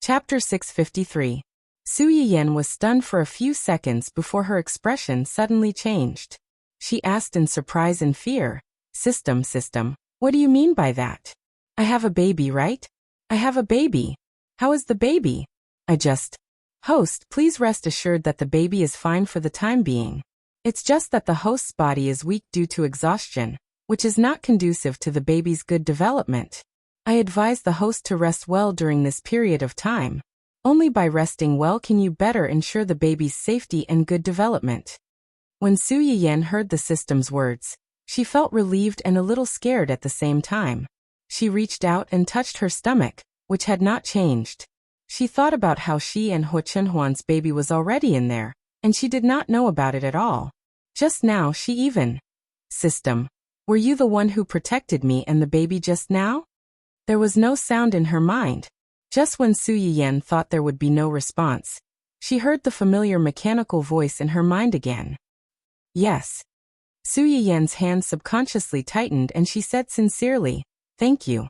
Chapter 653. Su Yiyen was stunned for a few seconds before her expression suddenly changed. She asked in surprise and fear, System, what do you mean by that? I have a baby, right? I have a baby. How is the baby? Host, please rest assured that the baby is fine for the time being. It's just that the host's body is weak due to exhaustion, which is not conducive to the baby's good development. I advise the host to rest well during this period of time. Only by resting well can you better ensure the baby's safety and good development. When Su Yiyen heard the system's words, she felt relieved and a little scared at the same time. She reached out and touched her stomach, which had not changed. She thought about how she and Hu Chenhuan's baby was already in there, and she did not know about it at all. Just now she even... System, were you the one who protected me and the baby just now? There was no sound in her mind. Just when Su Yiyen thought there would be no response, she heard the familiar mechanical voice in her mind again. Yes. Su Yiyen's hand subconsciously tightened and she said sincerely, thank you.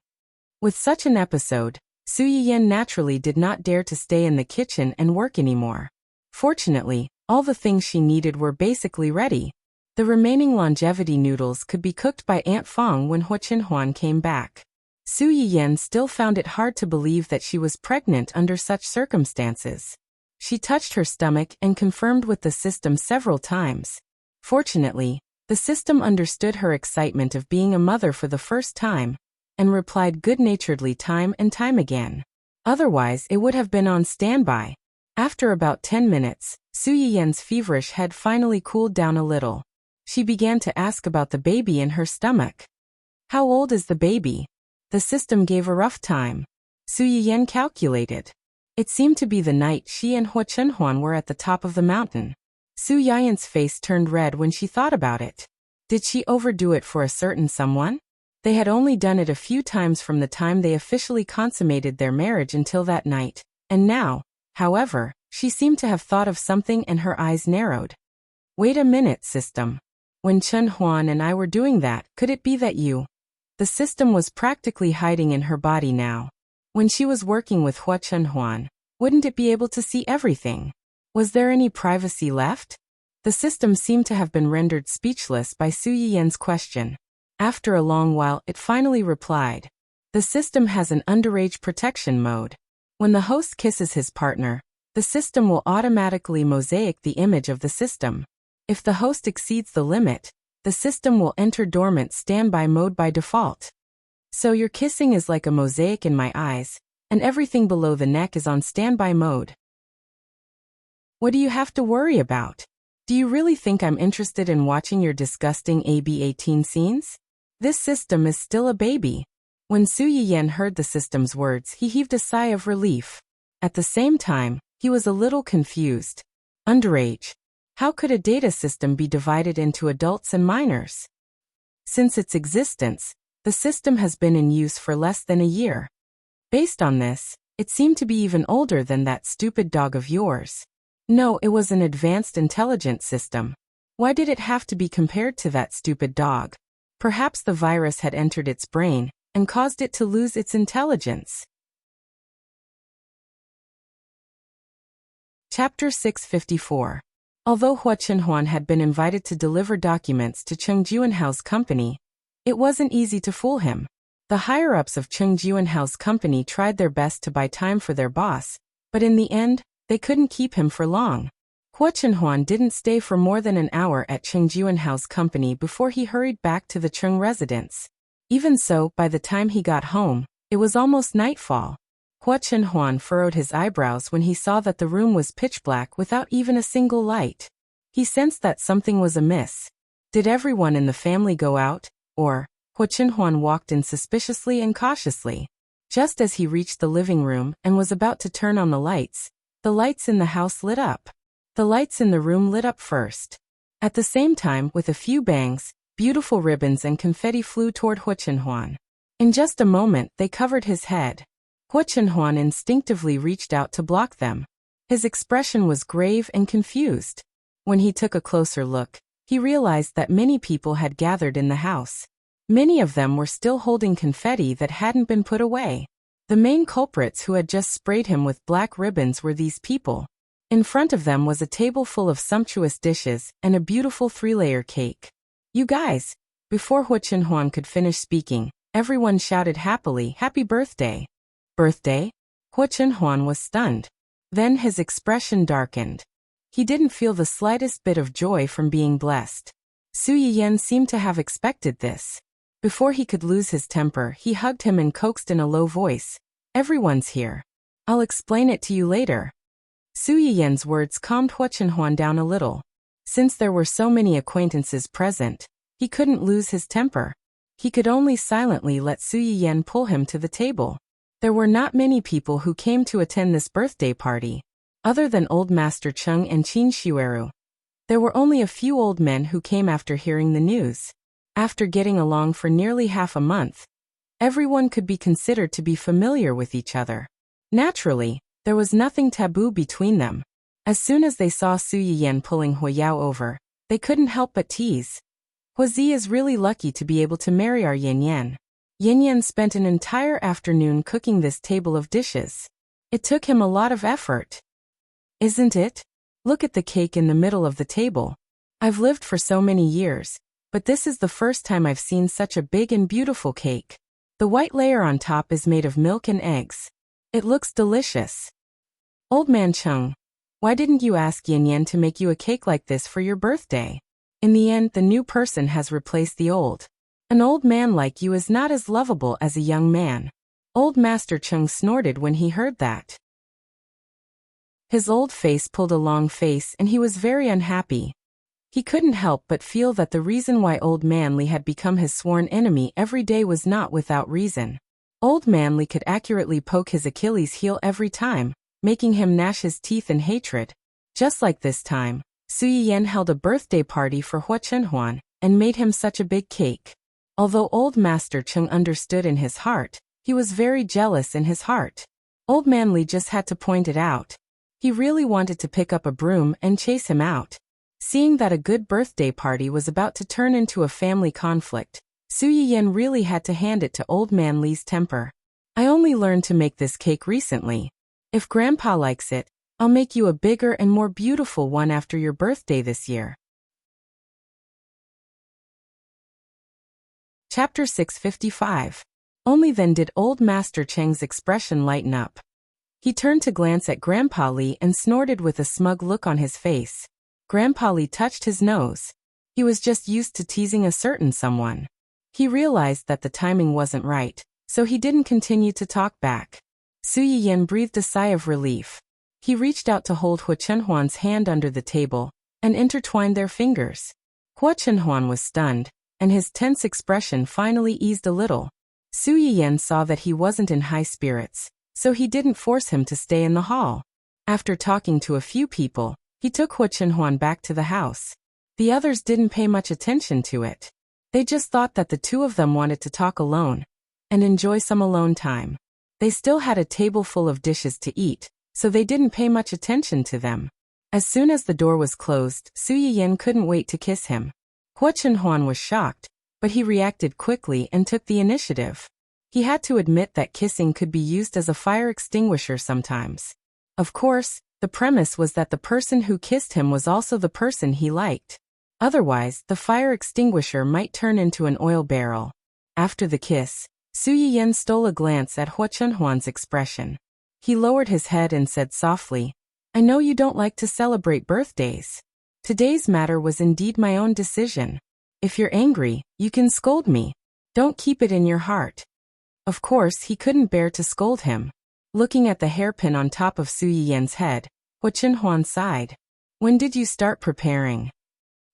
With such an episode, Su Yiyen naturally did not dare to stay in the kitchen and work anymore. Fortunately, all the things she needed were basically ready. The remaining longevity noodles could be cooked by Aunt Fong when Hu Chenhuan came back. Su Yiyen still found it hard to believe that she was pregnant under such circumstances. She touched her stomach and confirmed with the system several times. Fortunately, the system understood her excitement of being a mother for the first time, and replied good-naturedly time and time again. Otherwise, it would have been on standby. After about 10 minutes, Su Yiyen's feverish head finally cooled down a little. She began to ask about the baby in her stomach. How old is the baby? The system gave a rough time. Su Yiyen calculated. It seemed to be the night she and Hu Chenhuan were at the top of the mountain. Su Yiyen's face turned red when she thought about it. Did she overdo it for a certain someone? They had only done it a few times from the time they officially consummated their marriage until that night, and now, however, she seemed to have thought of something and her eyes narrowed. Wait a minute, system. When Chenhuan and I were doing that, could it be that you... The system was practically hiding in her body now. When she was working with Hu Chenhuan, wouldn't it be able to see everything? Was there any privacy left? The system seemed to have been rendered speechless by Su Yiyen's question. After a long while, it finally replied. The system has an underage protection mode. When the host kisses his partner, the system will automatically mosaic the image of the system. If the host exceeds the limit, the system will enter dormant standby mode by default. So your kissing is like a mosaic in my eyes, and everything below the neck is on standby mode. What do you have to worry about? Do you really think I'm interested in watching your disgusting AB-18 scenes? This system is still a baby. When Su Yiyen heard the system's words, he heaved a sigh of relief. At the same time, he was a little confused. Underage. How could a data system be divided into adults and minors? Since its existence, the system has been in use for less than a year. Based on this, it seemed to be even older than that stupid dog of yours. No, it was an advanced intelligent system. Why did it have to be compared to that stupid dog? Perhaps the virus had entered its brain and caused it to lose its intelligence. Chapter 654. Although Hu Chenhuan had been invited to deliver documents to Cheng Juanhao's company, it wasn't easy to fool him. The higher-ups of Cheng Juanhao's company tried their best to buy time for their boss, but in the end, they couldn't keep him for long. Hu Chenhuan didn't stay for more than an hour at Cheng Juanhao's company before he hurried back to the Cheng residence. Even so, by the time he got home, it was almost nightfall. Hu Chenhuan furrowed his eyebrows when he saw that the room was pitch black without even a single light. He sensed that something was amiss. Did everyone in the family go out, or... Hu Chenhuan walked in suspiciously and cautiously. Just as he reached the living room and was about to turn on the lights in the house lit up. The lights in the room lit up first. At the same time, with a few bangs, beautiful ribbons and confetti flew toward Hu Chenhuan. In just a moment, they covered his head. Hu Chenhuan instinctively reached out to block them. His expression was grave and confused. When he took a closer look, he realized that many people had gathered in the house. Many of them were still holding confetti that hadn't been put away. The main culprits who had just sprayed him with black ribbons were these people. In front of them was a table full of sumptuous dishes and a beautiful 3-layer cake. You guys! Before Hu Chenhuan could finish speaking, everyone shouted happily, "Happy birthday!" Birthday? Hu Chenhuan was stunned. Then his expression darkened. He didn't feel the slightest bit of joy from being blessed. Su Yiyan seemed to have expected this. Before he could lose his temper, he hugged him and coaxed in a low voice, "Everyone's here. I'll explain it to you later." Su Yiyan's words calmed Hu Chenhuan down a little. Since there were so many acquaintances present, he couldn't lose his temper. He could only silently let Su Yiyan pull him to the table. There were not many people who came to attend this birthday party, other than Old Master Cheng and Qin Shiweru. There were only a few old men who came after hearing the news. After getting along for nearly half a month, everyone could be considered to be familiar with each other. Naturally, there was nothing taboo between them. As soon as they saw Su Yiyan pulling Hu Yao over, they couldn't help but tease. Huizi is really lucky to be able to marry our Yin Yan. Yin Yan spent an entire afternoon cooking this table of dishes. It took him a lot of effort. Isn't it? Look at the cake in the middle of the table. I've lived for so many years, but this is the first time I've seen such a big and beautiful cake. The white layer on top is made of milk and eggs. It looks delicious. Old Man Cheng, why didn't you ask Yin Yan to make you a cake like this for your birthday? In the end, the new person has replaced the old. An old man like you is not as lovable as a young man. Old Master Cheng snorted when he heard that. His old face pulled a long face and he was very unhappy. He couldn't help but feel that the reason why Old Manly had become his sworn enemy every day was not without reason. Old Manly could accurately poke his Achilles heel every time, making him gnash his teeth in hatred. Just like this time, Su Yiyan held a birthday party for Hu Chenhuan and made him such a big cake. Although Old Master Cheng understood in his heart, he was very jealous in his heart. Old Manly just had to point it out. He really wanted to pick up a broom and chase him out. Seeing that a good birthday party was about to turn into a family conflict, Su Yiyan really had to hand it to Old Manly's temper. I only learned to make this cake recently. If Grandpa likes it, I'll make you a bigger and more beautiful one after your birthday this year. Chapter 655. Only then did Old Master Cheng's expression lighten up. He turned to glance at Grandpa Li and snorted with a smug look on his face. Grandpa Li touched his nose. He was just used to teasing a certain someone. He realized that the timing wasn't right, so he didn't continue to talk back. Su Yiyan breathed a sigh of relief. He reached out to hold Hu Chenhuan's hand under the table and intertwined their fingers. Hu Chenhuan was stunned, and his tense expression finally eased a little. Su Yiyan saw that he wasn't in high spirits, so he didn't force him to stay in the hall. After talking to a few people, he took Hu Chenhuan back to the house. The others didn't pay much attention to it. They just thought that the two of them wanted to talk alone and enjoy some alone time. They still had a table full of dishes to eat, so they didn't pay much attention to them. As soon as the door was closed, Su Yiyan couldn't wait to kiss him. Hu Chenhuan was shocked, but he reacted quickly and took the initiative. He had to admit that kissing could be used as a fire extinguisher sometimes. Of course, the premise was that the person who kissed him was also the person he liked. Otherwise, the fire extinguisher might turn into an oil barrel. After the kiss, Su Yiyan stole a glance at Hu Chenhuan's expression. He lowered his head and said softly, "I know you don't like to celebrate birthdays. Today's matter was indeed my own decision. If you're angry, you can scold me. Don't keep it in your heart." Of course, he couldn't bear to scold him. Looking at the hairpin on top of Su Yiyan's head, Hu Chenhuan sighed. "When did you start preparing?"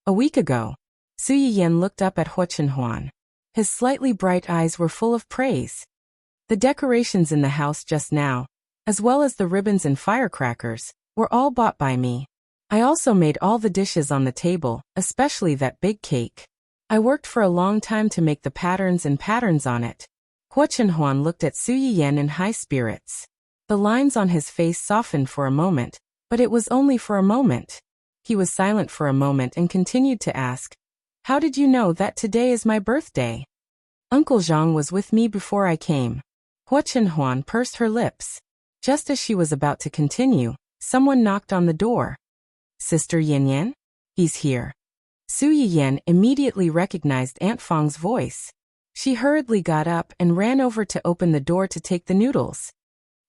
"A week ago." Su Yiyan looked up at Hu Chenhuan. His slightly bright eyes were full of praise. "The decorations in the house just now, as well as the ribbons and firecrackers, were all bought by me. I also made all the dishes on the table, especially that big cake. I worked for a long time to make the patterns on it." Hu Chenhuan looked at Su Yiyan in high spirits. The lines on his face softened for a moment, but it was only for a moment. He was silent for a moment and continued to ask, "How did you know that today is my birthday?" "Uncle Zhang was with me before I came. Hua Chenhuan pursed her lips. Just as she was about to continue, someone knocked on the door. Sister Yanyan? He's here. Su Yiyan immediately recognized Aunt Fang's voice. She hurriedly got up and ran over to open the door to take the noodles.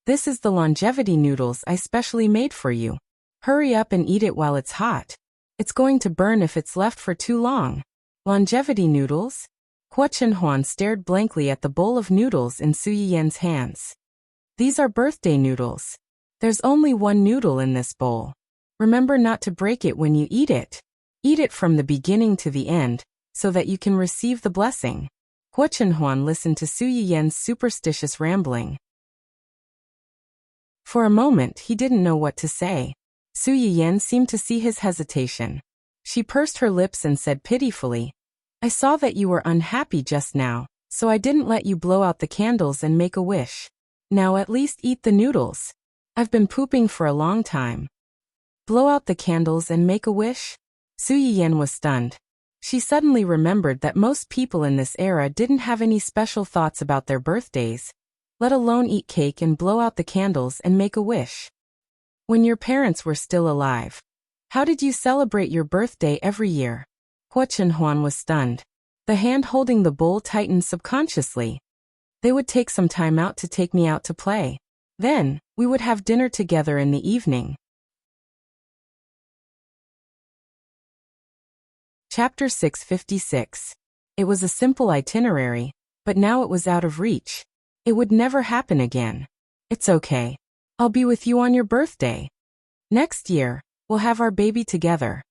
This is the longevity noodles I specially made for you. Hurry up and eat it while it's hot. It's going to burn if it's left for too long. Longevity noodles? Hua Chenhuan stared blankly at the bowl of noodles in Su Yiyan's hands. These are birthday noodles. There's only one noodle in this bowl. Remember not to break it when you eat it. Eat it from the beginning to the end, so that you can receive the blessing. Hua Chenhuan listened to Su Yiyan's superstitious rambling. For a moment he didn't know what to say. Su Yiyan seemed to see his hesitation. She pursed her lips and said pitifully, I saw that you were unhappy just now, so I didn't let you blow out the candles and make a wish. Now at least eat the noodles. I've been pooping for a long time. Blow out the candles and make a wish? Su Yiyan was stunned. She suddenly remembered that most people in this era didn't have any special thoughts about their birthdays, let alone eat cake and blow out the candles and make a wish. When your parents were still alive, how did you celebrate your birthday every year? Hua Chenhuan was stunned. The hand holding the bowl tightened subconsciously. They would take some time out to take me out to play. Then, we would have dinner together in the evening. Chapter 656. It was a simple itinerary, but now it was out of reach. It would never happen again. It's okay. I'll be with you on your birthday. Next year, we'll have our baby together.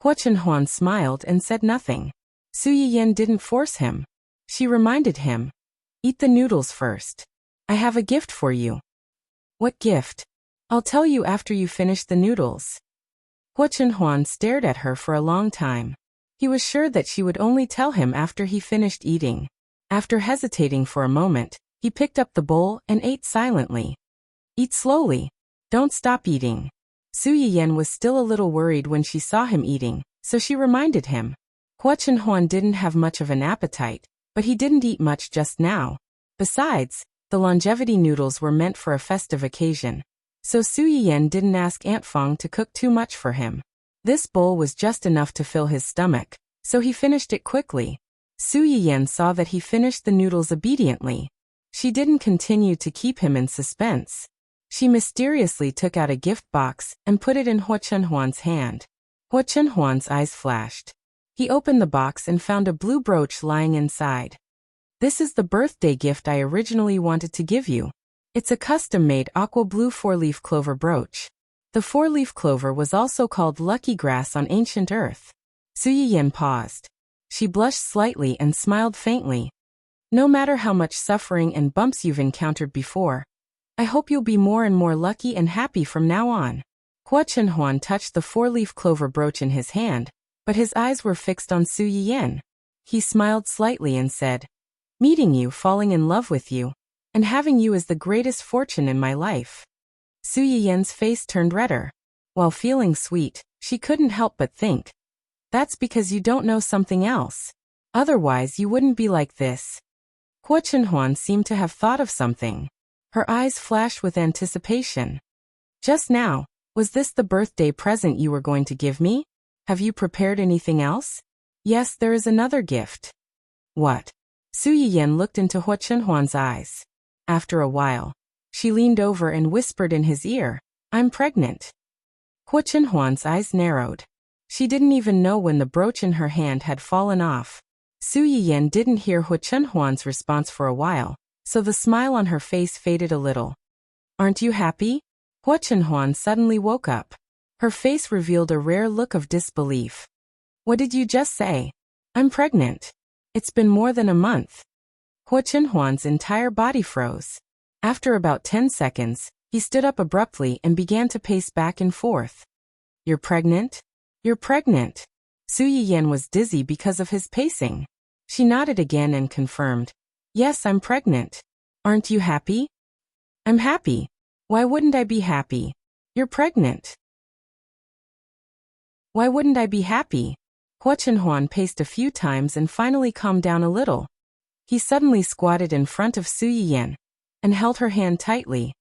Hua Chenhuan smiled and said nothing. Su Yiyan didn't force him. She reminded him. Eat the noodles first. I have a gift for you. What gift? I'll tell you after you finish the noodles. Hua Chenhuan stared at her for a long time. He was sure that she would only tell him after he finished eating. After hesitating for a moment, he picked up the bowl and ate silently. Eat slowly. Don't stop eating. Su Yiyan was still a little worried when she saw him eating, so she reminded him. Hua Chenhuan didn't have much of an appetite, but he didn't eat much just now. Besides, the longevity noodles were meant for a festive occasion, so Su Yiyan didn't ask Aunt Fang to cook too much for him. This bowl was just enough to fill his stomach, so he finished it quickly. Su Yiyan saw that he finished the noodles obediently. She didn't continue to keep him in suspense. She mysteriously took out a gift box and put it in Hua Chenhuan's hand. Hua Chenhuan's eyes flashed. He opened the box and found a blue brooch lying inside. This is the birthday gift I originally wanted to give you. It's a custom-made aqua blue 4-leaf clover brooch. The 4-leaf clover was also called lucky grass on ancient earth. Su Yiyan paused. She blushed slightly and smiled faintly. No matter how much suffering and bumps you've encountered before, I hope you'll be more and more lucky and happy from now on. Hua Chenhuan touched the 4-leaf clover brooch in his hand, but his eyes were fixed on Su Yiyan. He smiled slightly and said, Meeting you, falling in love with you, and having you is the greatest fortune in my life. Su Yiyan's face turned redder. While feeling sweet, she couldn't help but think. That's because you don't know something else. Otherwise you wouldn't be like this. Hua Chenhuan seemed to have thought of something. Her eyes flashed with anticipation. Just now, was this the birthday present you were going to give me? Have you prepared anything else? Yes, there is another gift. What? Su Yiyan looked into Hua Chenhuan's eyes. After a while, she leaned over and whispered in his ear, I'm pregnant. Hua Chenhuan's eyes narrowed. She didn't even know when the brooch in her hand had fallen off. Su Yiyan didn't hear Hua Chenhuan's response for a while, so the smile on her face faded a little. Aren't you happy? Hua Chenhuan suddenly woke up. Her face revealed a rare look of disbelief. What did you just say? I'm pregnant. It's been more than a month. Hua Chenhuan's entire body froze. After about 10 seconds, he stood up abruptly and began to pace back and forth. You're pregnant? You're pregnant. Su Yiyan was dizzy because of his pacing. She nodded again and confirmed. Yes, I'm pregnant. Aren't you happy? I'm happy. Why wouldn't I be happy? You're pregnant. Why wouldn't I be happy? Hua Chenhuan paced a few times and finally calmed down a little. He suddenly squatted in front of Su Yiyan. and held her hand tightly.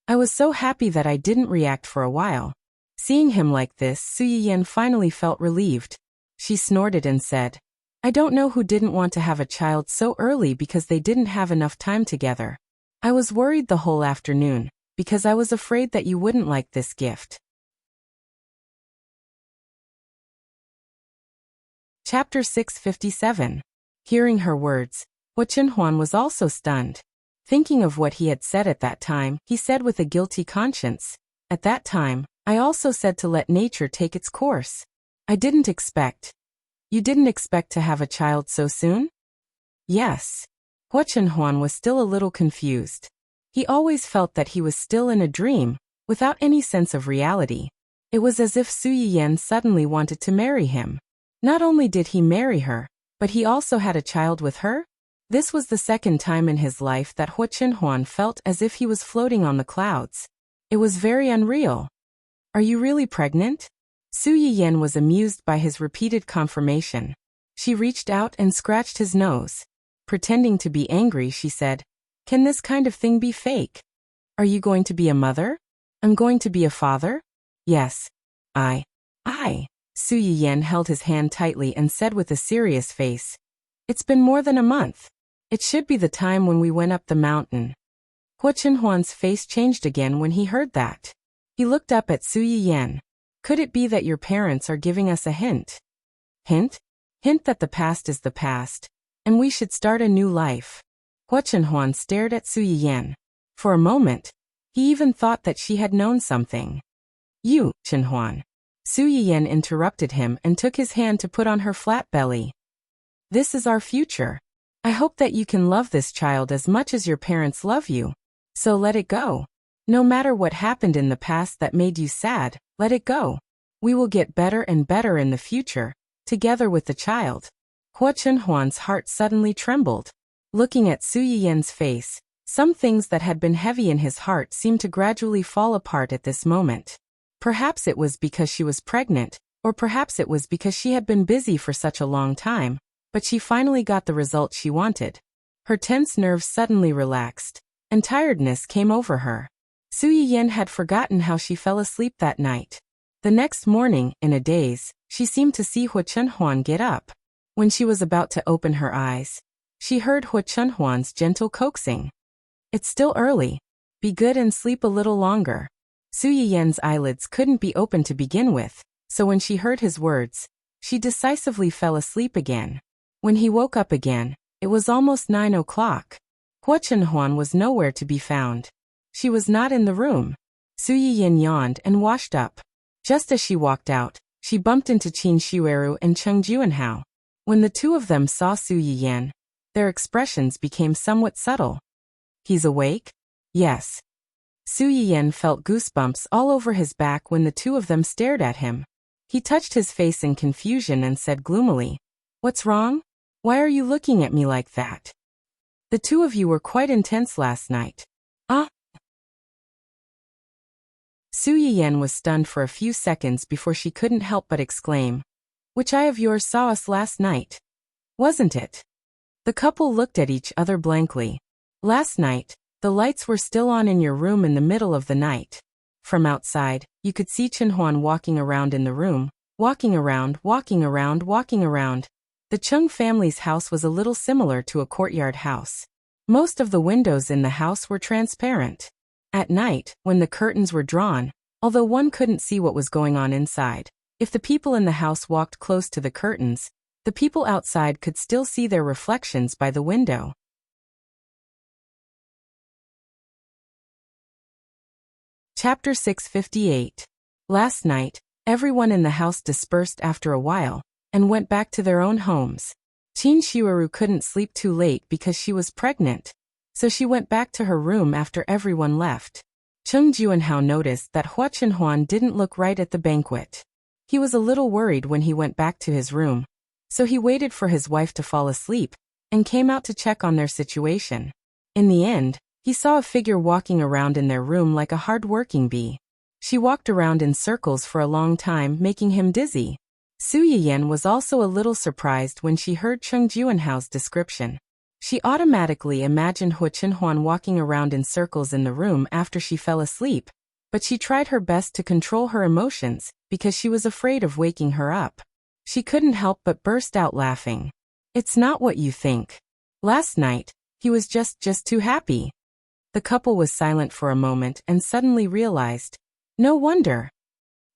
I was so happy that I didn't react for a while. Seeing him like this, Su Yiyan finally felt relieved. She snorted and said, I don't know who didn't want to have a child so early because they didn't have enough time together. I was worried the whole afternoon, because I was afraid that you wouldn't like this gift. Chapter 657. Hearing her words, Hua Chenhuan was also stunned. Thinking of what he had said at that time, he said with a guilty conscience, At that time, I also said to let nature take its course. I didn't expect. You didn't expect to have a child so soon? Yes. Hua Chenhuan was still a little confused. He always felt that he was still in a dream, without any sense of reality. It was as if Su Yiyan suddenly wanted to marry him. Not only did he marry her, but he also had a child with her? This was the second time in his life that Hua Chenhuan felt as if he was floating on the clouds. It was very unreal. Are you really pregnant? Su Yiyan was amused by his repeated confirmation. She reached out and scratched his nose. Pretending to be angry, she said, Can this kind of thing be fake? Are you going to be a mother? I'm going to be a father? Yes. I. Su Yiyan held his hand tightly and said with a serious face, It's been more than a month. It should be the time when we went up the mountain. Hua Chenhuan's face changed again when he heard that. He looked up at Su Yiyan. Could it be that your parents are giving us a hint? Hint? Hint that the past is the past, and we should start a new life. Hua Chenhuan stared at Su Yiyan. For a moment, he even thought that she had known something. You, Chenhuan. Su Yiyan interrupted him and took his hand to put on her flat belly. This is our future. I hope that you can love this child as much as your parents love you. So let it go. No matter what happened in the past that made you sad, let it go. We will get better and better in the future, together with the child. Hua Chenhuan's heart suddenly trembled. Looking at Su Yiyan's face, some things that had been heavy in his heart seemed to gradually fall apart at this moment. Perhaps it was because she was pregnant, or perhaps it was because she had been busy for such a long time, but she finally got the result she wanted. Her tense nerves suddenly relaxed, and tiredness came over her. Su Yiyan had forgotten how she fell asleep that night. The next morning, in a daze, she seemed to see Hua Chenhuan get up. When she was about to open her eyes, she heard Hua Chenhuan's gentle coaxing. It's still early. Be good and sleep a little longer. Su Yiyan's eyelids couldn't be open to begin with, so when she heard his words, she decisively fell asleep again. When he woke up again, it was almost 9 o'clock. Hua Chenhuan was nowhere to be found. She was not in the room. Su Yiyan yawned and washed up. Just as she walked out, she bumped into Qin Shueru and Cheng Juanhao. When the two of them saw Su Yiyan, their expressions became somewhat subtle. He's awake? Yes. Su Yiyan felt goosebumps all over his back when the two of them stared at him. He touched his face in confusion and said gloomily, What's wrong? Why are you looking at me like that? The two of you were quite intense last night. Su Yiyan was stunned for a few seconds before she couldn't help but exclaim, Which eye of yours saw us last night? Wasn't it? The couple looked at each other blankly. Last night, the lights were still on in your room in the middle of the night. From outside, you could see Chenhuan walking around in the room, walking around. The Chung family's house was a little similar to a courtyard house. Most of the windows in the house were transparent. At night, when the curtains were drawn, although one couldn't see what was going on inside, if the people in the house walked close to the curtains, the people outside could still see their reflections by the window. Chapter 658. Last night, everyone in the house dispersed after a while, and went back to their own homes. Qin Shueru couldn't sleep too late because she was pregnant, so she went back to her room after everyone left. Cheng Juanhao noticed that Hua Chenhuan didn't look right at the banquet. He was a little worried when he went back to his room, so he waited for his wife to fall asleep, and came out to check on their situation. In the end, he saw a figure walking around in their room like a hard-working bee. She walked around in circles for a long time, making him dizzy. Su Yiyan was also a little surprised when she heard Cheng Juanhao's description. She automatically imagined Hu Chenhuan walking around in circles in the room after she fell asleep, but she tried her best to control her emotions because she was afraid of waking her up. She couldn't help but burst out laughing. It's not what you think. Last night, he was just too happy. The couple was silent for a moment and suddenly realized, no wonder.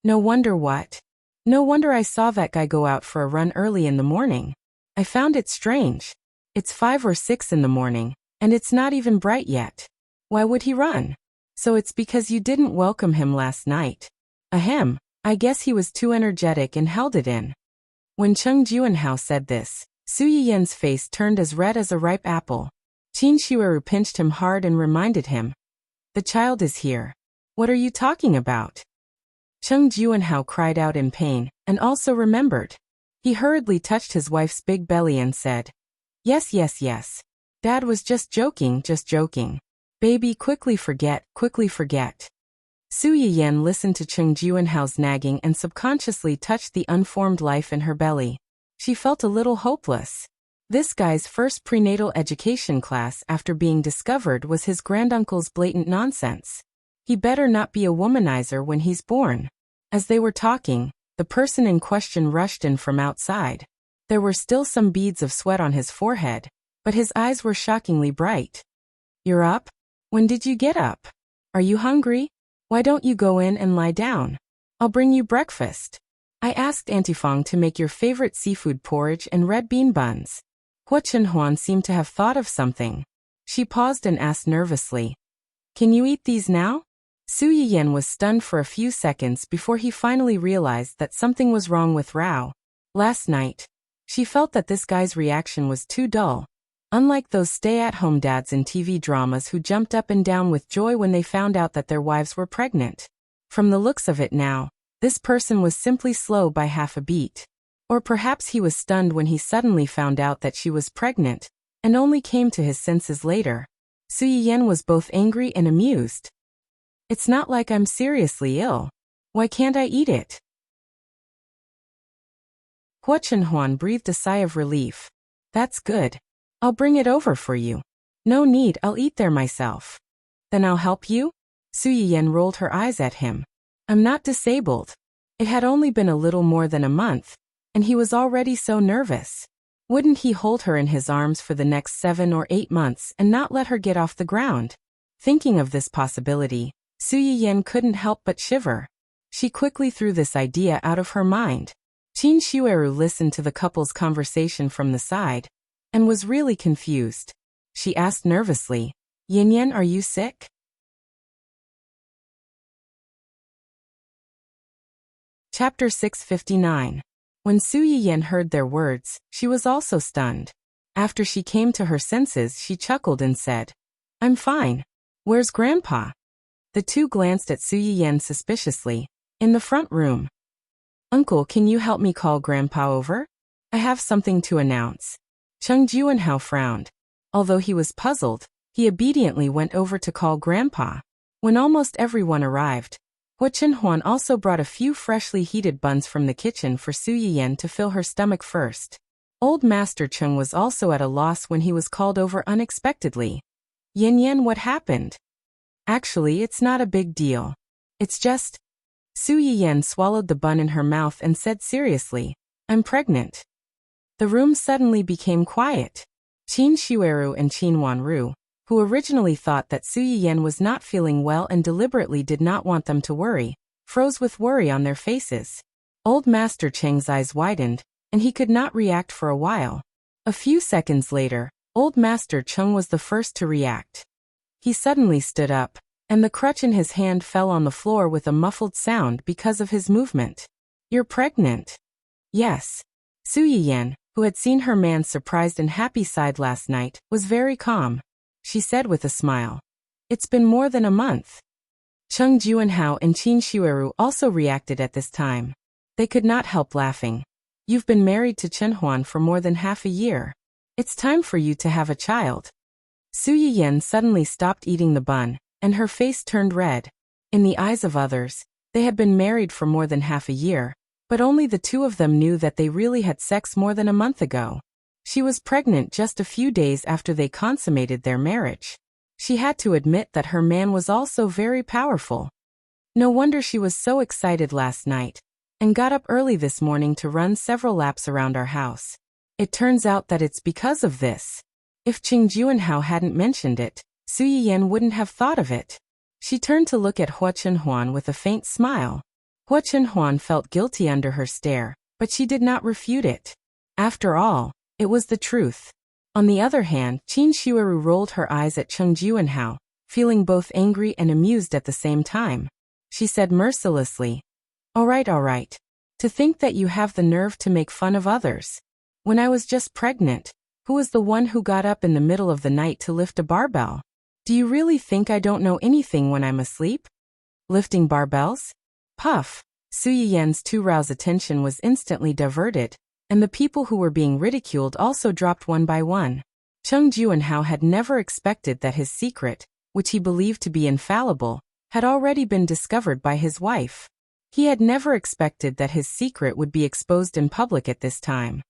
No wonder what? No wonder I saw that guy go out for a run early in the morning. I found it strange. It's 5 or 6 in the morning, and it's not even bright yet. Why would he run? So it's because you didn't welcome him last night. Ahem, I guess he was too energetic and held it in. When Cheng Juanhao said this, Su Yiyan's face turned as red as a ripe apple. Qin Shueru pinched him hard and reminded him. The child is here. What are you talking about? Cheng Juanhao cried out in pain, and also remembered. He hurriedly touched his wife's big belly and said, Yes. Dad was just joking. Baby, quickly forget. Su Yiyan listened to Cheng Juanhao's nagging and subconsciously touched the unformed life in her belly. She felt a little hopeless. This guy's first prenatal education class after being discovered was his granduncle's blatant nonsense. He better not be a womanizer when he's born. As they were talking, the person in question rushed in from outside. There were still some beads of sweat on his forehead, but his eyes were shockingly bright. You're up? When did you get up? Are you hungry? Why don't you go in and lie down? I'll bring you breakfast. I asked Auntie Fong to make your favorite seafood porridge and red bean buns. Hu Chenhuan seemed to have thought of something. She paused and asked nervously, Can you eat these now? Su Yiyan was stunned for a few seconds before he finally realized that something was wrong with Rao. Last night, she felt that this guy's reaction was too dull. Unlike those stay-at-home dads in TV dramas who jumped up and down with joy when they found out that their wives were pregnant. From the looks of it now, this person was simply slow by half a beat. Or perhaps he was stunned when he suddenly found out that she was pregnant, and only came to his senses later. Su Yiyan was both angry and amused. It's not like I'm seriously ill. Why can't I eat it? Hu Chenhuan breathed a sigh of relief. That's good. I'll bring it over for you. No need, I'll eat there myself. Then I'll help you? Su Yiyan rolled her eyes at him. I'm not disabled. It had only been a little more than a month, and he was already so nervous. Wouldn't he hold her in his arms for the next 7 or 8 months and not let her get off the ground? Thinking of this possibility, Su Yiyan couldn't help but shiver. She quickly threw this idea out of her mind. Qin Shueru listened to the couple's conversation from the side, and was really confused. She asked nervously, Yin, are you sick? Chapter 659. When Su Yiyan heard their words, she was also stunned. After she came to her senses, she chuckled and said, I'm fine. Where's Grandpa? The two glanced at Su Yiyan suspiciously. In the front room. Uncle, can you help me call Grandpa over? I have something to announce. Cheng Juanhao frowned. Although he was puzzled, he obediently went over to call Grandpa. When almost everyone arrived, Hu Chenhuan also brought a few freshly heated buns from the kitchen for Su Yiyan to fill her stomach first. Old Master Cheng was also at a loss when he was called over unexpectedly. Yin, what happened? Actually, it's not a big deal. It's just... Su Yiyan swallowed the bun in her mouth and said seriously, I'm pregnant. The room suddenly became quiet. Qin Shueru and Qin Wanru, who originally thought that Su Yiyan was not feeling well and deliberately did not want them to worry, froze with worry on their faces. Old Master Cheng's eyes widened, and he could not react for a while. A few seconds later, Old Master Cheng was the first to react. He suddenly stood up, and the crutch in his hand fell on the floor with a muffled sound because of his movement. You're pregnant? Yes. Su Yiyan, who had seen her man's surprised and happy side last night, was very calm. She said with a smile. It's been more than a month. Cheng Juanhao and Qin Shueru also reacted at this time. They could not help laughing. You've been married to Chenhuan for more than half a year. It's time for you to have a child. Su Yiyan suddenly stopped eating the bun, and her face turned red. In the eyes of others, they had been married for more than half a year, but only the two of them knew that they really had sex more than a month ago. She was pregnant just a few days after they consummated their marriage. She had to admit that her man was also very powerful. No wonder she was so excited last night, and got up early this morning to run several laps around our house. It turns out that it's because of this. If Qing Juanhao hadn't mentioned it, Su Yiyan wouldn't have thought of it. She turned to look at Hua Chenhuan with a faint smile. Hua Chenhuan felt guilty under her stare, but she did not refute it. After all, it was the truth. On the other hand, Qin Shueru rolled her eyes at Qing Juanhao, feeling both angry and amused at the same time. She said mercilessly, all right. To think that you have the nerve to make fun of others. When I was just pregnant, who was the one who got up in the middle of the night to lift a barbell? Do you really think I don't know anything when I'm asleep? Lifting barbells? Puff. Su Yiyan's too roused attention was instantly diverted, and the people who were being ridiculed also dropped one by one. Qing Juanhao had never expected that his secret, which he believed to be infallible, had already been discovered by his wife. He had never expected that his secret would be exposed in public at this time.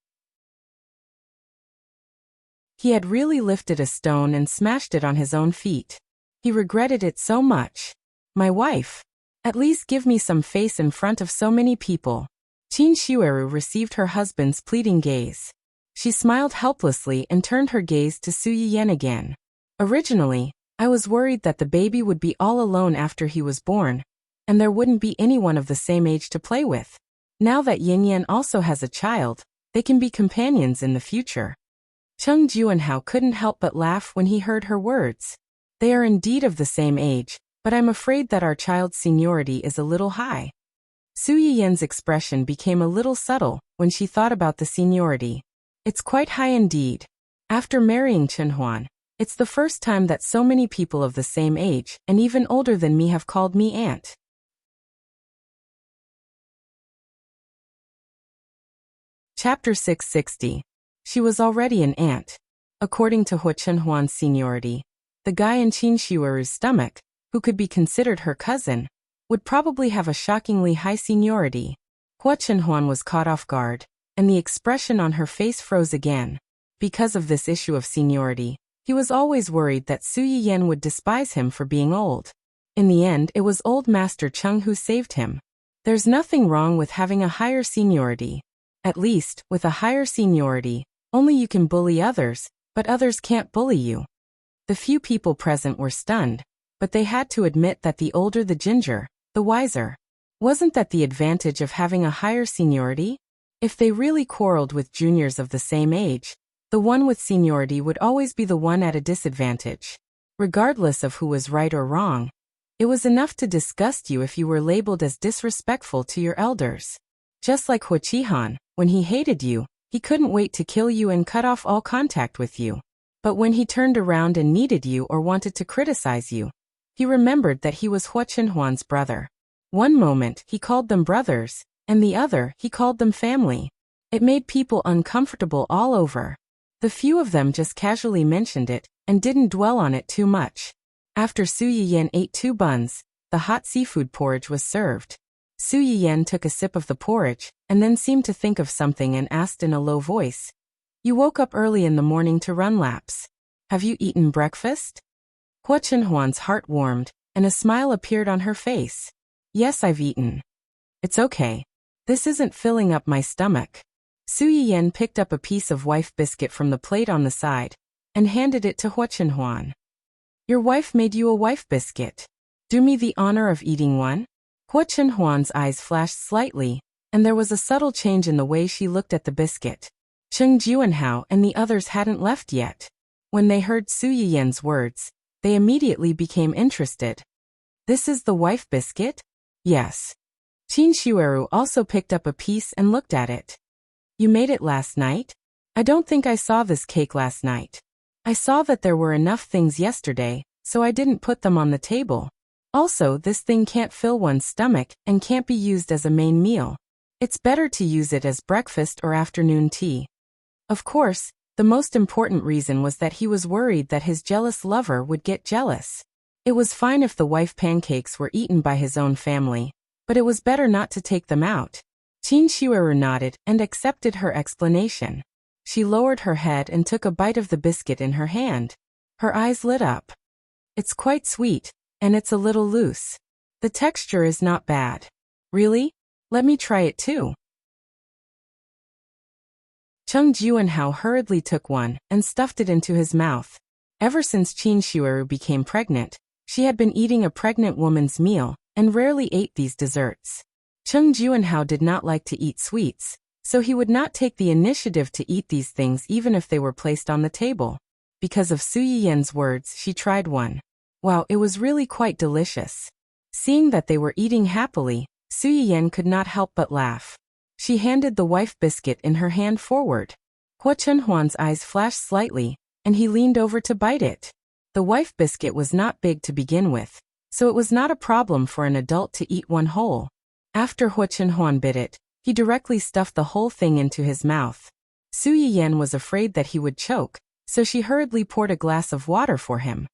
He had really lifted a stone and smashed it on his own feet. He regretted it so much. My wife. At least give me some face in front of so many people. Qin Shueru received her husband's pleading gaze. She smiled helplessly and turned her gaze to Su Yiyan again. Originally, I was worried that the baby would be all alone after he was born, and there wouldn't be anyone of the same age to play with. Now that Yin Yan also has a child, they can be companions in the future. Qing Juanhao couldn't help but laugh when he heard her words. They are indeed of the same age, but I'm afraid that our child's seniority is a little high. Su Yiyan's expression became a little subtle when she thought about the seniority. It's quite high indeed. After marrying Chenhuan, it's the first time that so many people of the same age and even older than me have called me aunt. Chapter 660. She was already an aunt. According to Hua Chenhuan's seniority, the guy in Qin Shueru's stomach, who could be considered her cousin, would probably have a shockingly high seniority. Hua Chenhuan was caught off guard, and the expression on her face froze again. Because of this issue of seniority, he was always worried that Su Yiyan would despise him for being old. In the end, it was old Master Cheng who saved him. There's nothing wrong with having a higher seniority. At least, with a higher seniority, only you can bully others, but others can't bully you. The few people present were stunned, but they had to admit that the older the ginger, the wiser. Wasn't that the advantage of having a higher seniority? If they really quarreled with juniors of the same age, the one with seniority would always be the one at a disadvantage. Regardless of who was right or wrong, it was enough to disgust you if you were labeled as disrespectful to your elders. Just like Hua Qihan, when he hated you, he couldn't wait to kill you and cut off all contact with you. But when he turned around and needed you or wanted to criticize you, he remembered that he was Hua Chenhuan's brother. One moment he called them brothers, and the other he called them family. It made people uncomfortable all over. The few of them just casually mentioned it and didn't dwell on it too much. After Su Yiyan ate 2 buns, the hot seafood porridge was served. Su Yiyan took a sip of the porridge and then seemed to think of something and asked in a low voice, "You woke up early in the morning to run laps. Have you eaten breakfast?" Hua Chenhuan's heart warmed, and a smile appeared on her face. "Yes, I've eaten." "It's okay. This isn't filling up my stomach." Su Yiyan picked up a piece of wife biscuit from the plate on the side and handed it to Hua Chenhuan. "Your wife made you a wife biscuit. Do me the honor of eating one?" Hua Chenhuan's eyes flashed slightly, and there was a subtle change in the way she looked at the biscuit. Qing Juanhao and the others hadn't left yet. When they heard Su Yiyan's words, they immediately became interested. "This is the wife biscuit?" "Yes." Qin Shueru also picked up a piece and looked at it. "You made it last night?" "I don't think I saw this cake last night. I saw that there were enough things yesterday, so I didn't put them on the table. Also, this thing can't fill one's stomach and can't be used as a main meal. It's better to use it as breakfast or afternoon tea." Of course, the most important reason was that he was worried that his jealous lover would get jealous. It was fine if the wife pancakes were eaten by his own family, but it was better not to take them out. Qin Shueru nodded and accepted her explanation. She lowered her head and took a bite of the biscuit in her hand. Her eyes lit up. It's quite sweet, and it's a little loose. The texture is not bad. Really? Let me try it too. Chung Juanhao hurriedly took one and stuffed it into his mouth. Ever since Qin Shueru became pregnant, she had been eating a pregnant woman's meal and rarely ate these desserts. Chung Juanhao did not like to eat sweets, so he would not take the initiative to eat these things even if they were placed on the table. Because of Su Yiyen's words, she tried one. Wow, it was really quite delicious. Seeing that they were eating happily, Su Yiyen could not help but laugh. She handed the wife biscuit in her hand forward. Hua Chunhuan's eyes flashed slightly, and he leaned over to bite it. The wife biscuit was not big to begin with, so it was not a problem for an adult to eat one whole. After Hua Chunhuan bit it, he directly stuffed the whole thing into his mouth. Su Yiyen was afraid that he would choke, so she hurriedly poured a glass of water for him.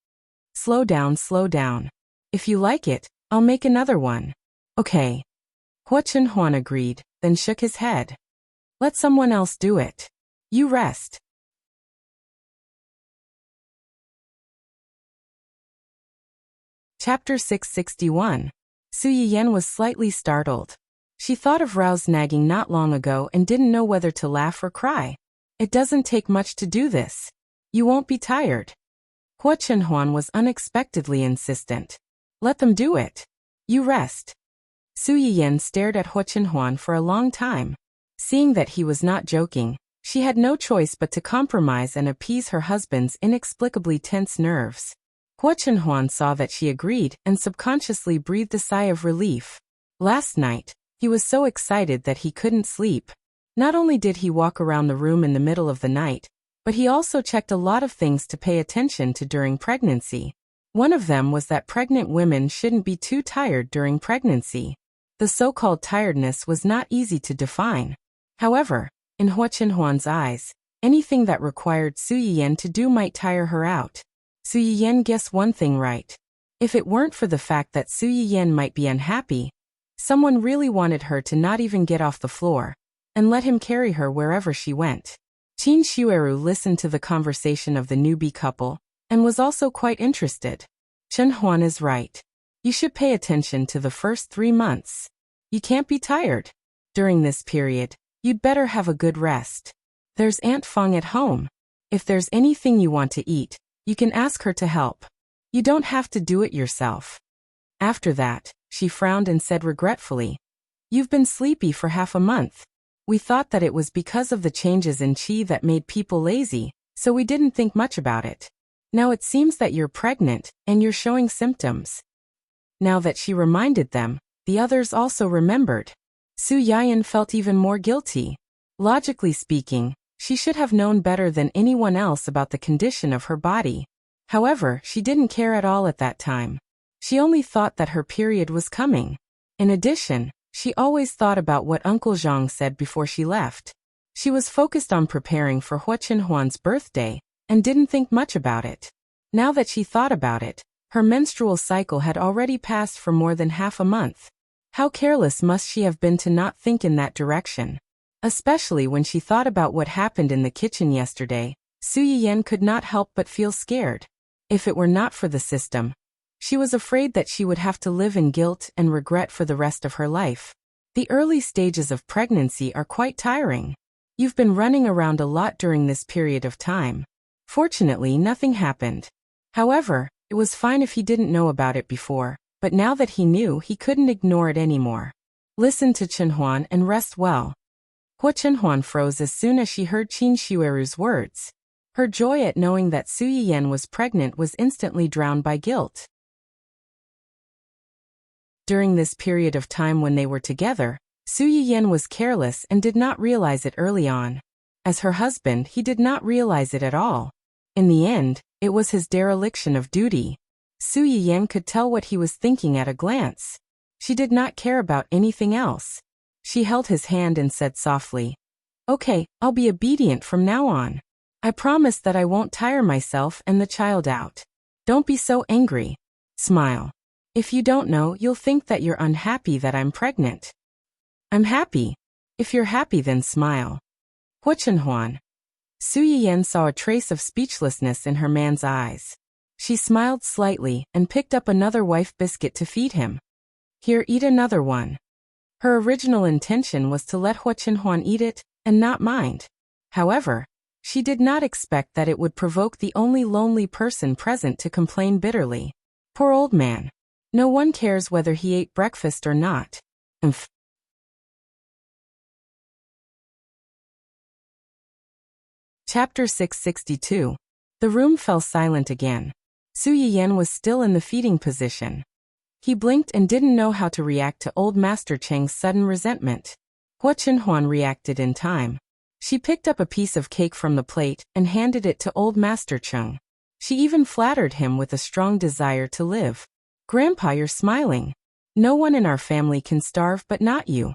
Slow down, slow down. If you like it, I'll make another one. Okay. Hua Chunhuan agreed, then shook his head. Let someone else do it. You rest. Chapter 661. Su Yiyen was slightly startled. She thought of Rao's nagging not long ago and didn't know whether to laugh or cry. It doesn't take much to do this. You won't be tired. Hua Chunhuan was unexpectedly insistent. Let them do it. You rest. Su Yiyen stared at Hua Chunhuan for a long time. Seeing that he was not joking, she had no choice but to compromise and appease her husband's inexplicably tense nerves. Hua Chunhuan saw that she agreed and subconsciously breathed a sigh of relief. Last night, he was so excited that he couldn't sleep. Not only did he walk around the room in the middle of the night, but he also checked a lot of things to pay attention to during pregnancy. One of them was that pregnant women shouldn't be too tired during pregnancy. The so-called tiredness was not easy to define. However, in Hua Chunhuan's eyes, anything that required Su Yiyen to do might tire her out. Su Yiyen guessed one thing right. If it weren't for the fact that Su Yiyen might be unhappy, someone really wanted her to not even get off the floor, and let him carry her wherever she went. Qin Shueru listened to the conversation of the newbie couple, and was also quite interested. Chunhuan is right. You should pay attention to the first 3 months. You can't be tired. During this period, you'd better have a good rest. There's Aunt Feng at home. If there's anything you want to eat, you can ask her to help. You don't have to do it yourself. After that, she frowned and said regretfully, You've been sleepy for half a month. We thought that it was because of the changes in qi that made people lazy, so we didn't think much about it. Now it seems that you're pregnant, and you're showing symptoms. Now that she reminded them, the others also remembered. Su Yiyen felt even more guilty. Logically speaking, she should have known better than anyone else about the condition of her body. However, she didn't care at all at that time. She only thought that her period was coming. In addition, she always thought about what Uncle Zhang said before she left. She was focused on preparing for Hua Chunhuan's birthday and didn't think much about it. Now that she thought about it, her menstrual cycle had already passed for more than half a month. How careless must she have been to not think in that direction? Especially when she thought about what happened in the kitchen yesterday, Su Yiyen could not help but feel scared. If it were not for the system, she was afraid that she would have to live in guilt and regret for the rest of her life. The early stages of pregnancy are quite tiring. You've been running around a lot during this period of time. Fortunately, nothing happened. However, it was fine if he didn't know about it before, but now that he knew, he couldn't ignore it anymore. Listen to Chunhuan and rest well. Hua Chunhuan froze as soon as she heard Qin Shueru's words. Her joy at knowing that Su Yiyen was pregnant was instantly drowned by guilt. During this period of time when they were together, Su Yiyen was careless and did not realize it early on. As her husband, he did not realize it at all. In the end, it was his dereliction of duty. Su Yiyen could tell what he was thinking at a glance. She did not care about anything else. She held his hand and said softly, Okay, I'll be obedient from now on. I promise that I won't tire myself and the child out. Don't be so angry. Smile. If you don't know, you'll think that you're unhappy that I'm pregnant. I'm happy. If you're happy, then smile. Hua Chunhuan. Su Yiyan saw a trace of speechlessness in her man's eyes. She smiled slightly and picked up another wife biscuit to feed him. Here, eat another one. Her original intention was to let Hua Chenhuan eat it and not mind. However, she did not expect that it would provoke the only lonely person present to complain bitterly. Poor old man. No one cares whether he ate breakfast or not. Umph. Chapter 662. The room fell silent again. Su Yiyan was still in the feeding position. He blinked and didn't know how to react to old Master Cheng's sudden resentment. Hua Chenhuan reacted in time. She picked up a piece of cake from the plate and handed it to old Master Cheng. She even flattered him with a strong desire to live. Grandpa, you're smiling. No one in our family can starve but not you.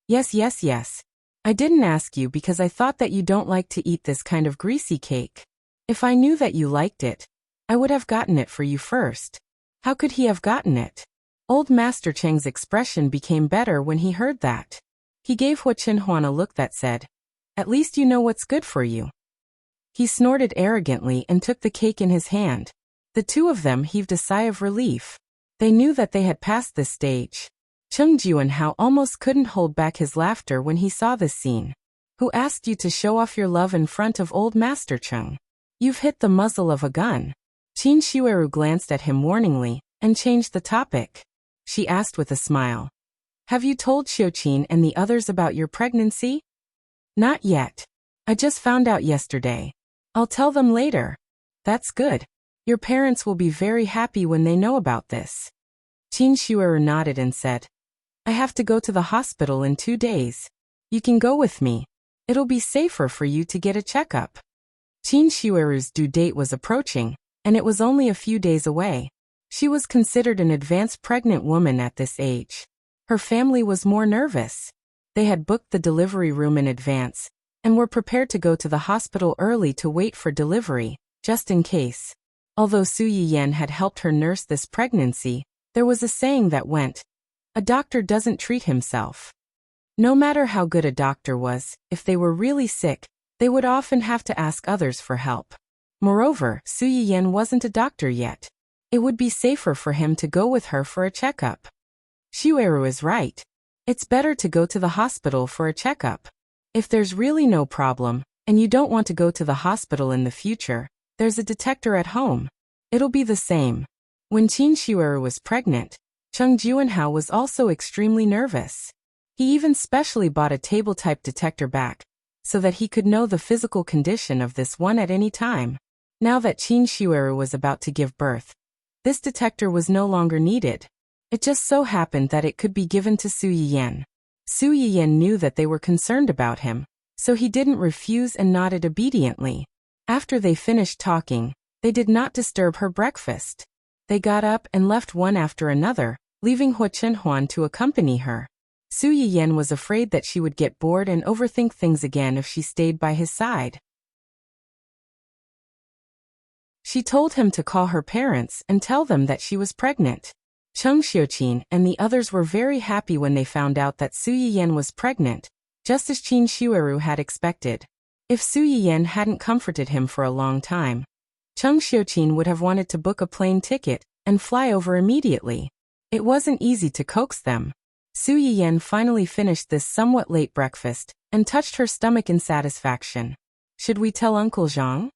Yes. I didn't ask you because I thought that you don't like to eat this kind of greasy cake. If I knew that you liked it, I would have gotten it for you first. How could he have gotten it? Old Master Cheng's expression became better when he heard that. He gave Hua Chenhuan a look that said, "At least you know what's good for you." He snorted arrogantly and took the cake in his hand. The two of them heaved a sigh of relief. They knew that they had passed this stage. Cheng Juanhao almost couldn't hold back his laughter when he saw this scene. Who asked you to show off your love in front of old Master Cheng? You've hit the muzzle of a gun. Qin Shueru glanced at him warningly and changed the topic. She asked with a smile. Have you told Xiuqin and the others about your pregnancy? Not yet. I just found out yesterday. I'll tell them later. That's good. Your parents will be very happy when they know about this. Qin Shueru nodded and said, I have to go to the hospital in 2 days. You can go with me. It'll be safer for you to get a checkup. Qin Shueru's due date was approaching, and it was only a few days away. She was considered an advanced pregnant woman at this age. Her family was more nervous. They had booked the delivery room in advance, and were prepared to go to the hospital early to wait for delivery, just in case. Although Su Yiyan had helped her nurse this pregnancy, there was a saying that went, a doctor doesn't treat himself. No matter how good a doctor was, if they were really sick, they would often have to ask others for help. Moreover, Su Yiyan wasn't a doctor yet. It would be safer for him to go with her for a checkup. Shueru is right. It's better to go to the hospital for a checkup. If there's really no problem, and you don't want to go to the hospital in the future, there's a detector at home. It'll be the same. When Qin Shueru was pregnant, Cheng Juanhao was also extremely nervous. He even specially bought a table-type detector back, so that he could know the physical condition of this one at any time. Now that Qin Shueru was about to give birth, this detector was no longer needed. It just so happened that it could be given to Su Yiyan. Su Yiyan knew that they were concerned about him, so he didn't refuse and nodded obediently. After they finished talking, they did not disturb her breakfast. They got up and left one after another, leaving Hua Chenhuan to accompany her. Su Yiyan was afraid that she would get bored and overthink things again if she stayed by his side. She told him to call her parents and tell them that she was pregnant. Cheng Xiuqin and the others were very happy when they found out that Su Yiyan was pregnant, just as Qin Shueru had expected. If Su Yiyan hadn't comforted him for a long time, Cheng Xiuqin would have wanted to book a plane ticket and fly over immediately. It wasn't easy to coax them. Su Yiyan finally finished this somewhat late breakfast and touched her stomach in satisfaction. Should we tell Uncle Zhang?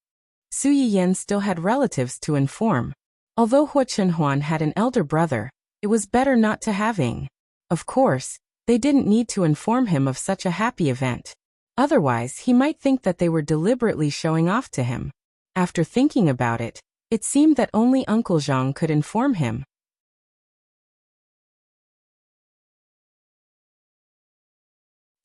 Su Yiyan still had relatives to inform. Although Hua Chenhuan had an elder brother, it was better not to having. Of course, they didn't need to inform him of such a happy event. Otherwise, he might think that they were deliberately showing off to him. After thinking about it, it seemed that only Uncle Zhang could inform him.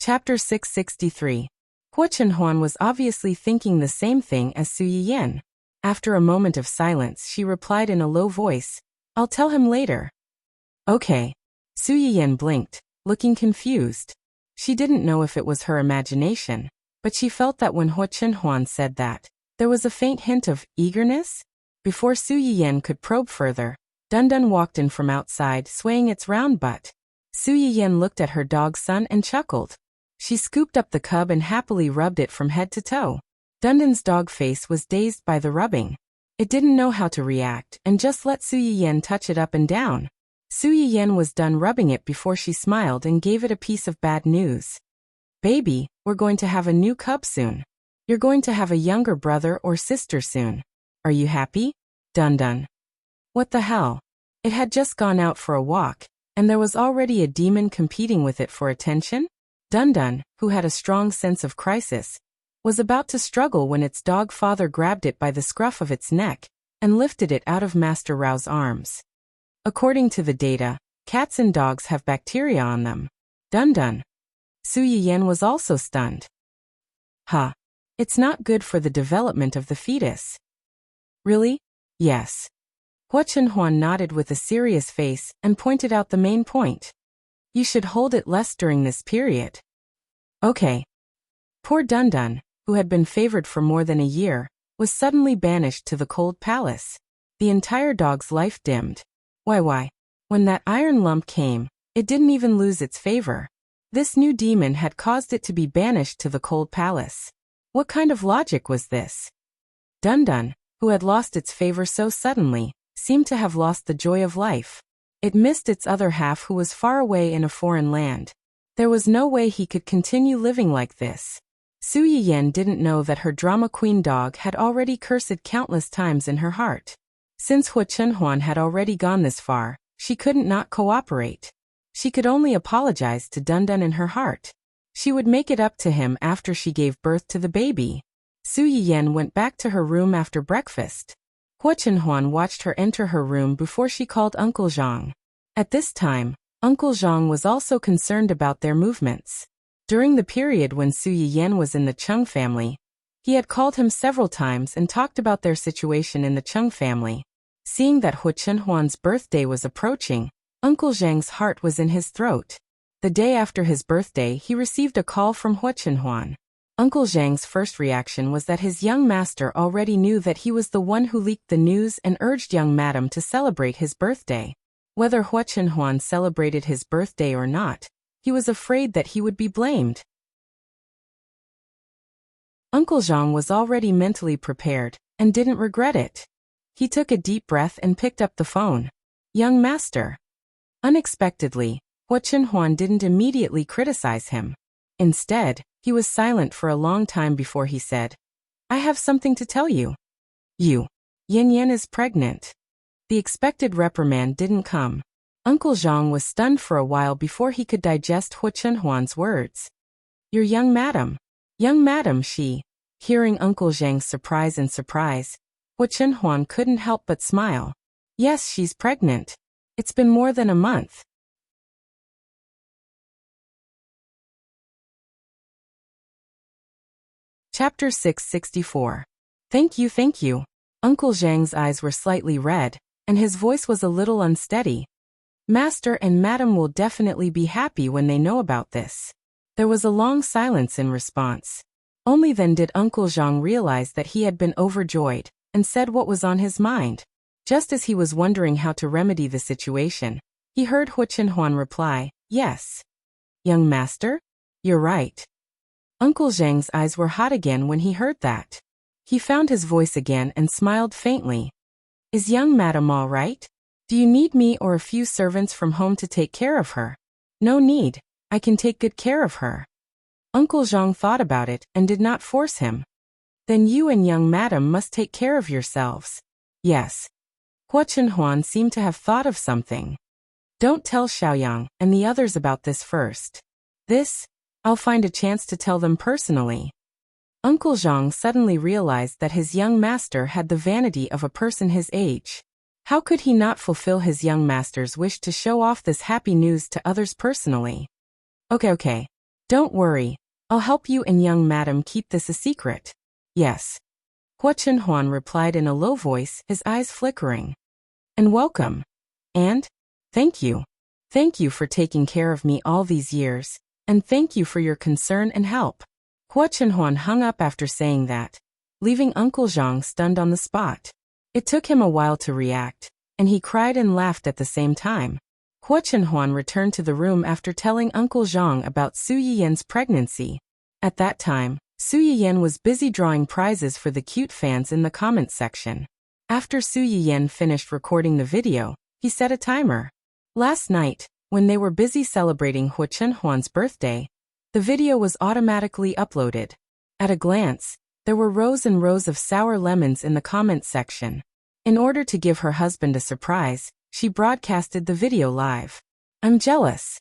Chapter 663. Hua Chenhuan was obviously thinking the same thing as Su Yiyan. After a moment of silence, she replied in a low voice, I'll tell him later. Okay. Su Yiyan blinked, looking confused. She didn't know if it was her imagination, but she felt that when Hua Chenhuan said that, there was a faint hint of eagerness. Before Su Yiyan could probe further, Dundun walked in from outside, swaying its round butt. Su Yiyan looked at her dog Sun and chuckled. She scooped up the cub and happily rubbed it from head to toe. Dundan's dog face was dazed by the rubbing. It didn't know how to react and just let Su Yiyen touch it up and down. Su Yiyen was done rubbing it before she smiled and gave it a piece of bad news. Baby, we're going to have a new cub soon. You're going to have a younger brother or sister soon. Are you happy? Dundan. What the hell? It had just gone out for a walk, and there was already a demon competing with it for attention? Dundan, who had a strong sense of crisis, was about to struggle when its dog father grabbed it by the scruff of its neck and lifted it out of Master Rao's arms. According to the data, cats and dogs have bacteria on them. Dundan. Su Yiyen was also stunned. Huh. It's not good for the development of the fetus. Really? Yes. Hua Chenhuan nodded with a serious face and pointed out the main point. You should hold it less during this period. Okay. Poor Dundan, who had been favored for more than a year, was suddenly banished to the cold palace. The entire dog's life dimmed. Why? When that iron lump came, it didn't even lose its favor. This new demon had caused it to be banished to the cold palace. What kind of logic was this? Dundan, who had lost its favor so suddenly, seemed to have lost the joy of life. It missed its other half who was far away in a foreign land. There was no way he could continue living like this. Su Yiyen didn't know that her drama queen dog had already cursed countless times in her heart. Since Hua Chenhuan had already gone this far, she couldn't not cooperate. She could only apologize to Dundan in her heart. She would make it up to him after she gave birth to the baby. Su Yiyen went back to her room after breakfast. Hua Chenhuan watched her enter her room before she called Uncle Zhang. At this time, Uncle Zhang was also concerned about their movements. During the period when Su Yiyen was in the Chung family, he had called him several times and talked about their situation in the Chung family. Seeing that Hua Chenhuan's birthday was approaching, Uncle Zhang's heart was in his throat. The day after his birthday, he received a call from Hua Chenhuan. Uncle Zhang's first reaction was that his young master already knew that he was the one who leaked the news and urged young madam to celebrate his birthday. Whether Hua Chenhuan celebrated his birthday or not, he was afraid that he would be blamed. Uncle Zhang was already mentally prepared and didn't regret it. He took a deep breath and picked up the phone. Young master. Unexpectedly, Hua Chenhuan didn't immediately criticize him. Instead, he was silent for a long time before he said, I have something to tell you. Yin Yan is pregnant. The expected reprimand didn't come. Uncle Zhang was stunned for a while before he could digest Hua Chenhuan's words. Your young madam. Young madam, she. Hearing Uncle Zhang's surprise, Hua Chenhuan couldn't help but smile. Yes, she's pregnant. It's been more than a month. Chapter 664. Thank you. Uncle Zhang's eyes were slightly red, and his voice was a little unsteady. Master and Madam will definitely be happy when they know about this. There was a long silence in response. Only then did Uncle Zhang realize that he had been overjoyed, and said what was on his mind. Just as he was wondering how to remedy the situation, he heard Hua Chenhuan reply, Yes. Young master? You're right. Uncle Zhang's eyes were hot again when he heard that. He found his voice again and smiled faintly. Is young madam all right? Do you need me or a few servants from home to take care of her? No need. I can take good care of her. Uncle Zhang thought about it and did not force him. Then you and young madam must take care of yourselves. Yes. Hua Chenhuan seemed to have thought of something. Don't tell Xiaoyang and the others about this first. I'll find a chance to tell them personally. Uncle Zhang suddenly realized that his young master had the vanity of a person his age. How could he not fulfill his young master's wish to show off this happy news to others personally? Okay. Don't worry. I'll help you and young madam keep this a secret. Yes. Hua Chenhuan replied in a low voice, his eyes flickering. And welcome. And? Thank you. Thank you for taking care of me all these years, and thank you for your concern and help. Hua Chenhuan hung up after saying that, leaving Uncle Zhang stunned on the spot. It took him a while to react, and he cried and laughed at the same time. Hua Chenhuan returned to the room after telling Uncle Zhang about Su Yiyen's pregnancy. At that time, Su Yiyen was busy drawing prizes for the cute fans in the comments section. After Su Yiyen finished recording the video, he set a timer. Last night, when they were busy celebrating Hua Chenhuan's birthday, the video was automatically uploaded. At a glance, there were rows and rows of sour lemons in the comments section. In order to give her husband a surprise, she broadcasted the video live. I'm jealous.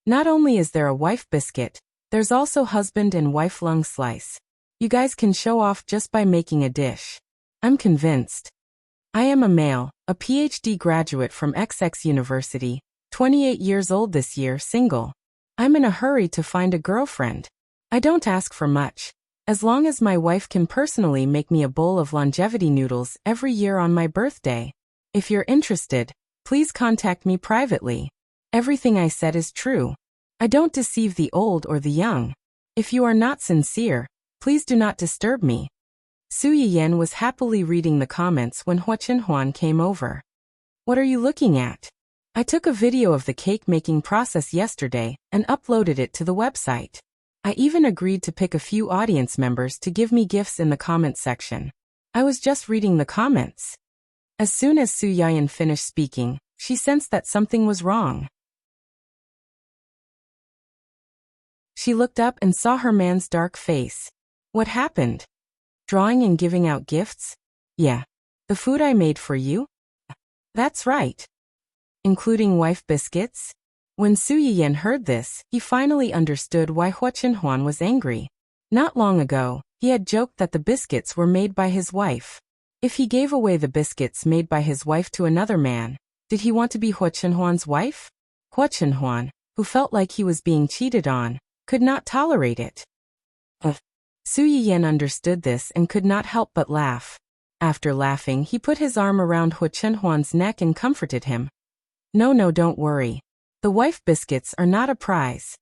Not only is there a wife biscuit, there's also husband and wife lung slice. You guys can show off just by making a dish. I'm convinced. I am a male, a PhD graduate from XX University, 28 years old this year, single. I'm in a hurry to find a girlfriend. I don't ask for much. As long as my wife can personally make me a bowl of longevity noodles every year on my birthday. If you're interested, please contact me privately. Everything I said is true. I don't deceive the old or the young. If you are not sincere, please do not disturb me. Su Yiyen was happily reading the comments when Hua Chenhuan came over. What are you looking at? I took a video of the cake making process yesterday and uploaded it to the website. I even agreed to pick a few audience members to give me gifts in the comments section. I was just reading the comments. As soon as Su Yiyen finished speaking, she sensed that something was wrong. She looked up and saw her man's dark face. What happened? Drawing and giving out gifts? Yeah. The food I made for you? That's right. Including wife biscuits? When Su Yiyen heard this, he finally understood why Hua Chenhuan was angry. Not long ago, he had joked that the biscuits were made by his wife. If he gave away the biscuits made by his wife to another man, did he want to be Hua Chenhuan's wife? Hua Chenhuan, who felt like he was being cheated on, could not tolerate it. Su Yiyen understood this and could not help but laugh. After laughing, he put his arm around Hua Chenhuan's neck and comforted him. No, don't worry. The wife biscuits are not a prize.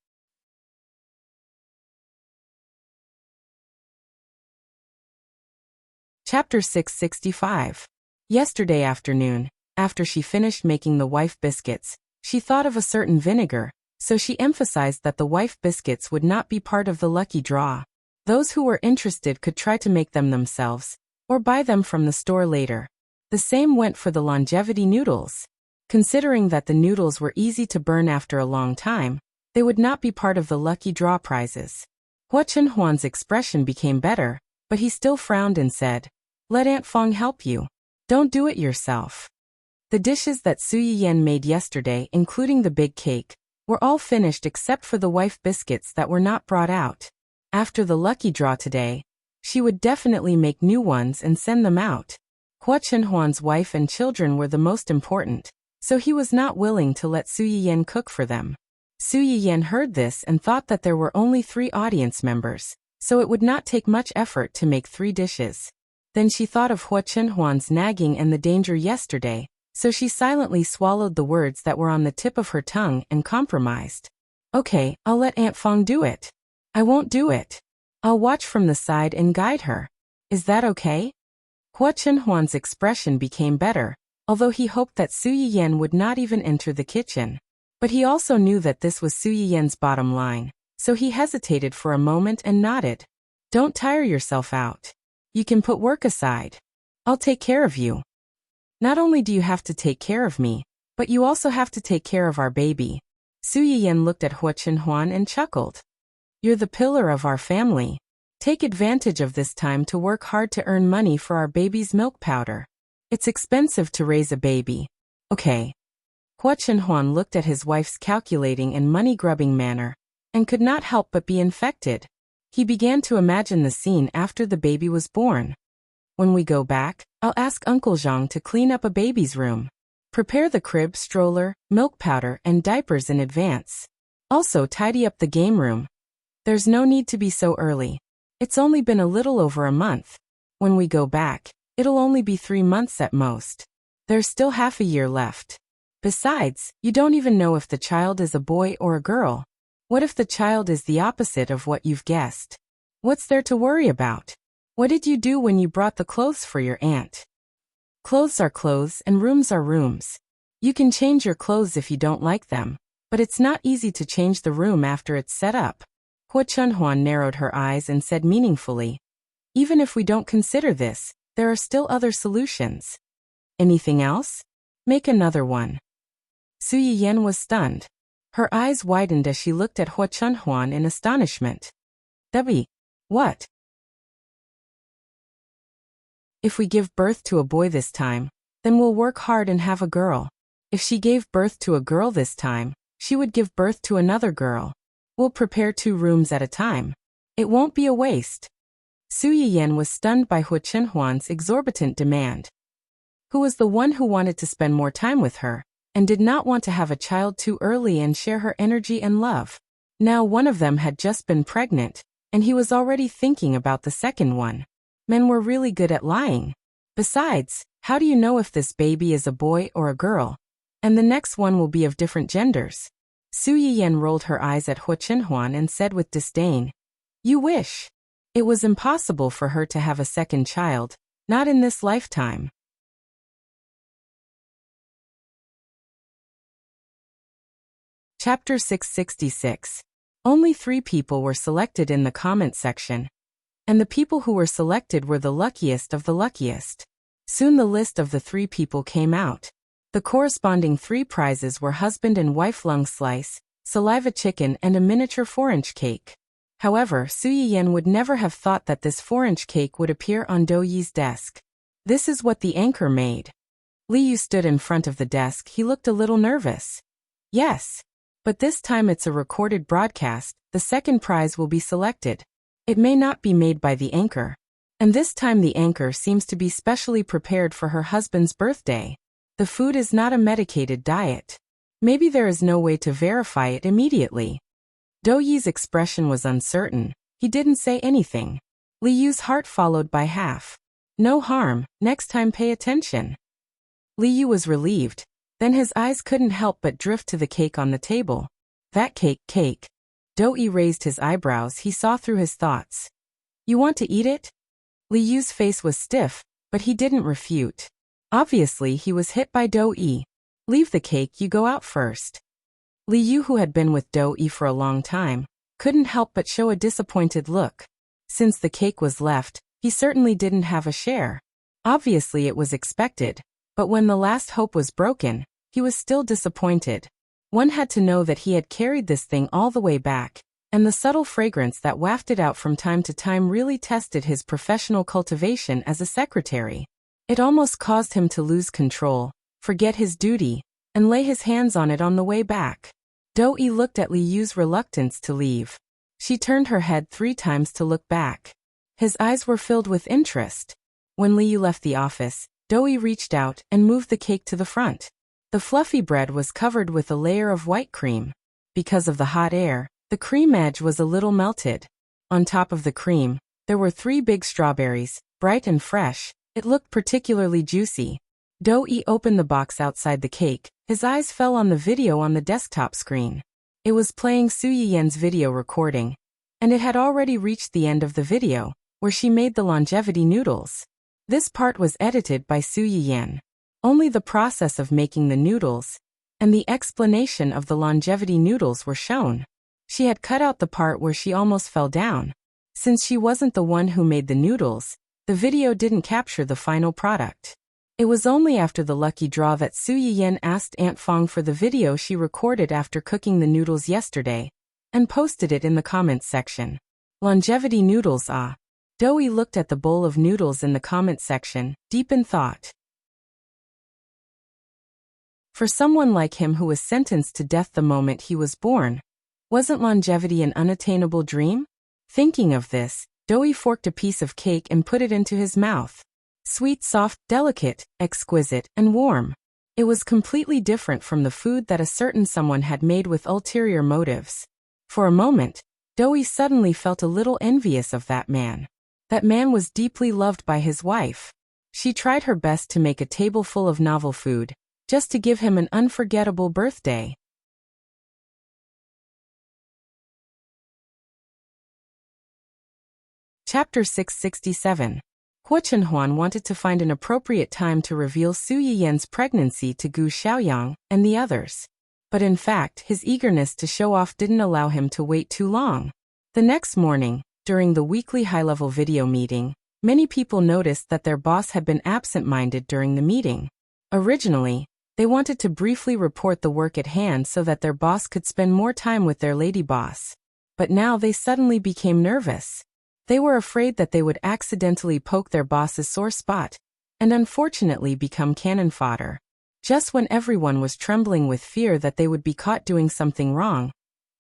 Chapter 665. Yesterday afternoon, after she finished making the wife biscuits, she thought of a certain vinegar, so she emphasized that the wife biscuits would not be part of the lucky draw. Those who were interested could try to make them themselves, or buy them from the store later. The same went for the longevity noodles. Considering that the noodles were easy to burn after a long time, they would not be part of the lucky draw prizes. Hua Chenhuan's expression became better, but he still frowned and said, "Let Aunt Fong help you. Don't do it yourself." The dishes that Su Yiyen made yesterday, including the big cake, were all finished except for the wife biscuits that were not brought out. After the lucky draw today, she would definitely make new ones and send them out. Hua Chenhuan's wife and children were the most important, so he was not willing to let Su Yiyen cook for them. Su Yiyen heard this and thought that there were only 3 audience members, so it would not take much effort to make 3 dishes. Then she thought of Hua Chenhuan's nagging and the danger yesterday, so she silently swallowed the words that were on the tip of her tongue and compromised. Okay, I'll let Aunt Fong do it. I won't do it. I'll watch from the side and guide her. Is that okay? Hua Chenhuan's expression became better, although he hoped that Su Yiyen would not even enter the kitchen. But he also knew that this was Su Yiyen's bottom line, so he hesitated for a moment and nodded. Don't tire yourself out. You can put work aside. I'll take care of you. Not only do you have to take care of me, but you also have to take care of our baby. Su Yiyen looked at Hua Chenhuan and chuckled. You're the pillar of our family. Take advantage of this time to work hard to earn money for our baby's milk powder. It's expensive to raise a baby. Okay. Hua Chenhuan looked at his wife's calculating and money-grubbing manner, and could not help but be infected. He began to imagine the scene after the baby was born. When we go back, I'll ask Uncle Zhang to clean up a baby's room. Prepare the crib, stroller, milk powder, and diapers in advance. Also tidy up the game room. There's no need to be so early. It's only been a little over a month. When we go back, it'll only be 3 months at most. There's still half a year left. Besides, you don't even know if the child is a boy or a girl. What if the child is the opposite of what you've guessed? What's there to worry about? What did you do when you brought the clothes for your aunt? Clothes are clothes and rooms are rooms. You can change your clothes if you don't like them, but it's not easy to change the room after it's set up. Hua Chunhuan narrowed her eyes and said meaningfully, even if we don't consider this, there are still other solutions. Anything else? Make another one. Su Yiyan was stunned. Her eyes widened as she looked at Hua Chunhuan in astonishment. What? If we give birth to a boy this time, then we'll work hard and have a girl. If she gave birth to a girl this time, she would give birth to another girl. We'll prepare 2 rooms at a time. It won't be a waste. Su Yiyan was stunned by Hua Chunhuan's exorbitant demand. Who was the one who wanted to spend more time with her, and did not want to have a child too early and share her energy and love. Now one of them had just been pregnant, and he was already thinking about the second one. Men were really good at lying. Besides, how do you know if this baby is a boy or a girl? And the next one will be of different genders. Su Yiyan rolled her eyes at Hua Chunhuan and said with disdain, "You wish." It was impossible for her to have a second child, not in this lifetime. Chapter 666. Only 3 people were selected in the comment section. And the people who were selected were the luckiest of the luckiest. Soon the list of the 3 people came out. The corresponding 3 prizes were husband and wife lung slice, saliva chicken and a miniature 4-inch cake. However, Su Yiyan would never have thought that this 4-inch cake would appear on Dou Yi's desk. This is what the anchor made. Li Yu stood in front of the desk. He looked a little nervous. Yes. But this time it's a recorded broadcast. The second prize will be selected. It may not be made by the anchor. And this time the anchor seems to be specially prepared for her husband's birthday. The food is not a medicated diet. Maybe there is no way to verify it immediately. Dou Yi's expression was uncertain. He didn't say anything. Li Yu's heart followed by half. No harm, next time pay attention. Li Yu was relieved. Then his eyes couldn't help but drift to the cake on the table. That cake. Dou Yi raised his eyebrows. He saw through his thoughts. You want to eat it? Li Yu's face was stiff, but he didn't refute. Obviously he was hit by Dou Yi. Leave the cake, you go out first. Li Yu, who had been with Dou Yi for a long time, couldn't help but show a disappointed look. Since the cake was left, he certainly didn't have a share. Obviously it was expected, but when the last hope was broken, he was still disappointed. One had to know that he had carried this thing all the way back, and the subtle fragrance that wafted out from time to time really tested his professional cultivation as a secretary. It almost caused him to lose control, forget his duty, and lay his hands on it on the way back. Dou Yi looked at Li Yu's reluctance to leave. She turned her head 3 times to look back. His eyes were filled with interest. When Li Yu left the office, Dou Yi reached out and moved the cake to the front. The fluffy bread was covered with a layer of white cream. Because of the hot air, the cream edge was a little melted. On top of the cream, there were 3 big strawberries, bright and fresh. It looked particularly juicy. Dou Yi opened the box outside the cake. His eyes fell on the video on the desktop screen. It was playing Su Yiyan's video recording. And it had already reached the end of the video, where she made the longevity noodles. This part was edited by Su Yiyan. Only the process of making the noodles and the explanation of the longevity noodles were shown. She had cut out the part where she almost fell down. Since she wasn't the one who made the noodles, the video didn't capture the final product. It was only after the lucky draw that Su Yiyan asked Aunt Fong for the video she recorded after cooking the noodles yesterday, and posted it in the comments section. Longevity noodles, ah. Dou Yi looked at the bowl of noodles in the comments section, deep in thought. For someone like him who was sentenced to death the moment he was born, wasn't longevity an unattainable dream? Thinking of this, Dou Yi forked a piece of cake and put it into his mouth. Sweet, soft, delicate, exquisite, and warm. It was completely different from the food that a certain someone had made with ulterior motives. For a moment, Dou Yi suddenly felt a little envious of that man. That man was deeply loved by his wife. She tried her best to make a table full of novel food, just to give him an unforgettable birthday. Chapter 667. Hua Chunhuan wanted to find an appropriate time to reveal Su Yiyan's pregnancy to Gu Xiaoyang and the others. But in fact, his eagerness to show off didn't allow him to wait too long. The next morning, during the weekly high-level video meeting, many people noticed that their boss had been absent-minded during the meeting. Originally, they wanted to briefly report the work at hand so that their boss could spend more time with their lady boss. But now they suddenly became nervous. They were afraid that they would accidentally poke their boss's sore spot, and unfortunately become cannon fodder. Just when everyone was trembling with fear that they would be caught doing something wrong,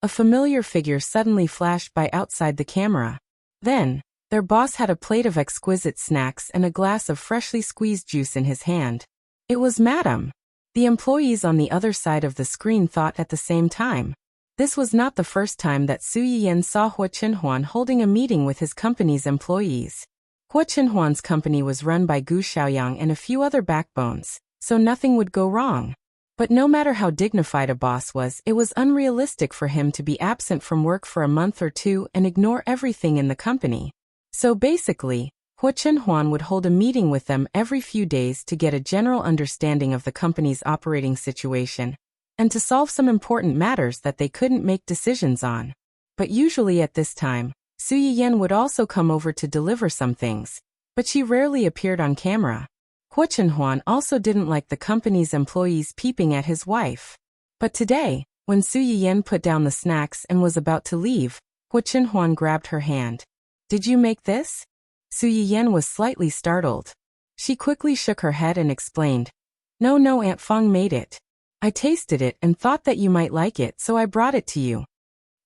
a familiar figure suddenly flashed by outside the camera. Then, their boss had a plate of exquisite snacks and a glass of freshly squeezed juice in his hand. It was Madam. The employees on the other side of the screen thought at the same time. This was not the first time that Su Yiyan saw Hua Qinhuan holding a meeting with his company's employees. Hua Qinhuan's company was run by Gu Xiaoyang and a few other backbones, so nothing would go wrong. But no matter how dignified a boss was, it was unrealistic for him to be absent from work for a month or two and ignore everything in the company. So basically, Hua Qinhuan would hold a meeting with them every few days to get a general understanding of the company's operating situation, and to solve some important matters that they couldn't make decisions on. But usually at this time, Su Yiyan would also come over to deliver some things, but she rarely appeared on camera. Hua Qinhuan also didn't like the company's employees peeping at his wife. But today, when Su Yiyan put down the snacks and was about to leave, Hua Qinhuan grabbed her hand. "Did you make this?" Su Yiyan was slightly startled. She quickly shook her head and explained, No, Aunt Feng made it. I tasted it and thought that you might like it, so I brought it to you."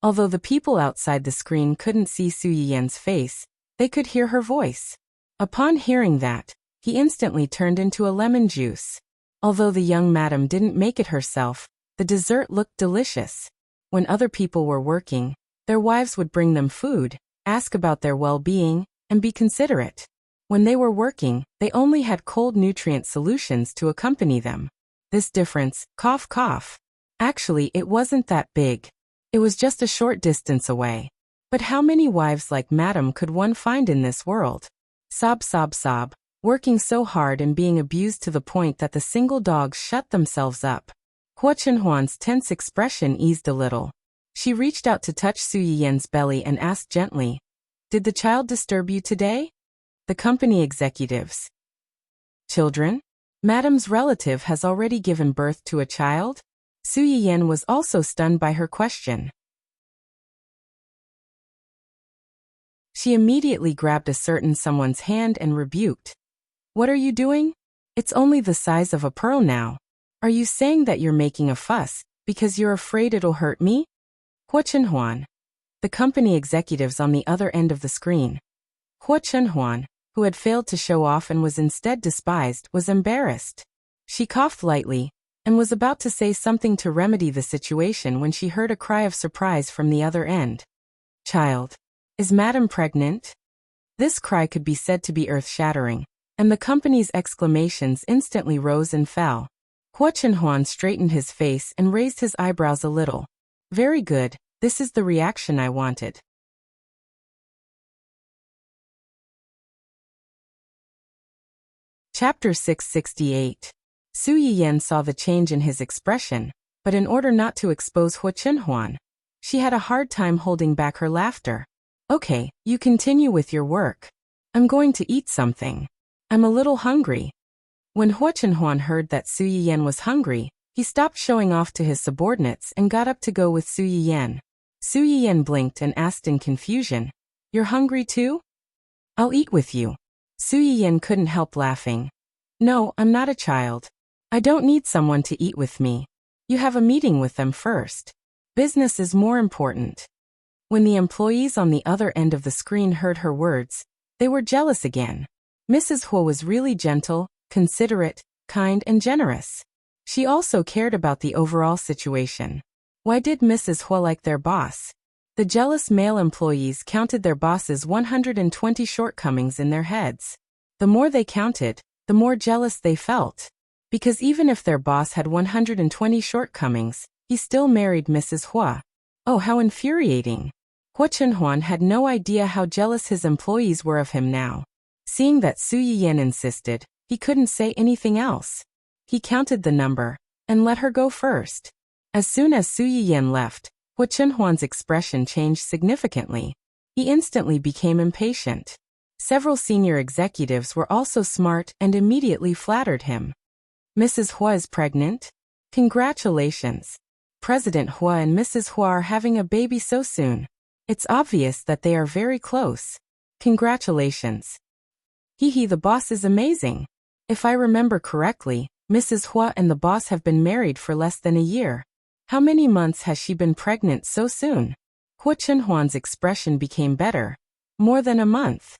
Although the people outside the screen couldn't see Su Yiyan's face, they could hear her voice. Upon hearing that, he instantly turned into a lemon juice. Although the young madam didn't make it herself, the dessert looked delicious. When other people were working, their wives would bring them food, ask about their well-being, and be considerate. When they were working, they only had cold nutrient solutions to accompany them. This difference, cough cough. Actually, it wasn't that big. It was just a short distance away. But how many wives like Madam could one find in this world? Sob sob sob, working so hard and being abused to the point that the single dogs shut themselves up. Hua Qinhuan's tense expression eased a little. She reached out to touch Su Yiyan's belly and asked gently, "Did the child disturb you today?" The company executives. "Children? Madam's relative has already given birth to a child?" Su Yiyan was also stunned by her question. She immediately grabbed a certain someone's hand and rebuked. "What are you doing? It's only the size of a pearl now. Are you saying that you're making a fuss because you're afraid it'll hurt me?" Hua Qinhuan. The company executives on the other end of the screen. Hua Qinhuan, who had failed to show off and was instead despised, was embarrassed. She coughed lightly, and was about to say something to remedy the situation when she heard a cry of surprise from the other end. "Child. Is Madam pregnant?" This cry could be said to be earth-shattering, and the company's exclamations instantly rose and fell. Hua Qinhuan straightened his face and raised his eyebrows a little. "Very good, this is the reaction I wanted." Chapter 668. Su Yiyan saw the change in his expression, but in order not to expose Hua Qinhuan, she had a hard time holding back her laughter. "Okay, you continue with your work. I'm going to eat something. I'm a little hungry." When Hua Qinhuan heard that Su Yiyan was hungry, he stopped showing off to his subordinates and got up to go with Su Yiyan. Su Yiyan blinked and asked in confusion, "You're hungry too?" "I'll eat with you." Su Yiyan couldn't help laughing. "No, I'm not a child. I don't need someone to eat with me. You have a meeting with them first. Business is more important." When the employees on the other end of the screen heard her words, they were jealous again. Mrs. Hua was really gentle, considerate, kind, and generous. She also cared about the overall situation. Why did Mrs. Hua like their boss? The jealous male employees counted their boss's 120 shortcomings in their heads. The more they counted, the more jealous they felt. Because even if their boss had 120 shortcomings, he still married Mrs. Hua. Oh, how infuriating. Hua Qinhuan had no idea how jealous his employees were of him now. Seeing that Su Yiyan insisted, he couldn't say anything else. He counted the number, and let her go first. As soon as Su Yiyan left, Hua Qinhuan's expression changed significantly. He instantly became impatient. Several senior executives were also smart and immediately flattered him. Mrs. Hua is pregnant? Congratulations. President Hua and Mrs. Hua are having a baby so soon. It's obvious that they are very close. Congratulations. Hee, the boss is amazing. If I remember correctly, Mrs. Hua and the boss have been married for less than a year. How many months has she been pregnant so soon? Hua Chenhuan's expression became better. More than a month.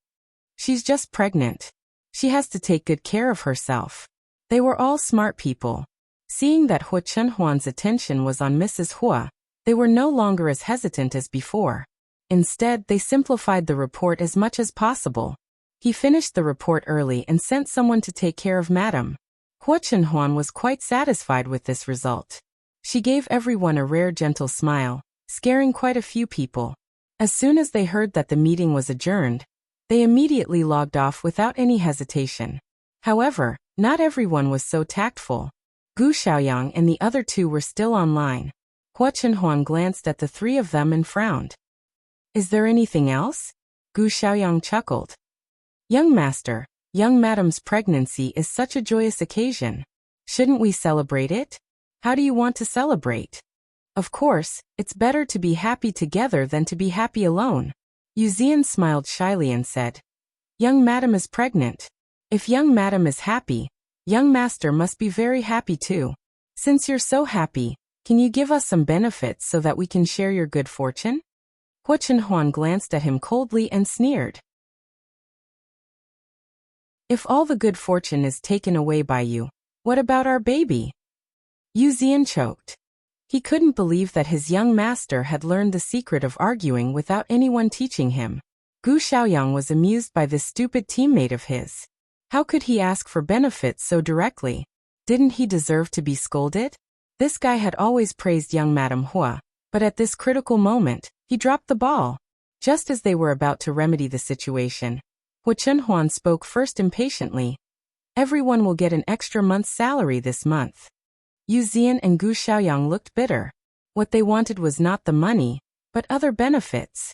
She's just pregnant. She has to take good care of herself. They were all smart people. Seeing that Hua Chenhuan's attention was on Mrs. Hua, they were no longer as hesitant as before. Instead, they simplified the report as much as possible. He finished the report early and sent someone to take care of Madam. Hua Chenhuan was quite satisfied with this result. She gave everyone a rare gentle smile, scaring quite a few people. As soon as they heard that the meeting was adjourned, they immediately logged off without any hesitation. However, not everyone was so tactful. Gu Xiaoyang and the other two were still online. Hua Chenhuan glanced at the three of them and frowned. Is there anything else? Gu Xiaoyang chuckled. Young master, young madam's pregnancy is such a joyous occasion. Shouldn't we celebrate it? How do you want to celebrate? Of course, it's better to be happy together than to be happy alone. Yu Zian smiled shyly and said, Young madam is pregnant. If young madam is happy, young master must be very happy too. Since you're so happy, can you give us some benefits so that we can share your good fortune? Hua Chenhuan glanced at him coldly and sneered. If all the good fortune is taken away by you, what about our baby? Yu Zian choked. He couldn't believe that his young master had learned the secret of arguing without anyone teaching him. Gu Xiaoyang was amused by this stupid teammate of his. How could he ask for benefits so directly? Didn't he deserve to be scolded? This guy had always praised young Madame Hua, but at this critical moment, he dropped the ball. Just as they were about to remedy the situation, Hua Chenhuan spoke first impatiently. Everyone will get an extra month's salary this month. Yu Zian and Gu Xiaoyang looked bitter. What they wanted was not the money, but other benefits.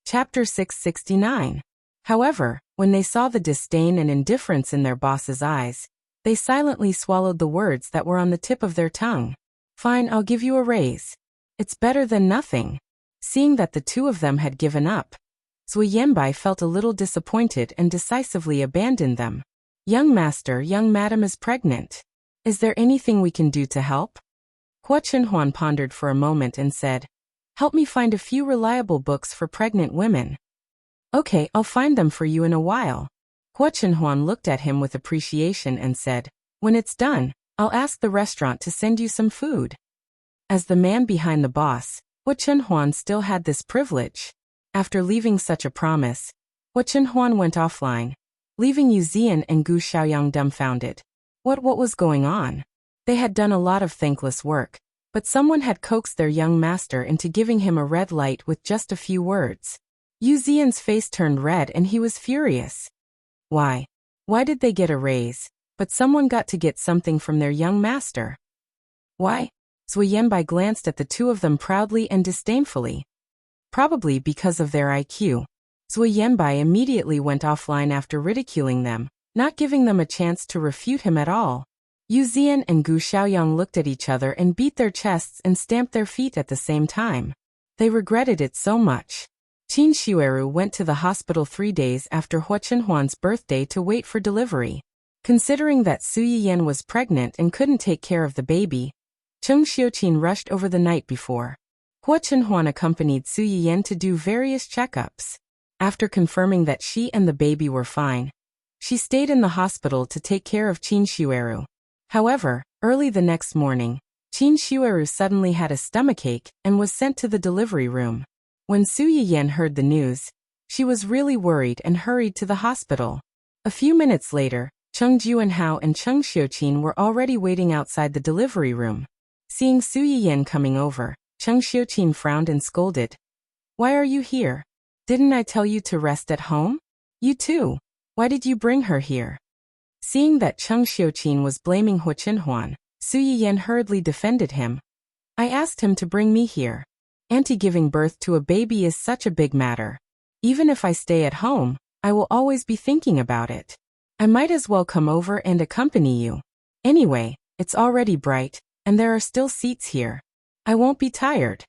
Chapter 669. However, when they saw the disdain and indifference in their boss's eyes, they silently swallowed the words that were on the tip of their tongue. Fine, I'll give you a raise. It's better than nothing. Seeing that the two of them had given up, Zui Yanbai felt a little disappointed and decisively abandoned them. Young master, young madam is pregnant. Is there anything we can do to help? Hua Chenhuan pondered for a moment and said, Help me find a few reliable books for pregnant women. Okay, I'll find them for you in a while. Hua Chenhuan looked at him with appreciation and said, When it's done, I'll ask the restaurant to send you some food. As the man behind the boss, Hua Chenhuan still had this privilege. After leaving such a promise, Hua Chenhuan went offline, leaving Yu Zian and Gu Xiaoyang dumbfounded. What was going on? They had done a lot of thankless work, but someone had coaxed their young master into giving him a red light with just a few words. Yu Zian's face turned red and he was furious. Why? Why did they get a raise, but someone got to get something from their young master? Why? Zui Yanbai glanced at the two of them proudly and disdainfully. Probably because of their IQ. Zui Yanbai immediately went offline after ridiculing them, not giving them a chance to refute him at all. Yu Zian and Gu Xiaoyang looked at each other and beat their chests and stamped their feet at the same time. They regretted it so much. Qin Xueru went to the hospital 3 days after Hua Chenhuan's birthday to wait for delivery. Considering that Su Yiyan was pregnant and couldn't take care of the baby, Cheng Xiuqin rushed over the night before. Hua Chenhuan accompanied Su Yiyan to do various checkups. After confirming that she and the baby were fine, she stayed in the hospital to take care of Qin Xueru. However, early the next morning, Qin Xueru suddenly had a stomachache and was sent to the delivery room. When Su Yiyan heard the news, she was really worried and hurried to the hospital. A few minutes later, Cheng Juanhao and Cheng Xiuqin were already waiting outside the delivery room. Seeing Su Yiyan coming over, Cheng Xiuqin frowned and scolded. Why are you here? Didn't I tell you to rest at home? You too. Why did you bring her here? Seeing that Cheng Xiuqin was blaming Hua Chenhuan, Su Yiyan hurriedly defended him. I asked him to bring me here. Auntie, giving birth to a baby is such a big matter. Even if I stay at home, I will always be thinking about it. I might as well come over and accompany you. Anyway, it's already bright, and there are still seats here. I won't be tired.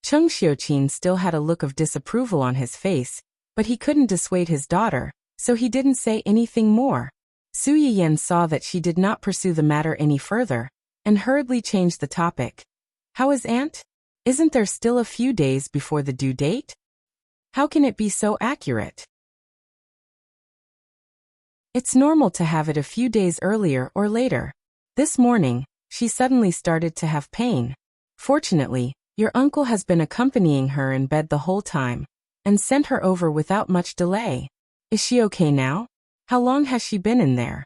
Cheng Xiuqin still had a look of disapproval on his face, but he couldn't dissuade his daughter, so he didn't say anything more. Su Yiyan saw that she did not pursue the matter any further, and hurriedly changed the topic. How is Aunt? Isn't there still a few days before the due date? How can it be so accurate? It's normal to have it a few days earlier or later. This morning, she suddenly started to have pain. Fortunately, your uncle has been accompanying her in bed the whole time, and sent her over without much delay. Is she okay now? How long has she been in there?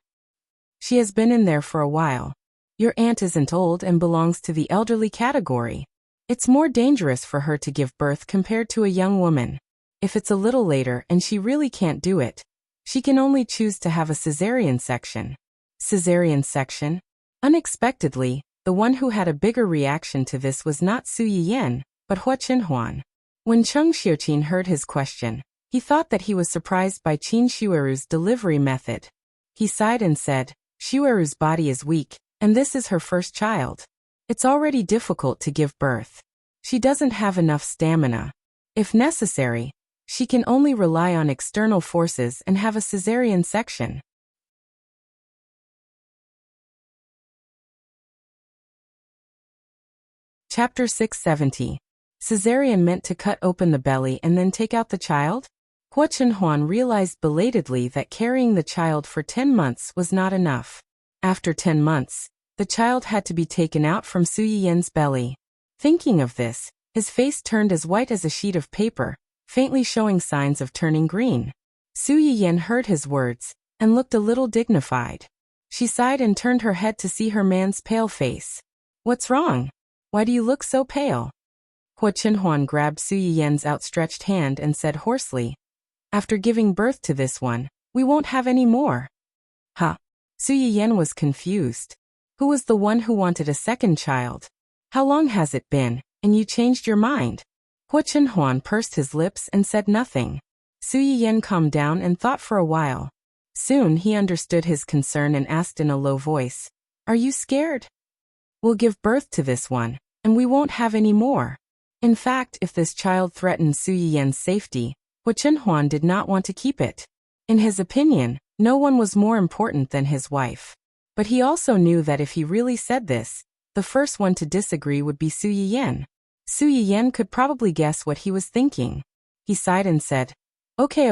She has been in there for a while. Your aunt isn't old and belongs to the elderly category. It's more dangerous for her to give birth compared to a young woman. If it's a little later and she really can't do it, she can only choose to have a cesarean section. Cesarean section? Unexpectedly, the one who had a bigger reaction to this was not Su Yiyan, but Hua Qinhuan. When Cheng Xiuqin heard his question, he thought that he was surprised by Qin Xueru's delivery method. He sighed and said, Xueru's body is weak, and this is her first child. It's already difficult to give birth. She doesn't have enough stamina. If necessary, she can only rely on external forces and have a cesarean section. Chapter 670. Cesarean meant to cut open the belly and then take out the child? Hua Qinhuan realized belatedly that carrying the child for 10 months was not enough. After 10 months, the child had to be taken out from Su Yiyan's belly. Thinking of this, his face turned as white as a sheet of paper, faintly showing signs of turning green. Su Yiyan heard his words, and looked a little dignified. She sighed and turned her head to see her man's pale face. What's wrong? Why do you look so pale? Hua Qinhuan grabbed Su Yiyan's outstretched hand and said hoarsely, After giving birth to this one, we won't have any more. Huh? Su Yiyan was confused. Who was the one who wanted a second child? How long has it been, and you changed your mind? Hua Qinhuan pursed his lips and said nothing. Su Yiyan calmed down and thought for a while. Soon he understood his concern and asked in a low voice, Are you scared? We'll give birth to this one, and we won't have any more. In fact, if this child threatened Su Yiyan's safety, Hua Qinhuan did not want to keep it. In his opinion, no one was more important than his wife. But he also knew that if he really said this, the first one to disagree would be Su Yiyan. Su Yiyan could probably guess what he was thinking. He sighed and said, Okay,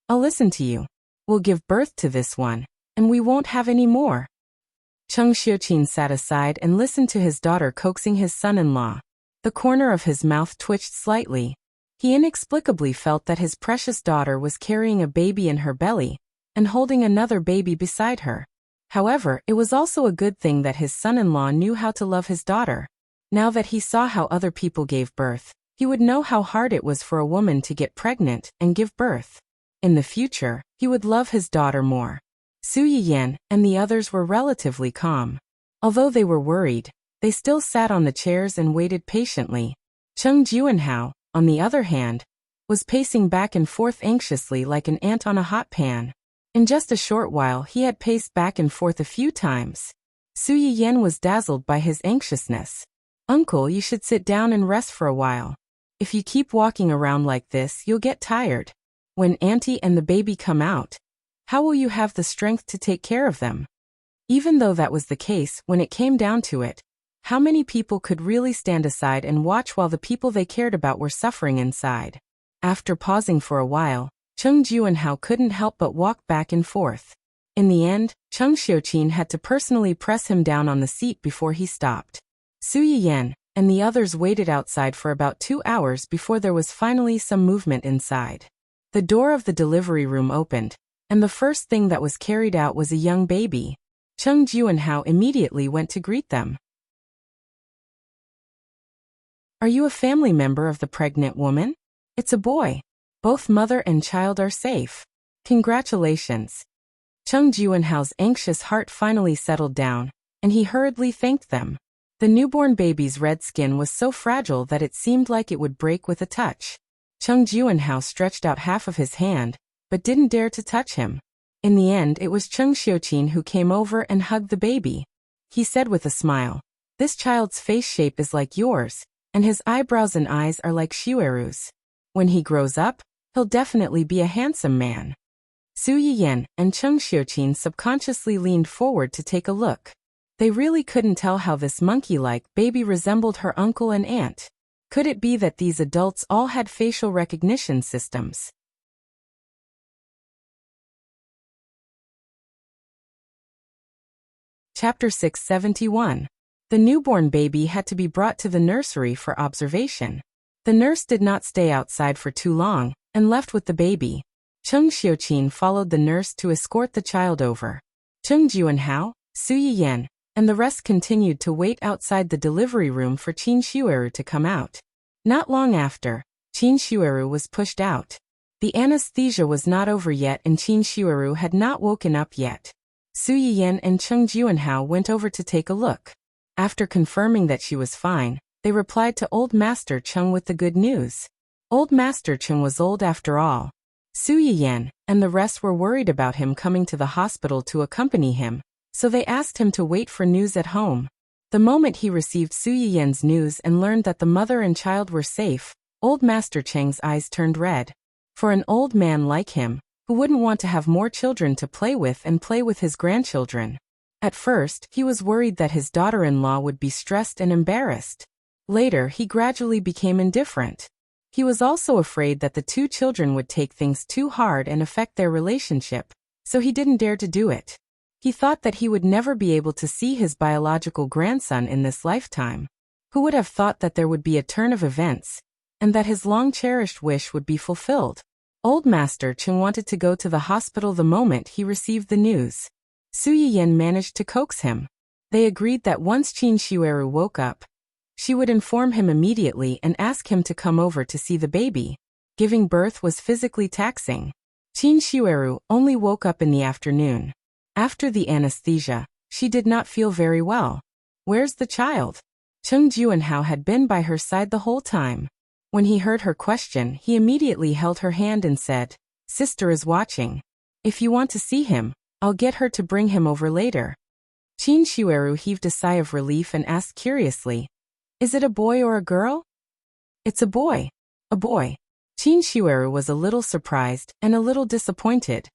I'll listen to you. We'll give birth to this one, and we won't have any more. Cheng Xiuqin sat aside and listened to his daughter coaxing his son-in-law. The corner of his mouth twitched slightly. He inexplicably felt that his precious daughter was carrying a baby in her belly, and holding another baby beside her. However, it was also a good thing that his son-in-law knew how to love his daughter. Now that he saw how other people gave birth, he would know how hard it was for a woman to get pregnant and give birth. In the future, he would love his daughter more. Su Yiyan and the others were relatively calm. Although they were worried, they still sat on the chairs and waited patiently. Cheng Juanhao, on the other hand, was pacing back and forth anxiously like an ant on a hot pan. In just a short while he had paced back and forth a few times. Su Yiyan was dazzled by his anxiousness. Uncle, you should sit down and rest for a while. If you keep walking around like this, you'll get tired. When Auntie and the baby come out, how will you have the strength to take care of them? Even though that was the case, when it came down to it, how many people could really stand aside and watch while the people they cared about were suffering inside? After pausing for a while, Cheng Juanhao couldn't help but walk back and forth. In the end, Cheng Xiuqin had to personally press him down on the seat before he stopped. Su Yiyan and the others waited outside for about 2 hours before there was finally some movement inside. The door of the delivery room opened, and the first thing that was carried out was a young baby. Cheng Juanhao immediately went to greet them. Are you a family member of the pregnant woman? It's a boy. Both mother and child are safe. Congratulations. Cheng Juanhao's anxious heart finally settled down, and he hurriedly thanked them. The newborn baby's red skin was so fragile that it seemed like it would break with a touch. Chung Juanhao stretched out half of his hand, but didn't dare to touch him. In the end, it was Chung Xiuqin who came over and hugged the baby. He said with a smile, "This child's face shape is like yours, and his eyebrows and eyes are like Xueru's. When he grows up, he'll definitely be a handsome man." Su Yiyan and Chung Xiuqin subconsciously leaned forward to take a look. They really couldn't tell how this monkey-like baby resembled her uncle and aunt. Could it be that these adults all had facial recognition systems? Chapter 671. The newborn baby had to be brought to the nursery for observation. The nurse did not stay outside for too long, and left with the baby. Chung Xiuqin followed the nurse to escort the child over. Chung Juanhao, Su Yiyan, and the rest continued to wait outside the delivery room for Qin Xueru to come out. Not long after, Qin Xueru was pushed out. The anesthesia was not over yet and Qin Xueru had not woken up yet. Su Yiyan and Chung Juanhao went over to take a look. After confirming that she was fine, they replied to Old Master Chung with the good news. Old Master Chung was old after all. Su Yiyan and the rest were worried about him coming to the hospital to accompany him, so they asked him to wait for news at home. The moment he received Su Yiyan's news and learned that the mother and child were safe, Old Master Cheng's eyes turned red. For an old man like him, who wouldn't want to have more children to play with and play with his grandchildren. At first, he was worried that his daughter-in-law would be stressed and embarrassed. Later, he gradually became indifferent. He was also afraid that the two children would take things too hard and affect their relationship, so he didn't dare to do it. He thought that he would never be able to see his biological grandson in this lifetime. Who would have thought that there would be a turn of events, and that his long-cherished wish would be fulfilled? Old Master Chung wanted to go to the hospital the moment he received the news. Su Yiyan managed to coax him. They agreed that once Qin Xueru woke up, she would inform him immediately and ask him to come over to see the baby. Giving birth was physically taxing. Qin Xueru only woke up in the afternoon. After the anesthesia, she did not feel very well. "Where's the child?" Chung Juanhao had been by her side the whole time. When he heard her question, he immediately held her hand and said, "Sister is watching. If you want to see him, I'll get her to bring him over later." Qin Xueru heaved a sigh of relief and asked curiously, "Is it a boy or a girl?" "It's a boy." "A boy." Qin Xueru was a little surprised and a little disappointed.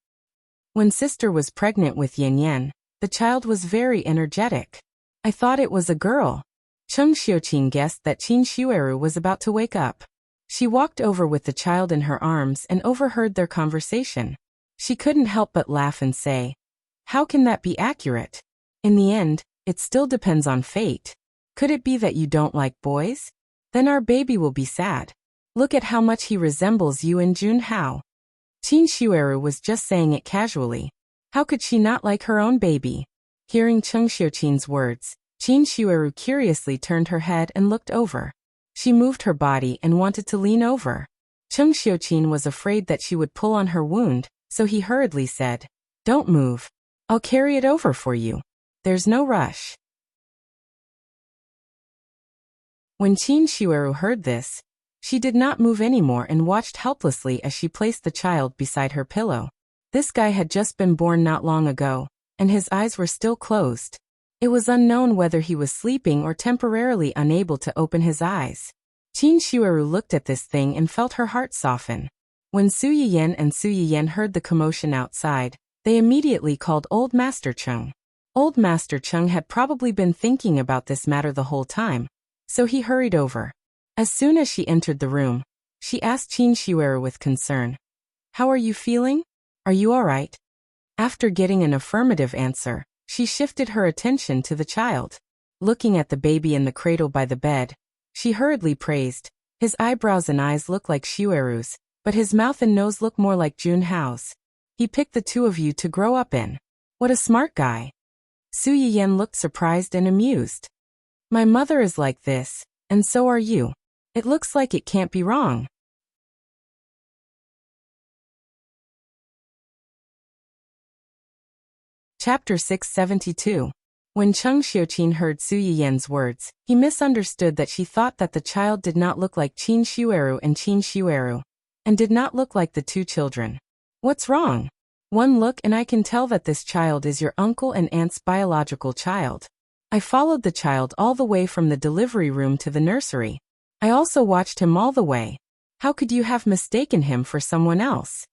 When sister was pregnant with Yan Yan, the child was very energetic. "I thought it was a girl." Chung Xiuqin guessed that Qin Xueru was about to wake up. She walked over with the child in her arms and overheard their conversation. She couldn't help but laugh and say, "How can that be accurate? In the end, it still depends on fate. Could it be that you don't like boys? Then our baby will be sad. Look at how much he resembles you and Junhao." Qin Xueru was just saying it casually. How could she not like her own baby? Hearing Chung Xiuqin's words, Qin Xueru curiously turned her head and looked over. She moved her body and wanted to lean over. Chung Xiuqin was afraid that she would pull on her wound, so he hurriedly said, "Don't move. I'll carry it over for you. There's no rush." When Qin Xueru heard this, she did not move anymore and watched helplessly as she placed the child beside her pillow. This guy had just been born not long ago, and his eyes were still closed. It was unknown whether he was sleeping or temporarily unable to open his eyes. Qin Xueru looked at this thing and felt her heart soften. When Su Yiyan and Su Yiyan heard the commotion outside, they immediately called Old Master Chung. Old Master Chung had probably been thinking about this matter the whole time, so he hurried over. As soon as she entered the room, she asked Qin Xueru with concern, "How are you feeling? Are you all right?" After getting an affirmative answer, she shifted her attention to the child. Looking at the baby in the cradle by the bed, she hurriedly praised, "His eyebrows and eyes look like Xueru's, but his mouth and nose look more like Junhao's. He picked the two of you to grow up in. What a smart guy." Su Yiyan looked surprised and amused. "My mother is like this, and so are you. It looks like it can't be wrong." Chapter 672. When Cheng Xiuqin heard Su Yiyan's words, he misunderstood that she thought that the child did not look like Qin Xueru and did not look like the two children. What's wrong? One look and I can tell that this child is your uncle and aunt's biological child. I followed the child all the way from the delivery room to the nursery. I also watched him all the way. How could you have mistaken him for someone else?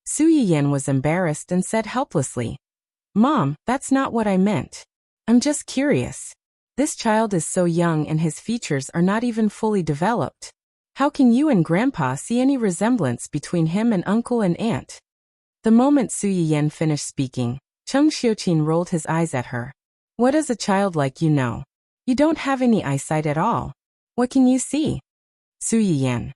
Su Yiyan was embarrassed and said helplessly, Mom, that's not what I meant. I'm just curious. This child is so young and his features are not even fully developed. How can you and Grandpa see any resemblance between him and uncle and aunt? The moment Su Yiyan finished speaking, Cheng Xiuqin rolled his eyes at her. What does a child like you know? You don't have any eyesight at all. What can you see? Su Yiyan.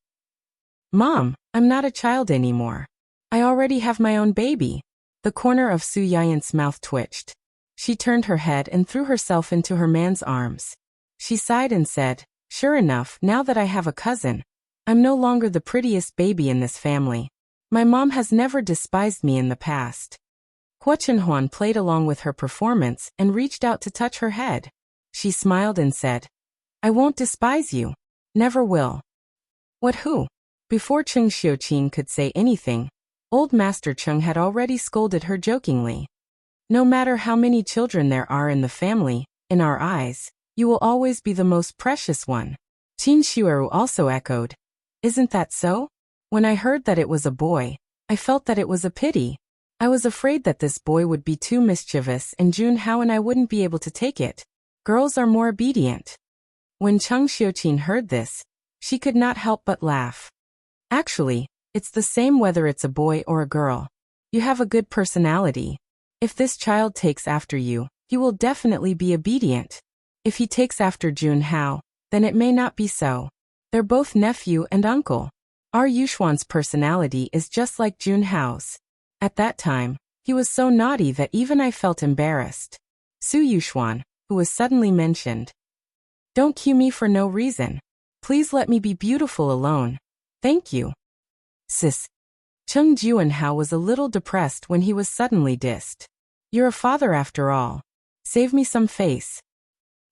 Mom, I'm not a child anymore. I already have my own baby. The corner of Su Yiyan's mouth twitched. She turned her head and threw herself into her man's arms. She sighed and said, Sure enough, now that I have a cousin, I'm no longer the prettiest baby in this family. My mom has never despised me in the past. Hua Chenhuan played along with her performance and reached out to touch her head. She smiled and said, I won't despise you. Never will. What who? Before Cheng Xiuqin could say anything, Old Master Cheng had already scolded her jokingly. No matter how many children there are in the family, in our eyes, you will always be the most precious one. Qin Xueru also echoed, Isn't that so? When I heard that it was a boy, I felt that it was a pity. I was afraid that this boy would be too mischievous and Junhao and I wouldn't be able to take it. Girls are more obedient. When Cheng Xiuqin heard this, she could not help but laugh. Actually, it's the same whether it's a boy or a girl. You have a good personality. If this child takes after you, he will definitely be obedient. If he takes after Junhao, then it may not be so. They're both nephew and uncle. Our Yuxuan's personality is just like Junhao's. At that time, he was so naughty that even I felt embarrassed. Su Yuxuan, who was suddenly mentioned. Don't cue me for no reason. Please let me be beautiful alone. Thank you. Sis. Cheng Juanhao was a little depressed when he was suddenly dissed. You're a father after all. Save me some face.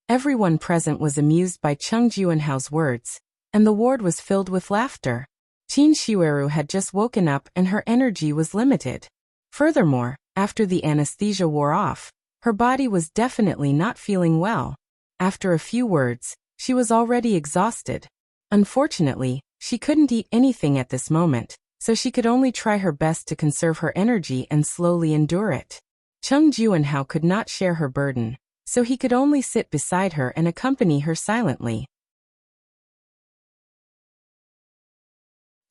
Everyone present was amused by Cheng Juanhao's words, and the ward was filled with laughter. Qin Xueru had just woken up and her energy was limited. Furthermore, after the anesthesia wore off, her body was definitely not feeling well. After a few words, she was already exhausted. Unfortunately, she couldn't eat anything at this moment, so she could only try her best to conserve her energy and slowly endure it. Cheng Juanhao could not share her burden, so he could only sit beside her and accompany her silently.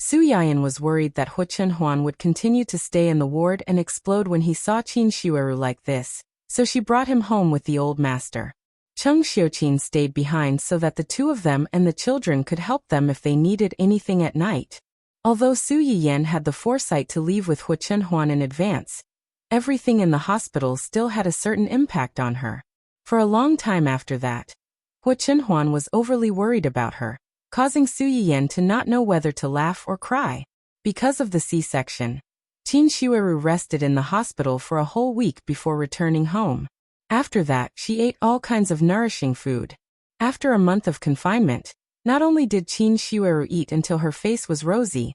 Su Yiyan was worried that Hua Chenhuan would continue to stay in the ward and explode when he saw Qin Xueru like this, so she brought him home with the old master. Cheng Xiuqin stayed behind so that the two of them and the children could help them if they needed anything at night. Although Su Yiyan had the foresight to leave with Hua Chenhuan in advance, everything in the hospital still had a certain impact on her. For a long time after that, Hua Chenhuan was overly worried about her, causing Su Yiyan to not know whether to laugh or cry. Because of the C-section, Qin Xueru rested in the hospital for a whole week before returning home. After that, she ate all kinds of nourishing food. After a month of confinement, not only did Qin Xueru eat until her face was rosy,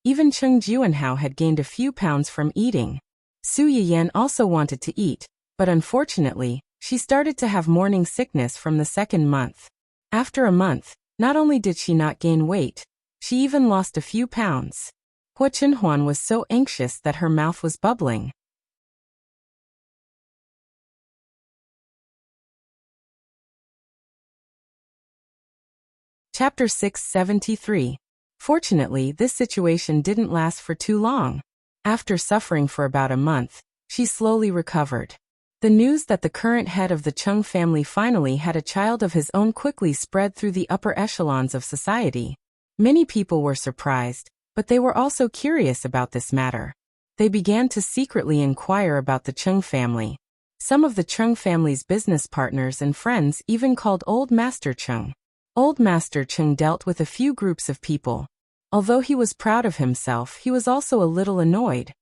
even Cheng Juanhao had gained a few pounds from eating. Su Yiyan also wanted to eat, but unfortunately, she started to have morning sickness from the second month. After a month, not only did she not gain weight, she even lost a few pounds. Hua Chenhuan was so anxious that her mouth was bubbling. Chapter 673. Fortunately, this situation didn't last for too long. After suffering for about a month, she slowly recovered. The news that the current head of the Cheng family finally had a child of his own quickly spread through the upper echelons of society. Many people were surprised, but they were also curious about this matter. They began to secretly inquire about the Cheng family. Some of the Cheng family's business partners and friends even called Old Master Cheng. Old Master Cheng dealt with a few groups of people. Although he was proud of himself, he was also a little annoyed.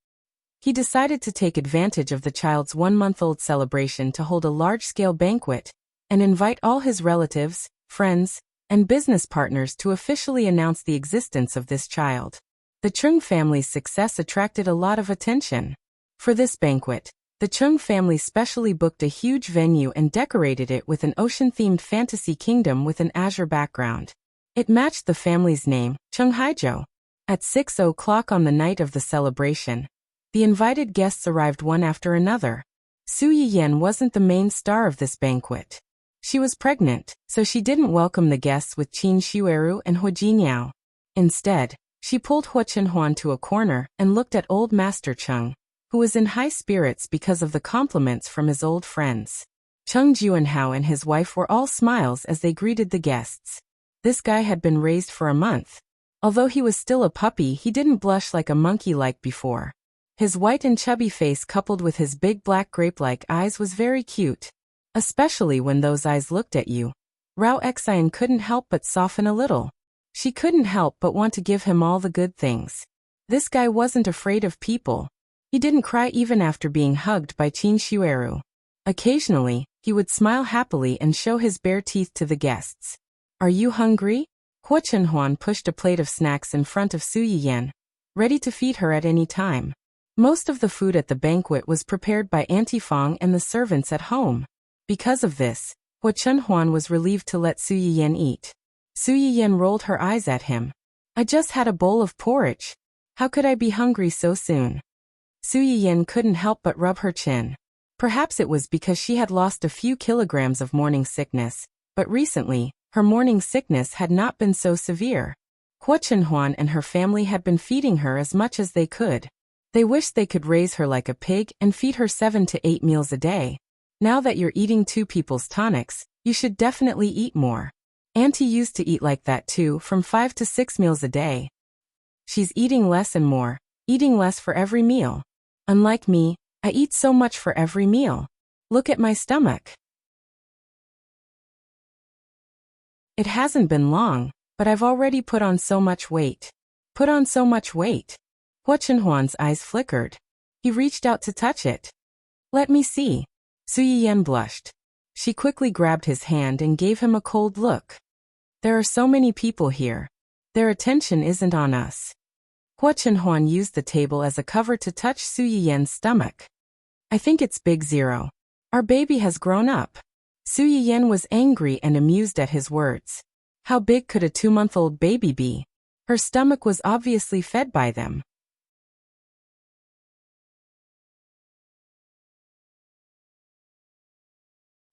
He decided to take advantage of the child's 1-month-old celebration to hold a large-scale banquet and invite all his relatives, friends, and business partners to officially announce the existence of this child. The Chung family's success attracted a lot of attention. For this banquet, the Chung family specially booked a huge venue and decorated it with an ocean-themed fantasy kingdom with an azure background. It matched the family's name, Chung Haijo. At 6:00 on the night of the celebration, the invited guests arrived one after another. Su Yiyen wasn't the main star of this banquet. She was pregnant, so she didn't welcome the guests with Qin Shueru and Hua Jinniao. Instead, she pulled Hua Chenhuan to a corner and looked at old Master Chung, who was in high spirits because of the compliments from his old friends. Chung Juanhao and his wife were all smiles as they greeted the guests. This guy had been raised for a month. Although he was still a puppy, he didn't blush like a monkey like before. His white and chubby face coupled with his big black grape-like eyes was very cute. Especially when those eyes looked at you. Rao Xian couldn't help but soften a little. She couldn't help but want to give him all the good things. This guy wasn't afraid of people. He didn't cry even after being hugged by Qin Shueru. Occasionally, he would smile happily and show his bare teeth to the guests. Are you hungry? Hua Chenhuan pushed a plate of snacks in front of Su Yiyen, ready to feed her at any time. Most of the food at the banquet was prepared by Auntie Fong and the servants at home. Because of this, Hua Chenhuan was relieved to let Su Yiyen eat. Su Yiyen rolled her eyes at him. I just had a bowl of porridge. How could I be hungry so soon? Su Yiyen couldn't help but rub her chin. Perhaps it was because she had lost a few kilograms of morning sickness, but recently, her morning sickness had not been so severe. Hua Chenhuan and her family had been feeding her as much as they could. They wished they could raise her like a pig and feed her 7 to 8 meals a day. Now that you're eating 2 people's tonics, you should definitely eat more. Auntie used to eat like that too, from 5 to 6 meals a day. She's eating less and more, eating less for every meal. Unlike me, I eat so much for every meal. Look at my stomach. It hasn't been long, but I've already put on so much weight. Put on so much weight. Hua Chenhuan's eyes flickered. He reached out to touch it. Let me see. Su Yiyen blushed. She quickly grabbed his hand and gave him a cold look. There are so many people here. Their attention isn't on us. Hua Chenhuan used the table as a cover to touch Su Yiyen's stomach. I think it's big 0. Our baby has grown up. Su Yiyen was angry and amused at his words. How big could a 2-month-old baby be? Her stomach was obviously fed by them.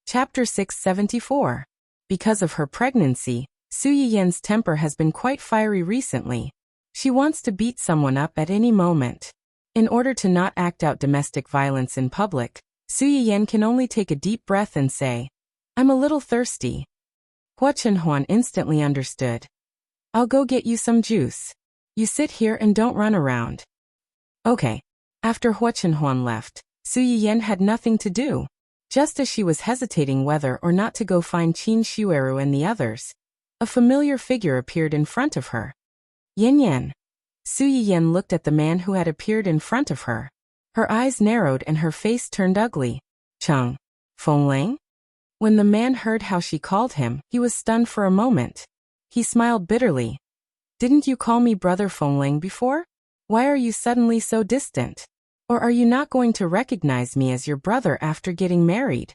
Chapter 674. Because of her pregnancy, Su Yiyen's temper has been quite fiery recently. She wants to beat someone up at any moment. In order to not act out domestic violence in public, Su Yiyen can only take a deep breath and say, I'm a little thirsty. Hua Chenhuan instantly understood. I'll go get you some juice. You sit here and don't run around. Okay. After Hua Chenhuan left, Su Yiyen had nothing to do. Just as she was hesitating whether or not to go find Qin Shueru and the others, a familiar figure appeared in front of her. Yen Yen. Su Yiyen looked at the man who had appeared in front of her. Her eyes narrowed and her face turned ugly. Chung Fengling? When the man heard how she called him, he was stunned for a moment. He smiled bitterly. Didn't you call me Brother Fengling before? Why are you suddenly so distant? Or are you not going to recognize me as your brother after getting married?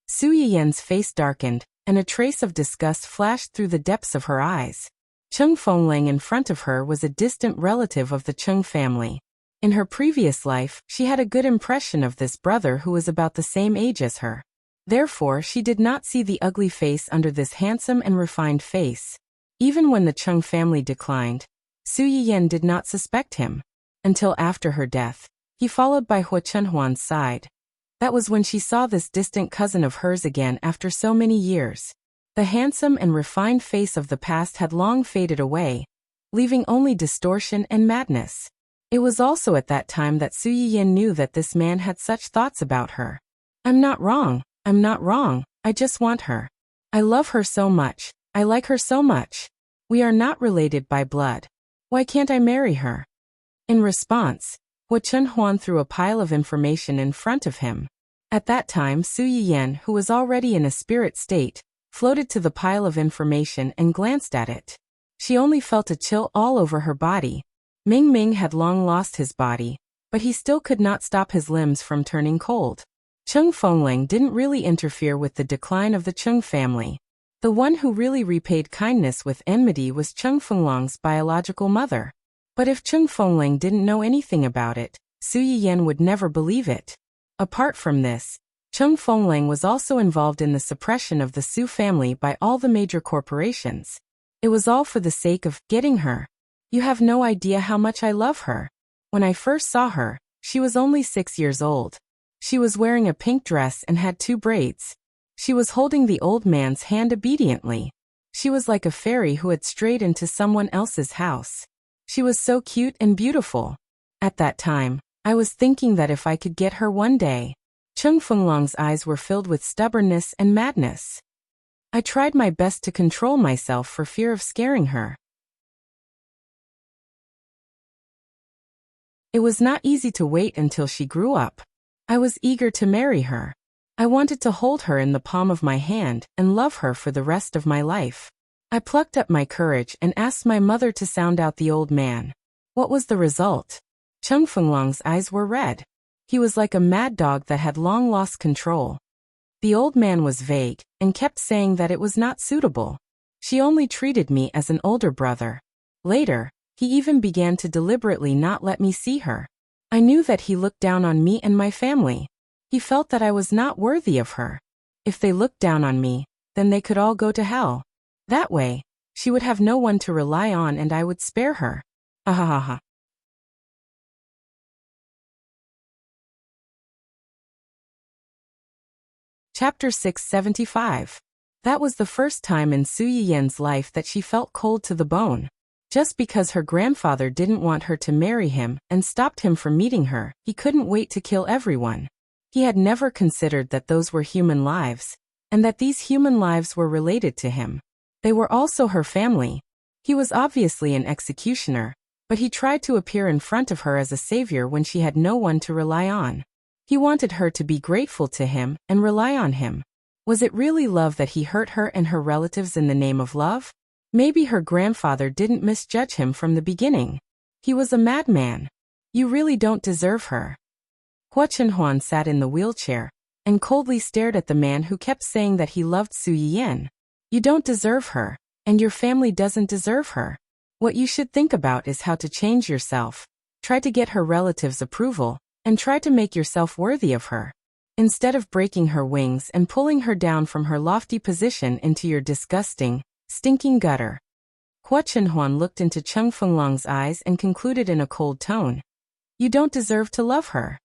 Su Yiyen's face darkened, and a trace of disgust flashed through the depths of her eyes. Chung Fengling in front of her was a distant relative of the Chung family. In her previous life, she had a good impression of this brother who was about the same age as her. Therefore, she did not see the ugly face under this handsome and refined face. Even when the Chung family declined, Su Yiyen did not suspect him. Until after her death, he followed by Hua Chenhuan's side. That was when she saw this distant cousin of hers again after so many years. The handsome and refined face of the past had long faded away, leaving only distortion and madness. It was also at that time that Su Yiyen knew that this man had such thoughts about her. I'm not wrong, I just want her. I love her so much, I like her so much. We are not related by blood. Why can't I marry her? In response, Hua Chunhuan threw a pile of information in front of him. At that time, Su Yiyan, who was already in a spirit state, floated to the pile of information and glanced at it. She only felt a chill all over her body. Ming Ming had long lost his body, but he still could not stop his limbs from turning cold. Cheng Fengling didn't really interfere with the decline of the Cheng family. The one who really repaid kindness with enmity was Cheng Fenglong's biological mother. But if Cheng Fengling didn't know anything about it, Su Yiyan would never believe it. Apart from this, Cheng Fengling was also involved in the suppression of the Su family by all the major corporations. It was all for the sake of getting her. You have no idea how much I love her. When I first saw her, she was only 6 years old. She was wearing a pink dress and had 2 braids. She was holding the old man's hand obediently. She was like a fairy who had strayed into someone else's house. She was so cute and beautiful. At that time, I was thinking that if I could get her one day. Cheng Fenglong's eyes were filled with stubbornness and madness. I tried my best to control myself for fear of scaring her. It was not easy to wait until she grew up. I was eager to marry her. I wanted to hold her in the palm of my hand and love her for the rest of my life. I plucked up my courage and asked my mother to sound out the old man. What was the result? Cheng Fenglong's eyes were red. He was like a mad dog that had long lost control. The old man was vague and kept saying that it was not suitable. She only treated me as an older brother. Later, he even began to deliberately not let me see her. I knew that he looked down on me and my family. He felt that I was not worthy of her. If they looked down on me, then they could all go to hell. That way, she would have no one to rely on and I would spare her. Ahahaha. Chapter 675. That was the first time in Su Yiyan's life that she felt cold to the bone. Just because her grandfather didn't want her to marry him and stopped him from meeting her, he couldn't wait to kill everyone. He had never considered that those were human lives, and that these human lives were related to him. They were also her family. He was obviously an executioner, but he tried to appear in front of her as a savior when she had no one to rely on. He wanted her to be grateful to him and rely on him. Was it really love that he hurt her and her relatives in the name of love? Maybe her grandfather didn't misjudge him from the beginning. He was a madman. You really don't deserve her. Hua Chunhuan sat in the wheelchair and coldly stared at the man who kept saying that he loved Su Yiyan. You don't deserve her, and your family doesn't deserve her. What you should think about is how to change yourself. Try to get her relatives' approval, and try to make yourself worthy of her. Instead of breaking her wings and pulling her down from her lofty position into your disgusting, stinking gutter. Hua Chunhuan looked into Cheng Fenglong's eyes and concluded in a cold tone. You don't deserve to love her.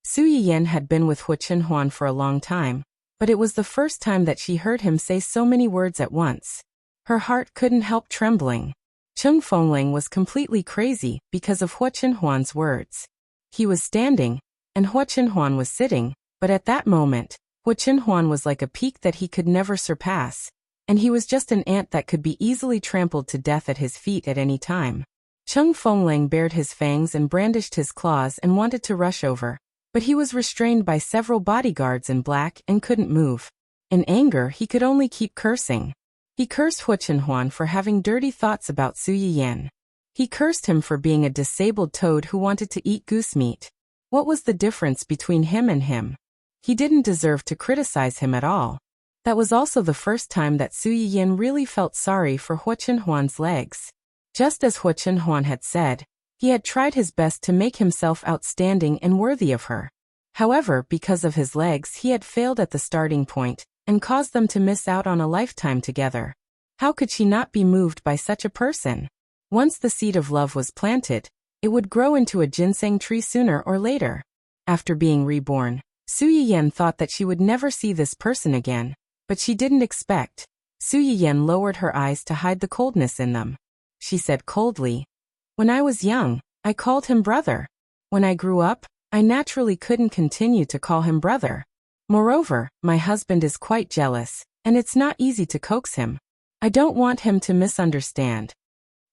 Su Yiyan had been with Hua Chunhuan for a long time, but it was the first time that she heard him say so many words at once. Her heart couldn't help trembling. Cheng Fengling was completely crazy because of Hua Chunhuan's words. He was standing, and Hua Chunhuan was sitting, but at that moment, Hua Chunhuan was like a peak that he could never surpass, and he was just an ant that could be easily trampled to death at his feet at any time. Cheng Fengling bared his fangs and brandished his claws and wanted to rush over, but he was restrained by several bodyguards in black and couldn't move. In anger, he could only keep cursing. He cursed Hua Chunhuan for having dirty thoughts about Su Yiyan. He cursed him for being a disabled toad who wanted to eat goose meat. What was the difference between him and him? He didn't deserve to criticize him at all. That was also the first time that Su Yiyan really felt sorry for Hua Chunhuan's legs. Just as Hua Chunhuan had said, he had tried his best to make himself outstanding and worthy of her. However, because of his legs, he had failed at the starting point and caused them to miss out on a lifetime together. How could she not be moved by such a person? Once the seed of love was planted, it would grow into a ginseng tree sooner or later. After being reborn, Su Yiyan thought that she would never see this person again, but she didn't expect. Su Yiyan lowered her eyes to hide the coldness in them. She said coldly, "When I was young, I called him brother. When I grew up, I naturally couldn't continue to call him brother. Moreover, my husband is quite jealous, and it's not easy to coax him. I don't want him to misunderstand."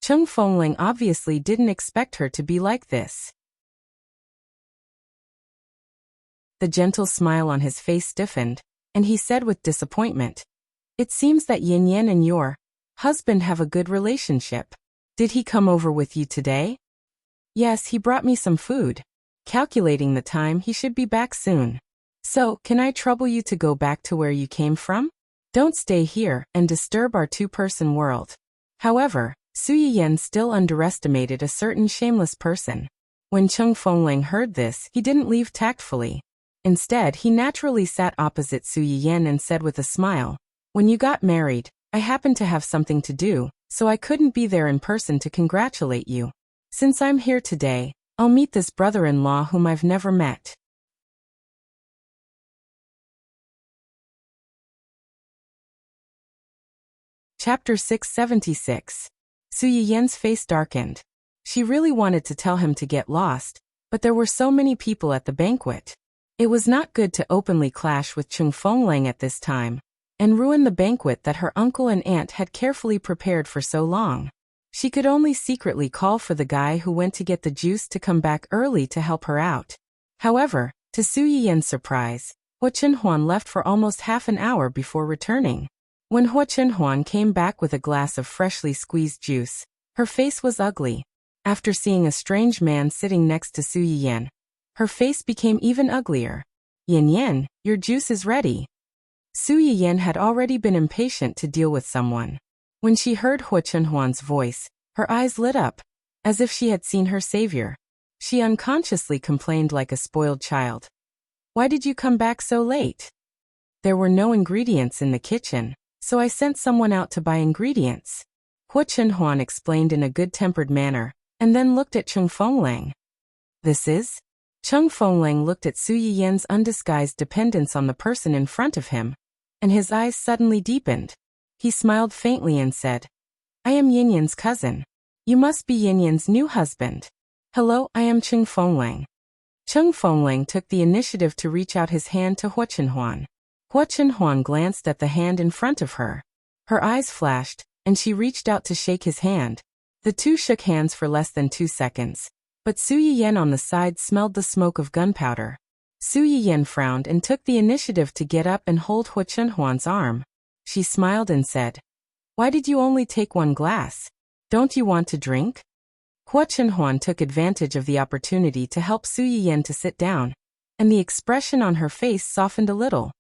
Cheng Fengling obviously didn't expect her to be like this. The gentle smile on his face stiffened, and he said with disappointment, "It seems that Yin Yan and your husband have a good relationship. Did he come over with you today?" "Yes, he brought me some food. Calculating the time, he should be back soon. So, can I trouble you to go back to where you came from? Don't stay here and disturb our two-person world." However, Su Yiyan still underestimated a certain shameless person. When Cheng Fengling heard this, he didn't leave tactfully. Instead, he naturally sat opposite Su Yiyan and said with a smile, "When you got married, I happened to have something to do, so I couldn't be there in person to congratulate you. Since I'm here today, I'll meet this brother-in-law whom I've never met." Chapter 676. Su Yiyan's face darkened. She really wanted to tell him to get lost, but there were so many people at the banquet. It was not good to openly clash with Cheng Fengling at this time, and ruin the banquet that her uncle and aunt had carefully prepared for so long. She could only secretly call for the guy who went to get the juice to come back early to help her out. However, to Su Yiyan's surprise, Hua Chenhuan left for almost half an hour before returning. When Hua Chenhuan came back with a glass of freshly squeezed juice, her face was ugly. After seeing a strange man sitting next to Su Yiyan, her face became even uglier. "Yin Yan, your juice is ready." Su Yiyan had already been impatient to deal with someone. When she heard Hua Chenhuan's voice, her eyes lit up, as if she had seen her savior. She unconsciously complained like a spoiled child. "Why did you come back so late?" "There were no ingredients in the kitchen, so I sent someone out to buy ingredients," Hua Chenhuan explained in a good-tempered manner, and then looked at Cheng Fengling. "This is?" Cheng Fengling looked at Su Yiyan's undisguised dependence on the person in front of him, and his eyes suddenly deepened. He smiled faintly and said, "I am Yin Yan's cousin. You must be Yin Yan's new husband. Hello, I am Cheng Fengling." Cheng Fengling took the initiative to reach out his hand to Hua Chenhuan. Hua Chenhuan glanced at the hand in front of her. Her eyes flashed, and she reached out to shake his hand. The two shook hands for less than 2 seconds, but Su Yiyan on the side smelled the smoke of gunpowder. Su Yiyan frowned and took the initiative to get up and hold Hua Chenhuan's arm. She smiled and said, "Why did you only take 1 glass? Don't you want to drink?" Hua Chenhuan took advantage of the opportunity to help Su Yiyan to sit down, and the expression on her face softened a little.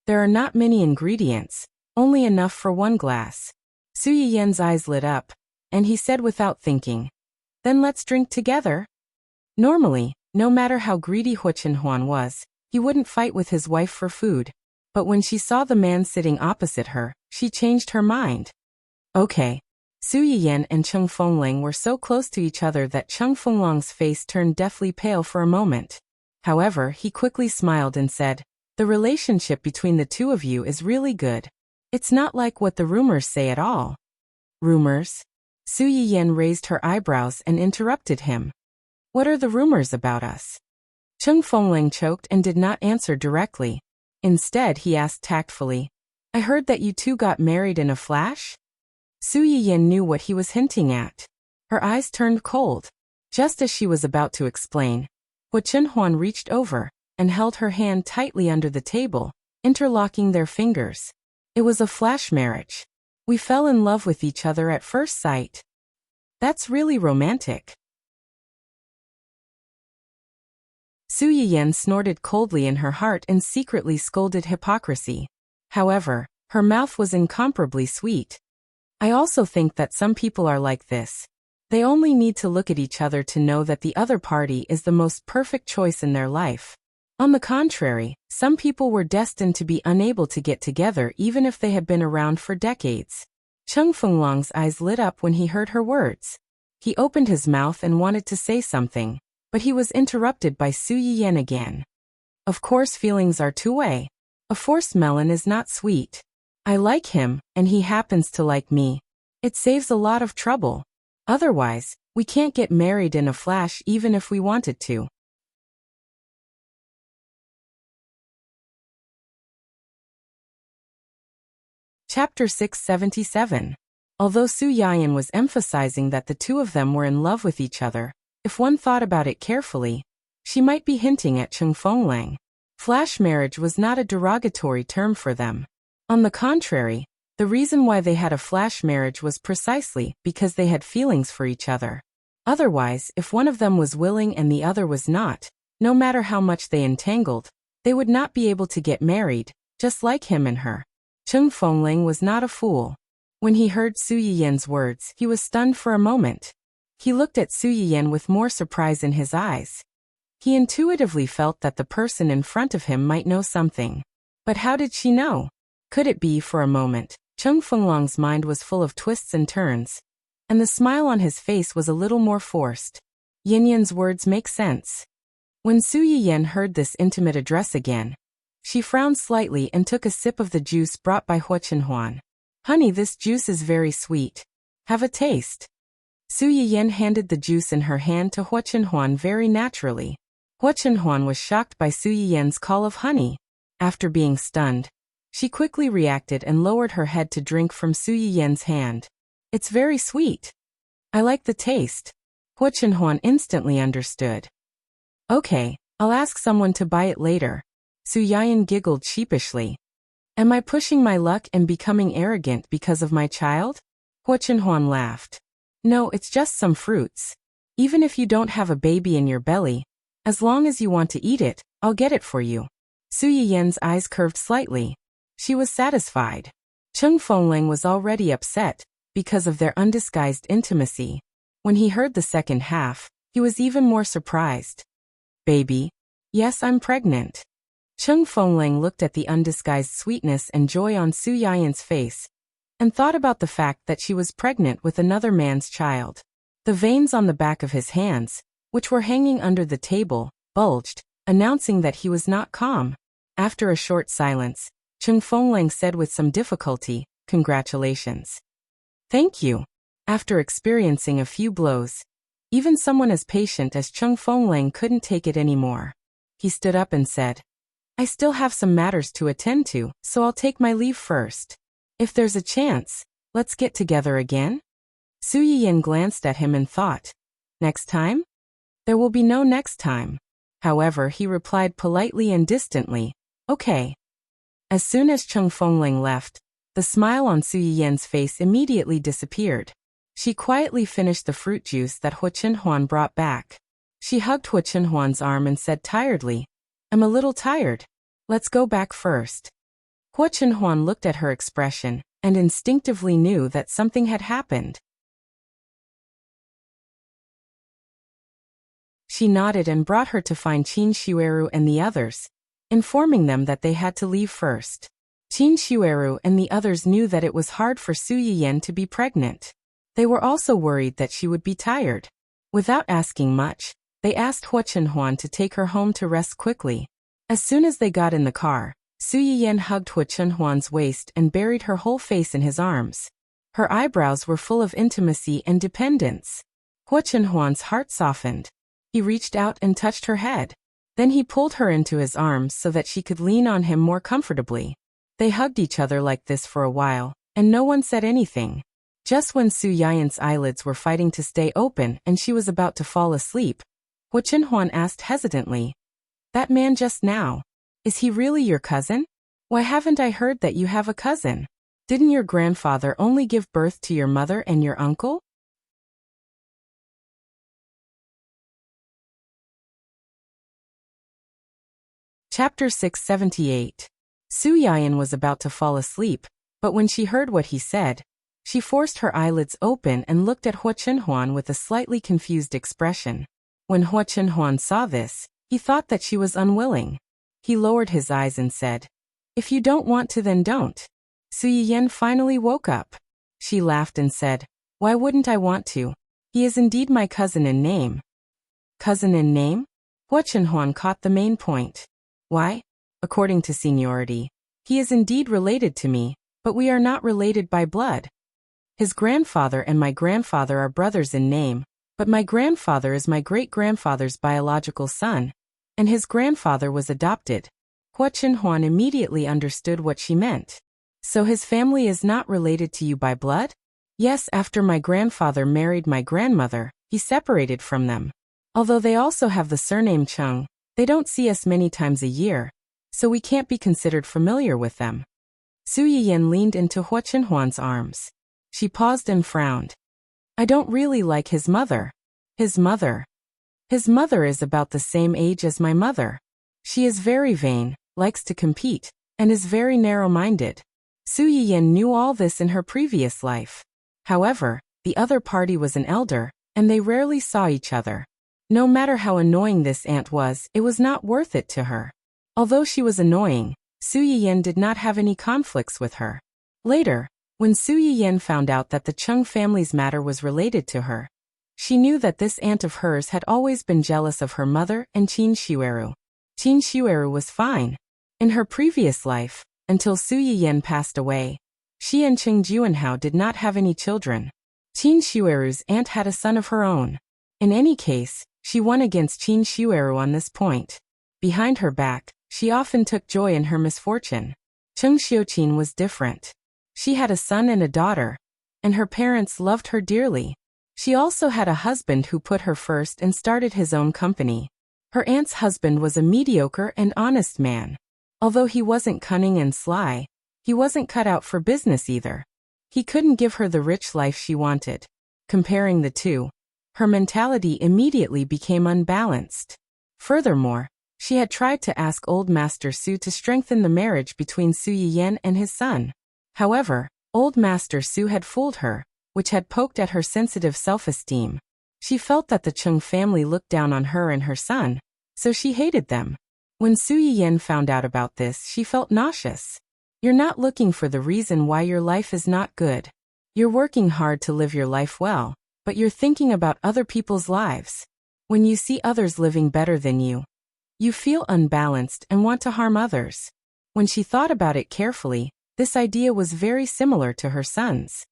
"There are not many ingredients, only enough for 1 glass." Su Yiyan's eyes lit up, and he said without thinking, "Then let's drink together." Normally, no matter how greedy Hua Chenhuan was, he wouldn't fight with his wife for food, but when she saw the man sitting opposite her, she changed her mind. "Okay." Su Yiyan and Cheng Fengling were so close to each other that Cheng Fengling's face turned deathly pale for a moment. However, he quickly smiled and said, "The relationship between the two of you is really good. It's not like what the rumors say at all." "Rumors?" Su Yiyan raised her eyebrows and interrupted him. "What are the rumors about us?" Cheng Fengling choked and did not answer directly. Instead, he asked tactfully, "I heard that you two got married in a flash?" Su Yiyan knew what he was hinting at. Her eyes turned cold. Just as she was about to explain, Hua Chenhuan reached over and held her hand tightly under the table, interlocking their fingers. "It was a flash marriage. We fell in love with each other at first sight." "That's really romantic." Su Yiyan snorted coldly in her heart and secretly scolded hypocrisy. However, her mouth was incomparably sweet. "I also think that some people are like this. They only need to look at each other to know that the other party is the most perfect choice in their life. On the contrary, some people were destined to be unable to get together even if they had been around for decades." Cheng Fengling's eyes lit up when he heard her words. He opened his mouth and wanted to say something, but he was interrupted by Su Yiyan again. "Of course feelings are two-way. A forced melon is not sweet. I like him, and he happens to like me. It saves a lot of trouble. Otherwise, we can't get married in a flash even if we wanted to." Chapter 677. Although Su Yiyan was emphasizing that the two of them were in love with each other, if one thought about it carefully, she might be hinting at Cheng Fengling. Flash marriage was not a derogatory term for them. On the contrary, the reason why they had a flash marriage was precisely because they had feelings for each other. Otherwise, if one of them was willing and the other was not, no matter how much they entangled, they would not be able to get married, just like him and her. Cheng Fengling was not a fool. When he heard Su Yiyan's words, he was stunned for a moment. He looked at Su Yiyan with more surprise in his eyes. He intuitively felt that the person in front of him might know something. But how did she know? Could it be for a moment? Cheng Fenglong's mind was full of twists and turns, and the smile on his face was a little more forced. Yin Yan's words make sense. When Su Yiyan heard this intimate address again, she frowned slightly and took a sip of the juice brought by Hua Chenhuan. Honey, this juice is very sweet. Have a taste. Su Yiyan handed the juice in her hand to Hua Chenhuan very naturally. Hua Chenhuan was shocked by Su Yiyan's call of honey. After being stunned, she quickly reacted and lowered her head to drink from Su Yiyan's hand. It's very sweet. I like the taste. Hua Chenhuan instantly understood. Okay, I'll ask someone to buy it later. Su Yiyan giggled sheepishly. Am I pushing my luck and becoming arrogant because of my child? Hua Chenhuan laughed. No, it's just some fruits. Even if you don't have a baby in your belly, as long as you want to eat it, I'll get it for you. Su Yiyan's eyes curved slightly. She was satisfied. Cheng Fengling was already upset because of their undisguised intimacy. When he heard the second half, he was even more surprised. Baby? Yes, I'm pregnant. Cheng Fengling looked at the undisguised sweetness and joy on Su Yiyan's face and thought about the fact that she was pregnant with another man's child. The veins on the back of his hands, which were hanging under the table, bulged, announcing that he was not calm. After a short silence, Cheng Fengling said with some difficulty, "Congratulations." Thank you. After experiencing a few blows, even someone as patient as Cheng Fengling couldn't take it anymore. He stood up and said, I still have some matters to attend to, so I'll take my leave first. If there's a chance, let's get together again? Su Yiyan glanced at him and thought, next time? There will be no next time. However, he replied politely and distantly, okay. As soon as Cheng Fengling left, the smile on Su Yiyan's face immediately disappeared. She quietly finished the fruit juice that Hua Chenhuan brought back. She hugged Hua Chenhuan's arm and said tiredly, I'm a little tired. Let's go back first. Hua Chenhuan looked at her expression and instinctively knew that something had happened. She nodded and brought her to find Qin Xueru and the others, informing them that they had to leave first. Qin Xueru and the others knew that it was hard for Su Yiyan to be pregnant. They were also worried that she would be tired. Without asking much, they asked Hua Chenhuan to take her home to rest quickly. As soon as they got in the car, Su Yiyan hugged Hua Chenhuan's waist and buried her whole face in his arms. Her eyebrows were full of intimacy and dependence. Hua Chenhuan's heart softened. He reached out and touched her head. Then he pulled her into his arms so that she could lean on him more comfortably. They hugged each other like this for a while, and no one said anything. Just when Su Yiyan's eyelids were fighting to stay open and she was about to fall asleep, Hua Chenhuan asked hesitantly, That man just now, is he really your cousin? Why haven't I heard that you have a cousin? Didn't your grandfather only give birth to your mother and your uncle? Chapter 678. Su Yiyan was about to fall asleep, but when she heard what he said, she forced her eyelids open and looked at Hua Chenhuan with a slightly confused expression. When Hua Chenhuan saw this, he thought that she was unwilling. He lowered his eyes and said, If you don't want to, then don't. Su Yiyan finally woke up. She laughed and said, Why wouldn't I want to? He is indeed my cousin in name. Cousin in name? Hua Chenhuan caught the main point. Why? According to seniority, he is indeed related to me, but we are not related by blood. His grandfather and my grandfather are brothers in name, but my grandfather is my great-grandfather's biological son, and his grandfather was adopted. Hua Chenhuan immediately understood what she meant. So his family is not related to you by blood? Yes, after my grandfather married my grandmother, he separated from them. Although they also have the surname Cheng, they don't see us many times a year, so we can't be considered familiar with them. Su Yiyan leaned into Hua Chenhuan's arms. She paused and frowned. I don't really like his mother. His mother. His mother is about the same age as my mother. She is very vain, likes to compete, and is very narrow-minded. Su Yiyan knew all this in her previous life. However, the other party was an elder, and they rarely saw each other. No matter how annoying this aunt was, it was not worth it to her. Although she was annoying, Su Yiyan did not have any conflicts with her. Later, when Su Yiyan found out that the Chung family's matter was related to her, she knew that this aunt of hers had always been jealous of her mother and Qin Xueru. Qin Xueru was fine. In her previous life, until Su Yiyan passed away, she and Cheng Juanhao did not have any children. Qin Xueru's aunt had a son of her own. In any case, she won against Qin Xueru on this point. Behind her back, she often took joy in her misfortune. Cheng Xiuqin was different. She had a son and a daughter, and her parents loved her dearly. She also had a husband who put her first and started his own company. Her aunt's husband was a mediocre and honest man. Although he wasn't cunning and sly, he wasn't cut out for business either. He couldn't give her the rich life she wanted. Comparing the two, her mentality immediately became unbalanced. Furthermore, she had tried to ask old Master Su to strengthen the marriage between Su Yiyan and his son. However, old Master Su had fooled her, which had poked at her sensitive self-esteem. She felt that the Chung family looked down on her and her son, so she hated them. When Su Yiyan found out about this, she felt nauseous. You're not looking for the reason why your life is not good. You're working hard to live your life well, but you're thinking about other people's lives. When you see others living better than you, you feel unbalanced and want to harm others. When she thought about it carefully, this idea was very similar to her son's.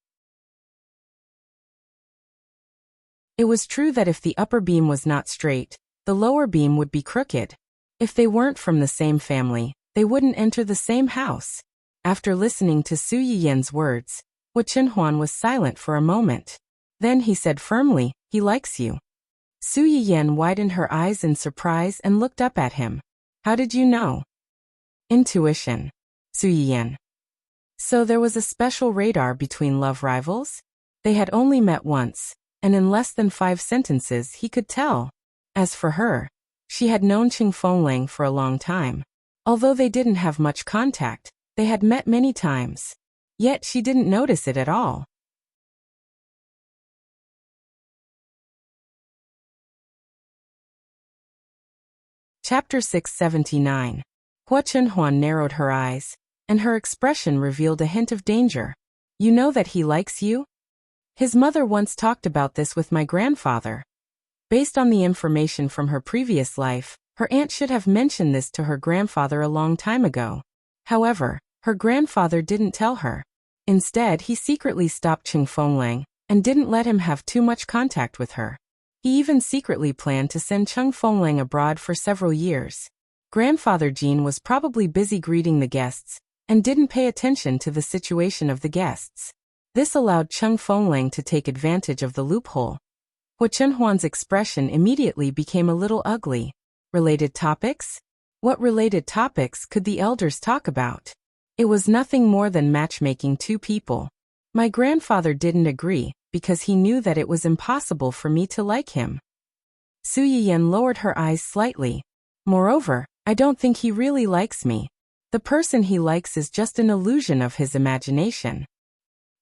It was true that if the upper beam was not straight, the lower beam would be crooked. If they weren't from the same family, they wouldn't enter the same house. After listening to Su Yiyan's words, Hua Chenhuan was silent for a moment. Then he said firmly, he likes you. Su Yiyan widened her eyes in surprise and looked up at him. How did you know? Intuition. Su Yiyan. So there was a special radar between love rivals? They had only met once, and in less than 5 sentences he could tell. As for her, she had known Qing Fenglang for a long time. Although they didn't have much contact, they had met many times. Yet she didn't notice it at all. Chapter 679. Hua Chenhuan narrowed her eyes, and her expression revealed a hint of danger. You know that he likes you? His mother once talked about this with my grandfather. Based on the information from her previous life, her aunt should have mentioned this to her grandfather a long time ago. However, her grandfather didn't tell her. Instead, he secretly stopped Qing Fenglang and didn't let him have too much contact with her. He even secretly planned to send Qing Fenglang abroad for several years. Grandfather Jean was probably busy greeting the guests and didn't pay attention to the situation of the guests. This allowed Qing Fenglang to take advantage of the loophole. Hua Chenhuan's expression immediately became a little ugly. Related topics? What related topics could the elders talk about? It was nothing more than matchmaking 2 people. My grandfather didn't agree, because he knew that it was impossible for me to like him. Su Yiyan lowered her eyes slightly. Moreover, I don't think he really likes me. The person he likes is just an illusion of his imagination.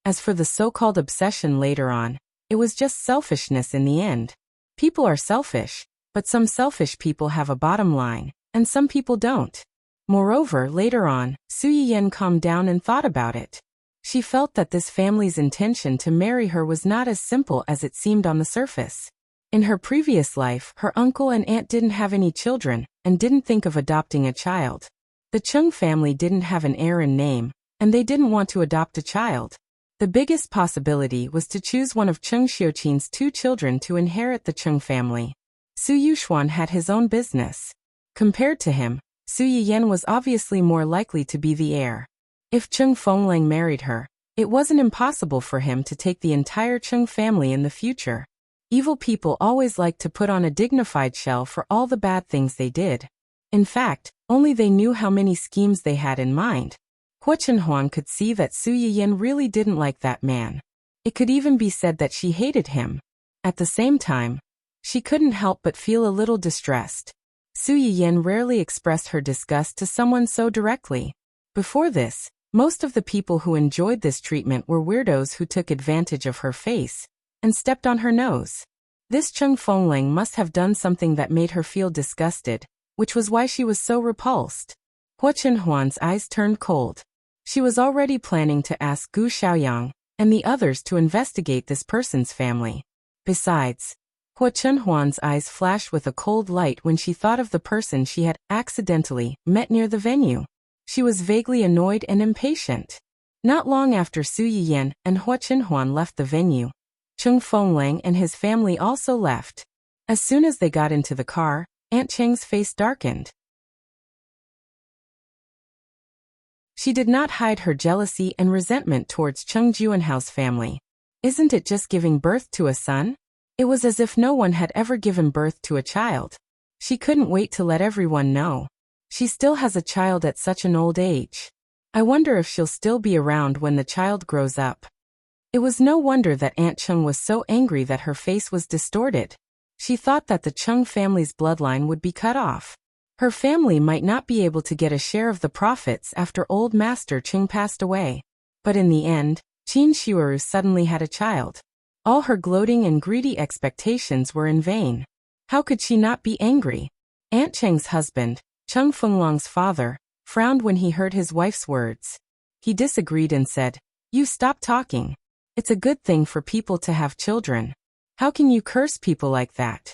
As for the so-called obsession later on, it was just selfishness in the end. People are selfish, but some selfish people have a bottom line, and some people don't. Moreover, later on, Su Yiyan calmed down and thought about it. She felt that this family's intention to marry her was not as simple as it seemed on the surface. In her previous life, her uncle and aunt didn't have any children, and didn't think of adopting a child. The Chung family didn't have an heir in name, and they didn't want to adopt a child. The biggest possibility was to choose one of Cheng Xiuqin's 2 children to inherit the Chung family. Su Yuxuan had his own business. Compared to him, Su Yiyan was obviously more likely to be the heir. If Qing Fenglang married her, it wasn't impossible for him to take the entire Chung family in the future. Evil people always like to put on a dignified shell for all the bad things they did. In fact, Only they knew how many schemes they had in mind. Hua Chenhuan could see that Su Yiyan really didn't like that man. It could even be said that she hated him. At the same time, she couldn't help but feel a little distressed. Su Yiyan rarely expressed her disgust to someone so directly. Before this, most of the people who enjoyed this treatment were weirdos who took advantage of her face and stepped on her nose. This Cheng Fengling must have done something that made her feel disgusted, which was why she was so repulsed. Hua Chenhuan's eyes turned cold. She was already planning to ask Gu Xiaoyang and the others to investigate this person's family. Besides, Hua Chenhuan's eyes flashed with a cold light when she thought of the person she had accidentally met near the venue. She was vaguely annoyed and impatient. Not long after Su Yiyan and Hua Chenhuan left the venue, Cheng Fengling and his family also left. As soon as they got into the car, Aunt Cheng's face darkened. She did not hide her jealousy and resentment towards Cheng Juanhao's family. Isn't it just giving birth to a son? It was as if no one had ever given birth to a child. She couldn't wait to let everyone know. She still has a child at such an old age. I wonder if she'll still be around when the child grows up. It was no wonder that Aunt Cheng was so angry that her face was distorted. She thought that the Cheng family's bloodline would be cut off. Her family might not be able to get a share of the profits after old Master Cheng passed away. But in the end, Qin Shiuru suddenly had a child. All her gloating and greedy expectations were in vain. How could she not be angry? Aunt Cheng's husband, Cheng Fenglong's father, frowned when he heard his wife's words. He disagreed and said, "You stop talking. It's a good thing for people to have children. How can you curse people like that?"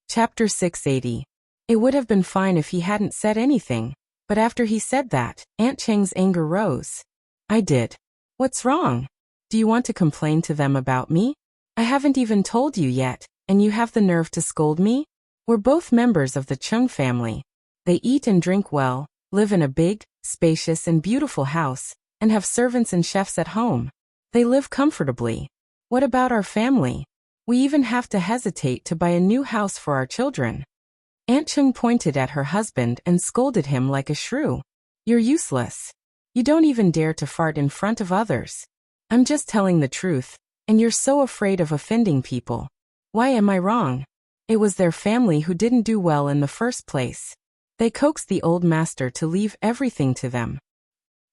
Chapter 680. It would have been fine if he hadn't said anything, but after he said that, Aunt Cheng's anger rose. "I did. What's wrong? Do you want to complain to them about me? I haven't even told you yet, and you have the nerve to scold me? We're both members of the Cheng family. They eat and drink well, live in a big, spacious and beautiful house, and have servants and chefs at home. They live comfortably. What about our family? We even have to hesitate to buy a new house for our children." Aunt Cheng pointed at her husband and scolded him like a shrew. "You're useless. You don't even dare to fart in front of others. I'm just telling the truth, and you're so afraid of offending people. Why am I wrong? It was their family who didn't do well in the first place. They coaxed the old master to leave everything to them.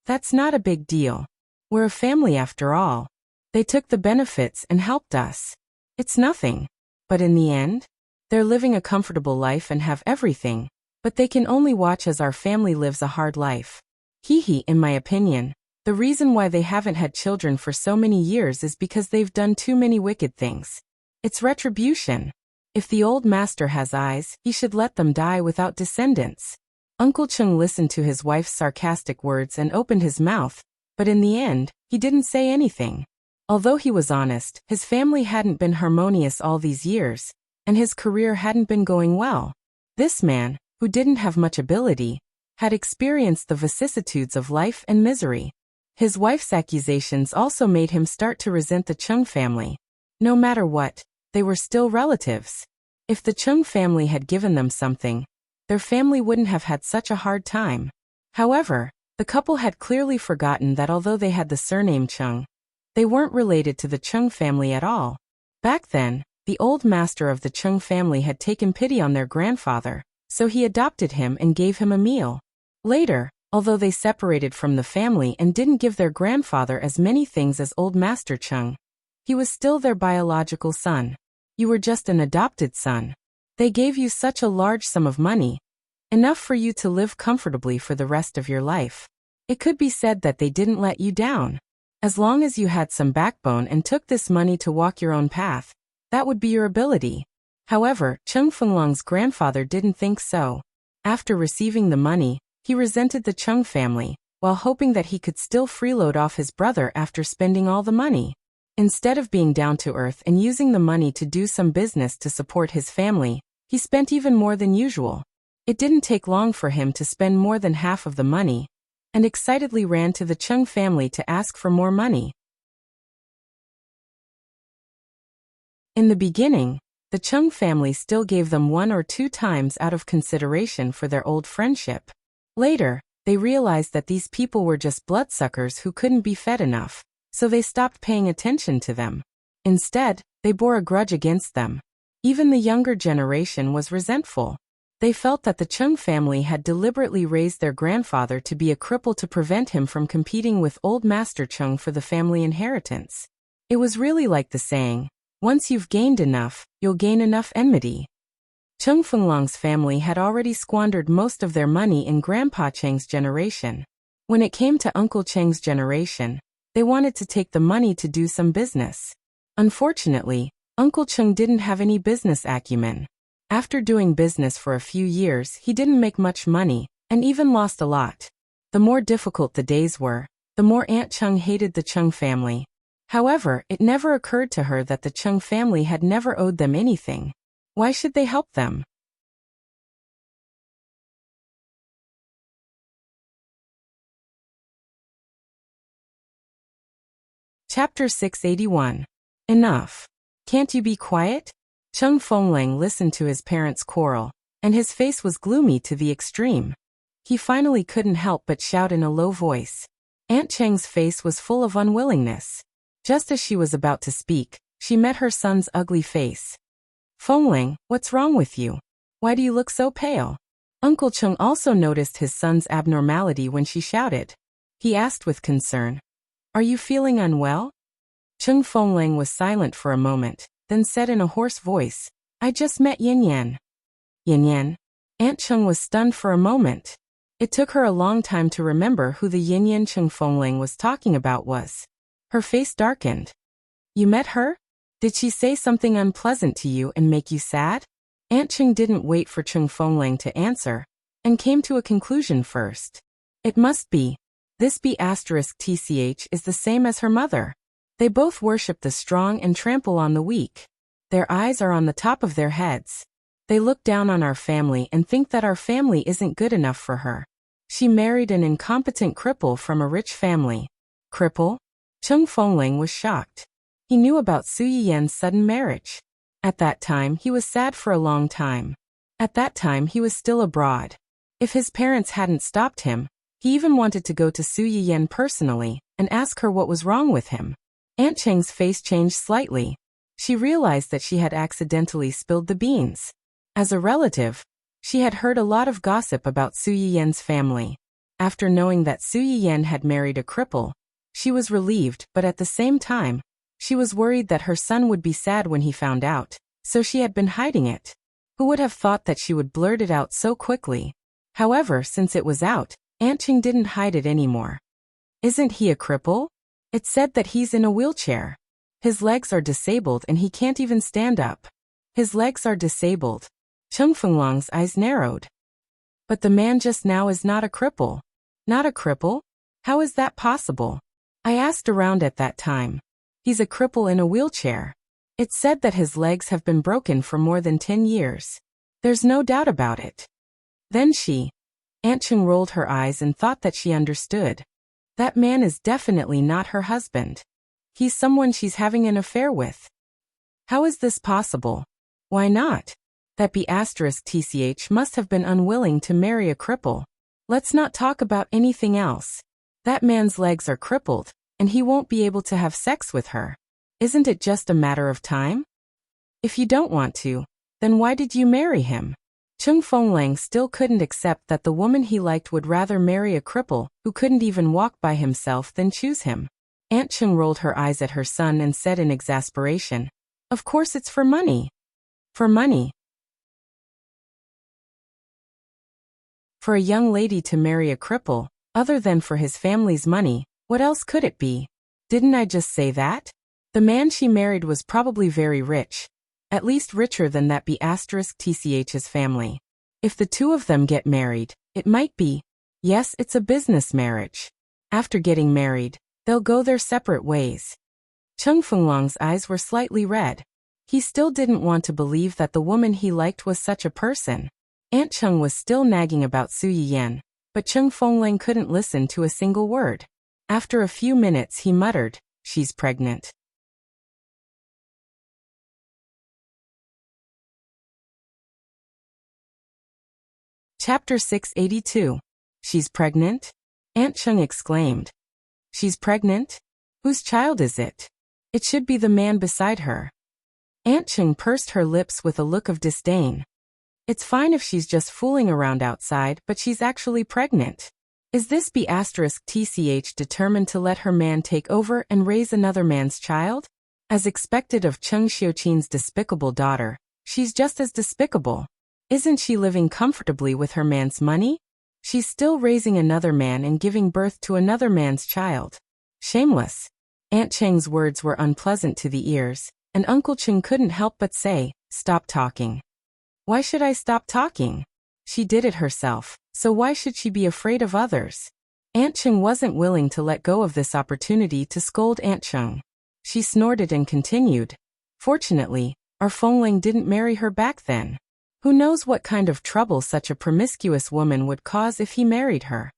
That's not a big deal. We're a family after all. They took the benefits and helped us. It's nothing. But in the end, they're living a comfortable life and have everything, but they can only watch as our family lives a hard life. In my opinion, the reason why they haven't had children for so many years is because they've done too many wicked things. It's retribution. If the old master has eyes, he should let them die without descendants." Uncle Cheng listened to his wife's sarcastic words and opened his mouth, but in the end, he didn't say anything. Although he was honest, his family hadn't been harmonious all these years, and his career hadn't been going well. This man, who didn't have much ability, had experienced the vicissitudes of life and misery. His wife's accusations also made him start to resent the Cheng family. No matter what, they were still relatives. If the Cheng family had given them something, their family wouldn't have had such a hard time. However, the couple had clearly forgotten that although they had the surname Cheng, they weren't related to the Cheng family at all. Back then, the old master of the Cheng family had taken pity on their grandfather, so he adopted him and gave him a meal. Later, although they separated from the family and didn't give their grandfather as many things as old Master Cheng, he was still their biological son. You were just an adopted son. They gave you such a large sum of money, enough for you to live comfortably for the rest of your life. It could be said that they didn't let you down. As long as you had some backbone and took this money to walk your own path, that would be your ability. However, Cheng Fenglong's grandfather didn't think so. After receiving the money, he resented the Cheng family, while hoping that he could still freeload off his brother after spending all the money. Instead of being down to earth and using the money to do some business to support his family, he spent even more than usual. It didn't take long for him to spend more than half of the money, and excitedly ran to the Cheng family to ask for more money. In the beginning, the Chung family still gave them 1 or 2 times out of consideration for their old friendship. Later, they realized that these people were just bloodsuckers who couldn't be fed enough, so they stopped paying attention to them. Instead, they bore a grudge against them. Even the younger generation was resentful. They felt that the Chung family had deliberately raised their grandfather to be a cripple to prevent him from competing with old Master Chung for the family inheritance. It was really like the saying, once you've gained enough, you'll gain enough enmity. Chung Fenglong's family had already squandered most of their money in Grandpa Cheng's generation. When it came to Uncle Cheng's generation, they wanted to take the money to do some business. Unfortunately, Uncle Cheng didn't have any business acumen. After doing business for a few years, he didn't make much money, and even lost a lot. The more difficult the days were, the more Aunt Chung hated the Chung family. However, it never occurred to her that the Chung family had never owed them anything. Why should they help them? Chapter 681. Enough. Can't you be quiet? Chung Fengling listened to his parents' quarrel, and his face was gloomy to the extreme. He finally couldn't help but shout in a low voice. Aunt Cheng's face was full of unwillingness. Just as she was about to speak, she met her son's ugly face. Fengling, what's wrong with you? Why do you look so pale? Uncle Chung also noticed his son's abnormality when she shouted. He asked with concern, "Are you feeling unwell?" Chung Fengling was silent for a moment, then said in a hoarse voice, "I just met Yin Yan." Yin Yan? Aunt Chung was stunned for a moment. It took her a long time to remember who the Yin Yan Chung Fengling was talking about was. Her face darkened. "You met her? Did she say something unpleasant to you and make you sad?" Aunt Chung didn't wait for Chung Fengling to answer, and came to a conclusion first. It must be. This B**TCH is the same as her mother. They both worship the strong and trample on the weak. Their eyes are on the top of their heads. They look down on our family and think that our family isn't good enough for her. She married an incompetent cripple from a rich family. Cripple? Chung Fengling was shocked. He knew about Su Yiyan's sudden marriage. At that time, he was sad for a long time. At that time, he was still abroad. If his parents hadn't stopped him, he even wanted to go to Su Yiyan personally and ask her what was wrong with him. Aunt Cheng's face changed slightly. She realized that she had accidentally spilled the beans. As a relative, she had heard a lot of gossip about Su Yiyan's family. After knowing that Su Yiyan had married a cripple, she was relieved, but at the same time, she was worried that her son would be sad when he found out, so she had been hiding it. Who would have thought that she would blurt it out so quickly? However, since it was out, Aunt Cheng didn't hide it anymore. "Isn't he a cripple? It's said that he's in a wheelchair. His legs are disabled and he can't even stand up." His legs are disabled. Chung Fenglong's eyes narrowed. "But the man just now is not a cripple." "Not a cripple? How is that possible? I asked around at that time. He's a cripple in a wheelchair. It's said that his legs have been broken for more than 10 years. There's no doubt about it." Then Aunt Chung rolled her eyes and thought that she understood. That man is definitely not her husband. He's someone she's having an affair with. How is this possible? Why not? That B**TCH must have been unwilling to marry a cripple. Let's not talk about anything else. That man's legs are crippled, and he won't be able to have sex with her. Isn't it just a matter of time? If you don't want to, then why did you marry him? Chung Fengling still couldn't accept that the woman he liked would rather marry a cripple who couldn't even walk by himself than choose him. Aunt Chung rolled her eyes at her son and said in exasperation, "Of course it's for money." For money. For a young lady to marry a cripple, other than for his family's money, what else could it be? Didn't I just say that? The man she married was probably very rich. At least richer than that B**TCH's family. If the two of them get married, it might be. Yes, it's a business marriage. After getting married, they'll go their separate ways. Chung Fenglong's eyes were slightly red. He still didn't want to believe that the woman he liked was such a person. Aunt Chung was still nagging about Su Yiyan, but Chung Fengling couldn't listen to a single word. After a few minutes he muttered, "She's pregnant." Chapter 682. She's pregnant? Aunt Chung exclaimed. She's pregnant? Whose child is it? It should be the man beside her. Aunt Chung pursed her lips with a look of disdain. It's fine if she's just fooling around outside, but she's actually pregnant. Is this B*TCH determined to let her man take over and raise another man's child? As expected of Chung Xiuqin's despicable daughter, she's just as despicable. Isn't she living comfortably with her man's money? She's still raising another man and giving birth to another man's child. Shameless. Aunt Cheng's words were unpleasant to the ears, and Uncle Cheng couldn't help but say, "Stop talking." Why should I stop talking? She did it herself, so why should she be afraid of others? Aunt Cheng wasn't willing to let go of this opportunity to scold Aunt Chung. She snorted and continued. Fortunately, our Fengling didn't marry her back then. Who knows what kind of trouble such a promiscuous woman would cause if he married her.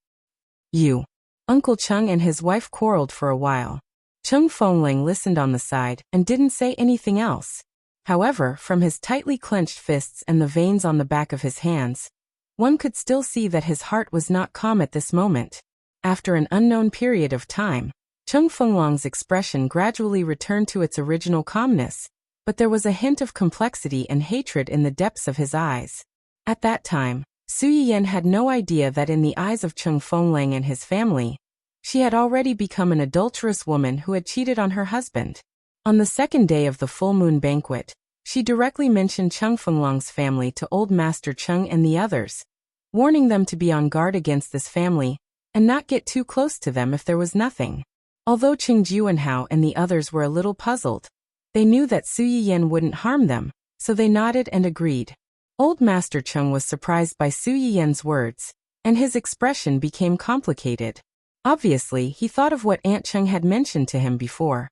Uncle Chung and his wife quarreled for a while. Chung Fengling listened on the side and didn't say anything else. However, from his tightly clenched fists and the veins on the back of his hands, one could still see that his heart was not calm at this moment. After an unknown period of time, Chung Fenglong's expression gradually returned to its original calmness, but there was a hint of complexity and hatred in the depths of his eyes. At that time, Su Yiyan had no idea that in the eyes of Chung Fengling and his family, she had already become an adulterous woman who had cheated on her husband. On the second day of the full moon banquet, she directly mentioned Chung Fenglong's family to Old Master Chung and the others, warning them to be on guard against this family and not get too close to them if there was nothing. Although Ching Juanhao and the others were a little puzzled, they knew that Su Yiyan wouldn't harm them, so they nodded and agreed. Old Master Chung was surprised by Su Yiyan's words, and his expression became complicated. Obviously, he thought of what Aunt Chung had mentioned to him before.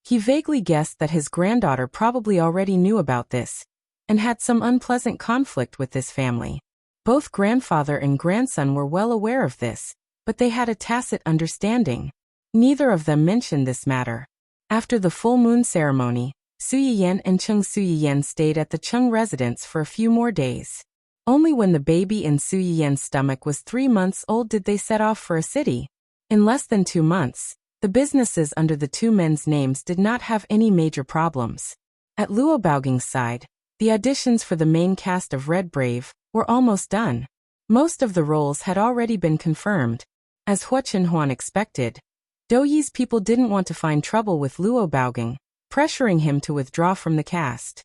He vaguely guessed that his granddaughter probably already knew about this, and had some unpleasant conflict with this family. Both grandfather and grandson were well aware of this, but they had a tacit understanding. Neither of them mentioned this matter. After the full moon ceremony, Su Yiyan and Chung Su Yiyan stayed at the Chung residence for a few more days. Only when the baby in Su Yiyan's stomach was 3 months old did they set off for a city. In less than 2 months, the businesses under the two men's names did not have any major problems. At Luo Baoging's side, the auditions for the main cast of Red Brave were almost done. Most of the roles had already been confirmed. As Hua Chenhuan expected, Douyi's people didn't want to find trouble with Luo Baoging, pressuring him to withdraw from the cast.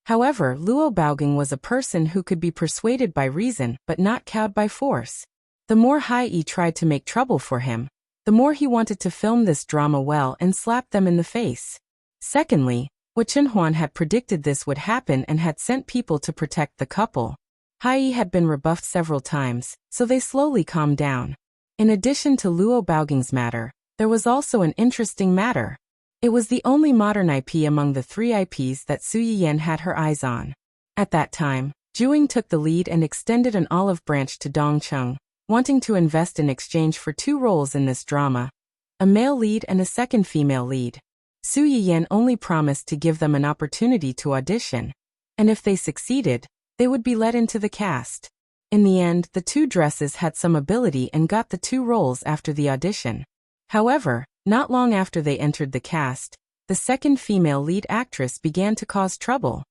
However, Luo Baoging was a person who could be persuaded by reason but not cowed by force. The more Hai tried to make trouble for him, the more he wanted to film this drama well and slap them in the face. Secondly, Hua Chenhuan had predicted this would happen and had sent people to protect the couple. Hai had been rebuffed several times, so they slowly calmed down. In addition to Luo Baoging's matter, there was also an interesting matter. It was the only modern IP among the 3 IPs that Su Yiyan had her eyes on. At that time, Juing took the lead and extended an olive branch to Dongcheng, wanting to invest in exchange for 2 roles in this drama, a male lead and a second female lead. Su Yiyan only promised to give them an opportunity to audition, and if they succeeded, they would be let into the cast. In the end, the 2 dresses had some ability and got the 2 roles after the audition. However, not long after they entered the cast, the second female lead actress began to cause trouble.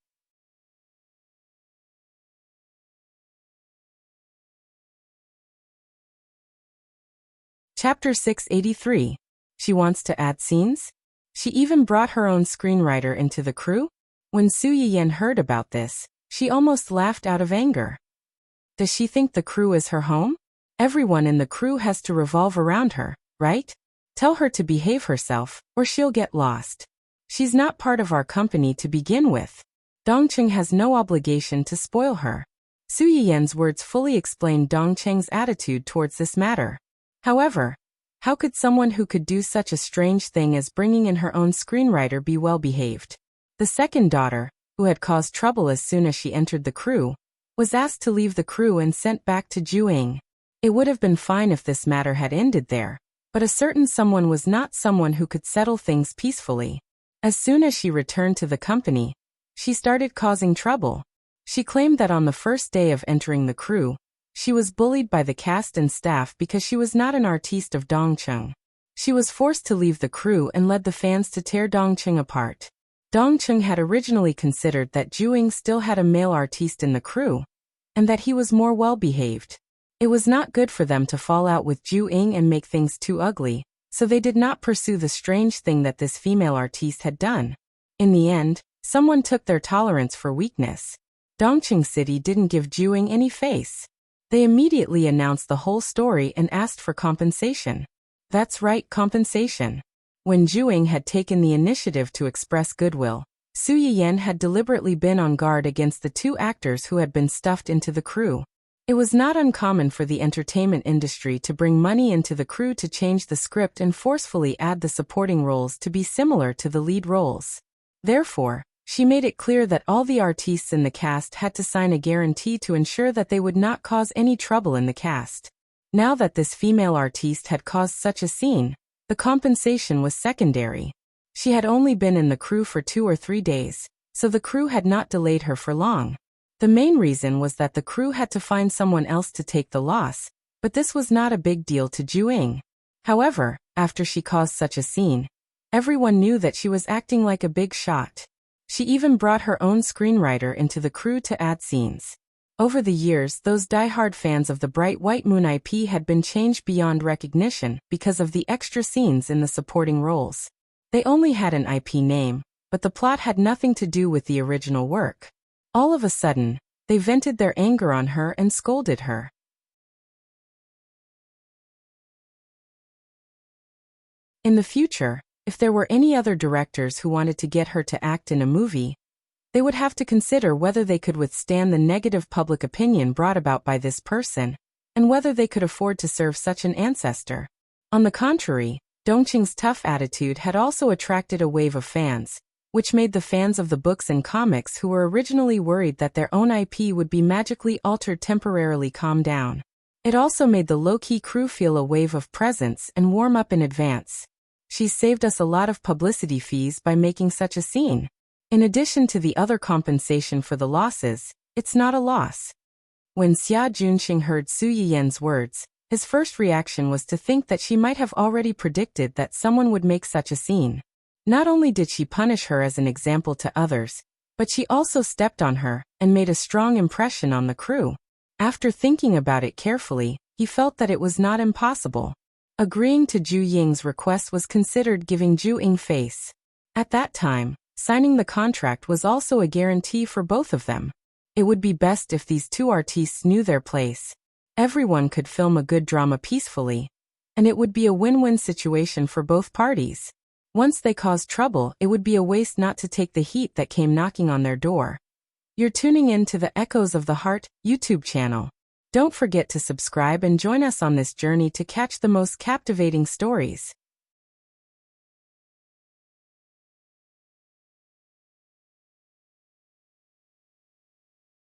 Chapter 683. She wants to add scenes? She even brought her own screenwriter into the crew? When Su Yiyan heard about this, she almost laughed out of anger. Does she think the crew is her home? Everyone in the crew has to revolve around her, right? Tell her to behave herself, or she'll get lost. She's not part of our company to begin with. Dongcheng has no obligation to spoil her. Su Yiyan's words fully explained Dongcheng's attitude towards this matter. However, how could someone who could do such a strange thing as bringing in her own screenwriter be well behaved? The second daughter, who had caused trouble as soon as she entered the crew, was asked to leave the crew and sent back to Juing. It would have been fine if this matter had ended there, but a certain someone was not someone who could settle things peacefully. As soon as she returned to the company, she started causing trouble. She claimed that on the first day of entering the crew, she was bullied by the cast and staff because she was not an artiste of Dongcheng. She was forced to leave the crew and led the fans to tear Dongcheng apart. Dongcheng had originally considered that Zhu still had a male artiste in the crew, and that he was more well-behaved. It was not good for them to fall out with Zhu and make things too ugly, so they did not pursue the strange thing that this female artiste had done. In the end, someone took their tolerance for weakness. Dongcheng City didn't give Zhu any face. They immediately announced the whole story and asked for compensation. That's right, compensation. When Zhu had taken the initiative to express goodwill, Su Yiyan had deliberately been on guard against the two actors who had been stuffed into the crew. It was not uncommon for the entertainment industry to bring money into the crew to change the script and forcefully add the supporting roles to be similar to the lead roles. Therefore, she made it clear that all the artistes in the cast had to sign a guarantee to ensure that they would not cause any trouble in the cast. Now that this female artiste had caused such a scene, the compensation was secondary. She had only been in the crew for 2 or 3 days, so the crew had not delayed her for long. The main reason was that the crew had to find someone else to take the loss, but this was not a big deal to Zhu. However, after she caused such a scene, everyone knew that she was acting like a big shot. She even brought her own screenwriter into the crew to add scenes. Over the years, those die-hard fans of the Bright White Moon IP had been changed beyond recognition because of the extra scenes in the supporting roles. They only had an IP name, but the plot had nothing to do with the original work. All of a sudden, they vented their anger on her and scolded her. In the future, if there were any other directors who wanted to get her to act in a movie, they would have to consider whether they could withstand the negative public opinion brought about by this person, and whether they could afford to serve such an ancestor. On the contrary, Dongcheng's tough attitude had also attracted a wave of fans, which made the fans of the books and comics who were originally worried that their own IP would be magically altered temporarily calm down. It also made the low-key crew feel a wave of presence and warm up in advance. She's saved us a lot of publicity fees by making such a scene. In addition to the other compensation for the losses, it's not a loss. When Xia Junxing heard Su Yiyan's words, his first reaction was to think that she might have already predicted that someone would make such a scene. Not only did she punish her as an example to others, but she also stepped on her and made a strong impression on the crew. After thinking about it carefully, he felt that it was not impossible. Agreeing to Zhu Ying's request was considered giving Zhu Ying face. At that time, signing the contract was also a guarantee for both of them. It would be best if these two artistes knew their place. Everyone could film a good drama peacefully, and it would be a win-win situation for both parties. Once they caused trouble, it would be a waste not to take the heat that came knocking on their door. You're tuning in to the Echoes of the Heart YouTube channel. Don't forget to subscribe and join us on this journey to catch the most captivating stories.